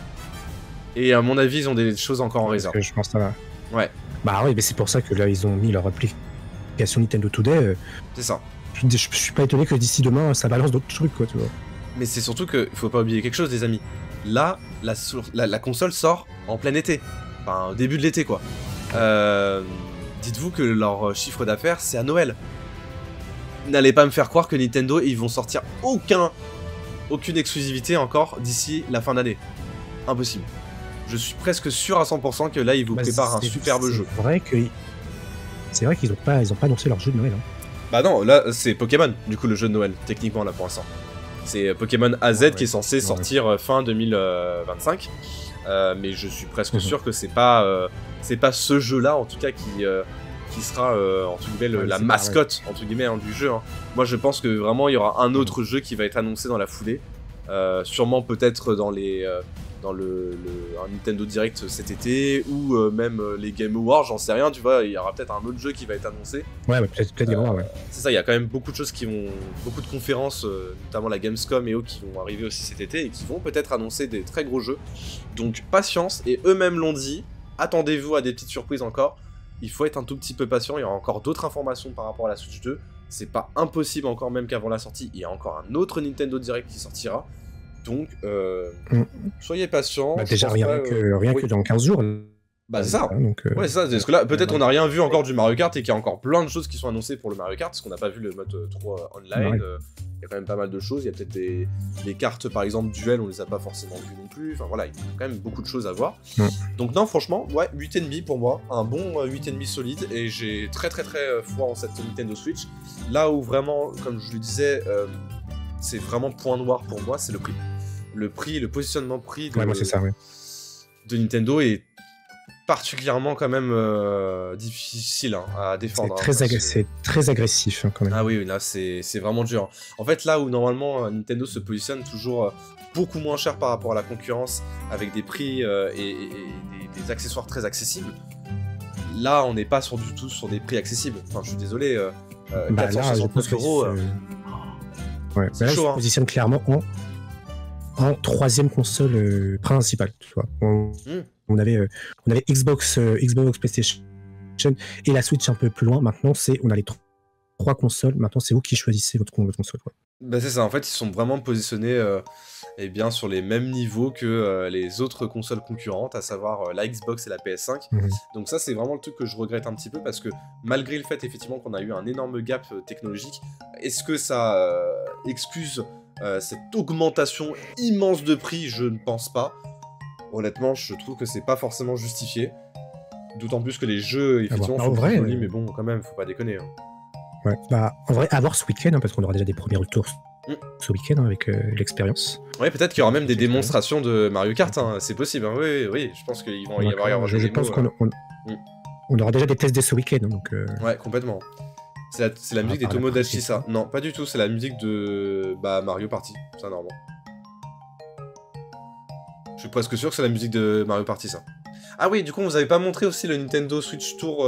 Et à mon avis, ils ont des choses encore en réserve. Je pense que ça va. Ouais. Bah oui, mais c'est pour ça que là, ils ont mis leur application Nintendo Today. C'est ça. Je suis pas étonné que d'ici demain, ça balance d'autres trucs, quoi, tu vois. Mais c'est surtout qu'il faut pas oublier quelque chose, les amis. Là, la console sort en plein été. Enfin, au début de l'été, quoi. Dites-vous que leur chiffre d'affaires, c'est à Noël. N'allez pas me faire croire que Nintendo, ils vont sortir aucune exclusivité encore d'ici la fin d'année. Impossible. Je suis presque sûr à 100% que là, ils vous préparent un superbe jeu. C'est vrai qu'ils ont pas annoncé leur jeu de Noël. Hein. Bah non, là, c'est Pokémon, du coup, le jeu de Noël, techniquement, là, pour l'instant. C'est Pokémon AZ qui est censé sortir fin 2025. Mais je suis presque sûr que c'est pas ce jeu-là, en tout cas, qui sera, entre guillemets, la mascotte, entre guillemets, hein, du jeu. Hein. Moi, je pense que vraiment, il y aura un autre jeu qui va être annoncé dans la foulée. Sûrement peut-être dans un Nintendo Direct cet été ou même les Game Awards, j'en sais rien, tu vois, il y aura peut-être un autre jeu qui va être annoncé. Ouais, peut-être Game Awards, ouais. C'est ça, il y a quand même beaucoup de choses beaucoup de conférences, notamment la Gamescom et autres qui vont arriver aussi cet été et qui vont peut-être annoncer des très gros jeux. Donc patience, et eux-mêmes l'ont dit, attendez-vous à des petites surprises encore. Il faut être un tout petit peu patient, il y aura encore d'autres informations par rapport à la Switch 2. C'est pas impossible encore, même qu'avant la sortie, il y a encore un autre Nintendo Direct qui sortira. Donc, soyez patients. Déjà, rien que dans 15 jours. Bah, c'est ça. Donc, ouais, c'est ça. Parce que là, peut-être on n'a rien vu encore du Mario Kart et qu'il y a encore plein de choses qui sont annoncées pour le Mario Kart, parce qu'on n'a pas vu le mode 3 online. Il y a quand même pas mal de choses. Il y a peut-être des cartes, par exemple, duel, on les a pas forcément vues non plus. Enfin voilà, il y a quand même beaucoup de choses à voir. Donc, non, franchement, ouais, 8,5 pour moi. Un bon 8,5 solide. Et j'ai très foi en cette Nintendo Switch. Là où vraiment, comme je le disais, c'est vraiment point noir pour moi, c'est le prix. Le positionnement prix de Nintendo est particulièrement quand même difficile à défendre. C'est très agressif quand même. Ah oui, là c'est vraiment dur. En fait, là où normalement Nintendo se positionne toujours beaucoup moins cher par rapport à la concurrence, avec des prix et des accessoires très accessibles, là on n'est pas du tout sur des prix accessibles. Enfin, je suis désolé, 469 €. Ouais, là, je me positionne clairement en troisième console principale, tu vois. On avait Xbox, PlayStation et la Switch un peu plus loin. Maintenant, on a les trois consoles. Maintenant, c'est vous qui choisissez votre console, quoi. Bah c'est ça, en fait, ils sont vraiment positionnés sur les mêmes niveaux que les autres consoles concurrentes, à savoir la Xbox et la PS5. Donc ça, c'est vraiment le truc que je regrette un petit peu, parce que malgré le fait, effectivement, qu'on a eu un énorme gap technologique, est-ce que ça excuse cette augmentation immense de prix? Je ne pense pas. Honnêtement, je trouve que c'est pas forcément justifié. D'autant plus que les jeux, effectivement, sont très jolis, mais bon, quand même, faut pas déconner. Hein. Ouais, en vrai, à voir ce week-end, hein, parce qu'on aura déjà des premiers retours ce week-end hein, avec l'expérience. Ouais, peut-être qu'il y aura même des démonstrations de Mario Kart, hein, c'est possible. Hein, oui, je pense qu'il va y avoir des démos. Je pense qu'on aura déjà des tests dès ce week-end. Hein, donc, ouais, complètement. C'est la musique des Tomodachi, ça. Non, pas du tout, c'est la musique de Mario Party, ça, normalement. Je suis presque sûr que c'est la musique de Mario Party, ça. Ah oui, du coup, vous avez pas montré aussi le Nintendo Switch Tour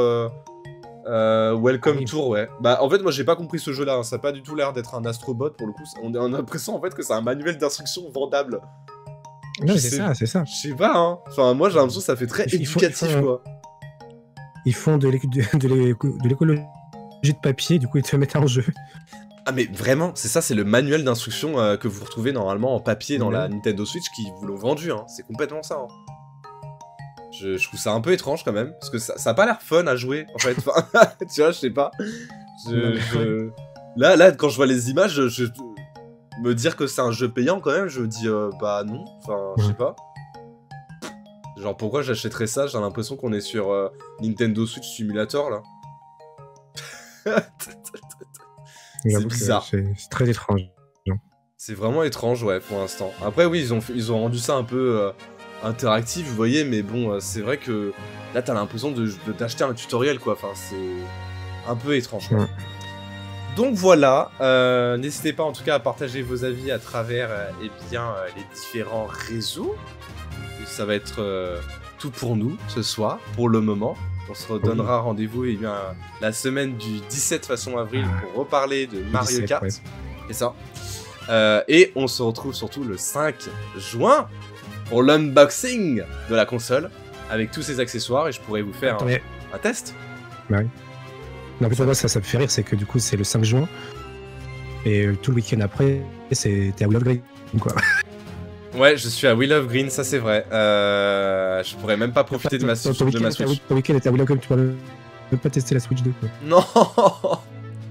Welcome Tour, ouais. Bah, en fait, moi, j'ai pas compris ce jeu-là. Hein. Ça a pas du tout l'air d'être un astrobot, pour le coup. On a l'impression, en fait, que c'est un manuel d'instruction vendable. Non, c'est ça. Je sais pas, hein. Enfin, moi, j'ai l'impression que ça fait très éducatif, quoi. Ils font de l'écologie de papier, du coup, ils te mettent en jeu. Ah, mais vraiment, c'est ça, c'est le manuel d'instruction que vous retrouvez normalement en papier dans la Nintendo Switch qui vous l'ont vendu, hein. C'est complètement ça, hein. Je trouve ça un peu étrange quand même, parce que ça a pas l'air fun à jouer, en fait. Enfin, tu vois, je sais pas. Là, quand je vois les images, me dire que c'est un jeu payant quand même, je me dis, bah non, enfin, je sais pas. Genre, pourquoi j'achèterais ça? J'ai l'impression qu'on est sur Nintendo Switch Simulator, là. C'est bizarre. C'est très étrange. C'est vraiment étrange, ouais, pour l'instant. Après, oui, ils ont rendu ça un peu... interactif, vous voyez, mais bon, c'est vrai que là, t'as l'impression d'acheter un tutoriel, quoi. Enfin, c'est un peu étrange, quoi. Donc voilà, n'hésitez pas en tout cas à partager vos avis à travers eh bien, les différents réseaux. Et ça va être tout pour nous ce soir, pour le moment. On se redonnera rendez-vous eh bien, la semaine du 17 façon avril pour reparler de Mario Kart. Ouais. C'est ça. Et on se retrouve surtout le 5 juin pour l'unboxing de la console avec tous ses accessoires et je pourrais vous faire un test. Bah oui. Non, mais moi, ça me fait rire, c'est que du coup, c'est le 5 juin et tout le week-end après, t'es à Will of Green, quoi. Ouais, je suis à Will of Green, ça c'est vrai. Je pourrais même pas profiter de ma Switch. Ton week-end était à Will of Green, tu peux même pas tester la Switch 2, quoi. Non.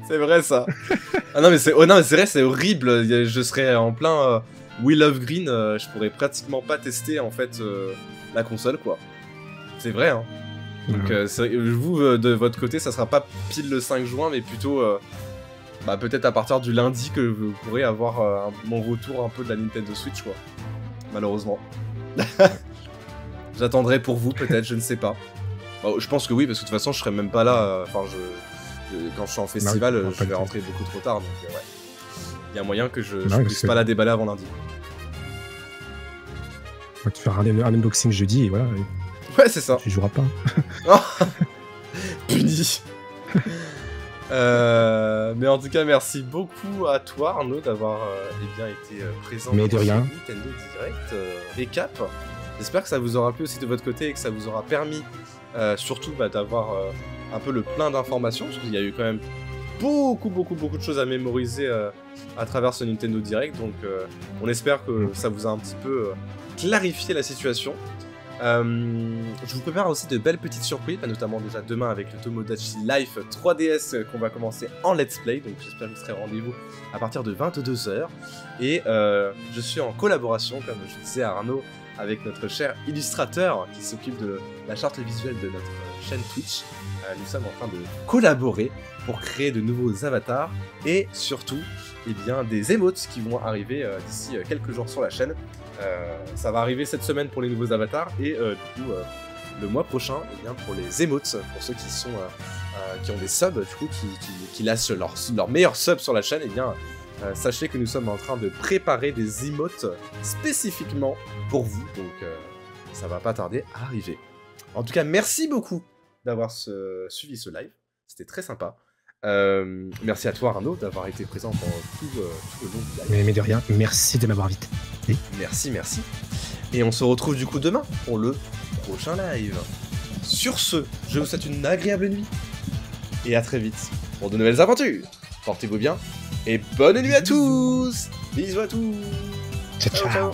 C'est vrai, ça. Ah non, mais c'est vrai, c'est horrible. Je serais en plein... Will of Green, je pourrais pratiquement pas tester en fait la console, quoi. C'est vrai, hein. Donc vous, de votre côté, ça sera pas pile le 5 juin, mais plutôt bah, peut-être à partir du lundi que vous pourrez avoir mon retour un peu de la Nintendo Switch, quoi. Malheureusement. J'attendrai pour vous, peut-être, je ne sais pas. Bon, je pense que oui, parce que de toute façon, je serai même pas là. Enfin, quand je suis en festival, je vais rentrer beaucoup trop tard, donc ouais. Il y a moyen que je puisse pas la déballer avant lundi. On va te faire un unboxing jeudi et voilà. Ouais, c'est ça. Tu joueras pas. Puni. Mais en tout cas, merci beaucoup à toi, Arnaud, d'avoir bien été présent mais de rien. Nintendo Direct Récap. J'espère que ça vous aura plu aussi de votre côté et que ça vous aura permis surtout d'avoir un peu le plein d'informations, parce qu'il y a eu quand même beaucoup de choses à mémoriser à travers ce Nintendo Direct, donc on espère que ça vous a un petit peu clarifié la situation. Je vous prépare aussi de belles petites surprises, notamment déjà demain avec le Tomodachi Life 3DS qu'on va commencer en Let's Play, donc j'espère que vous serez au rendez-vous à partir de 22 h. Et je suis en collaboration, comme je disais à Arnaud, avec notre cher illustrateur qui s'occupe de la charte visuelle de notre chaîne Twitch. Nous sommes en train de collaborer pour créer de nouveaux avatars et surtout eh bien, des emotes qui vont arriver d'ici quelques jours sur la chaîne. Ça va arriver cette semaine pour les nouveaux avatars et du coup le mois prochain eh bien, pour les emotes, pour ceux qui ont des subs, du coup qui lâchent leur meilleur sub sur la chaîne, et eh bien sachez que nous sommes en train de préparer des emotes spécifiquement pour vous, donc ça va pas tarder à arriver. En tout cas, merci beaucoup d'avoir suivi ce live, c'était très sympa. Merci à toi Arnaud d'avoir été présent pendant tout le long du live. Mais de rien, merci de m'avoir invité. Merci. Et on se retrouve du coup demain pour le prochain live. Sur ce, je vous souhaite une agréable nuit et à très vite pour de nouvelles aventures. Portez-vous bien et bonne nuit à tous. Bisous à tous. Ciao.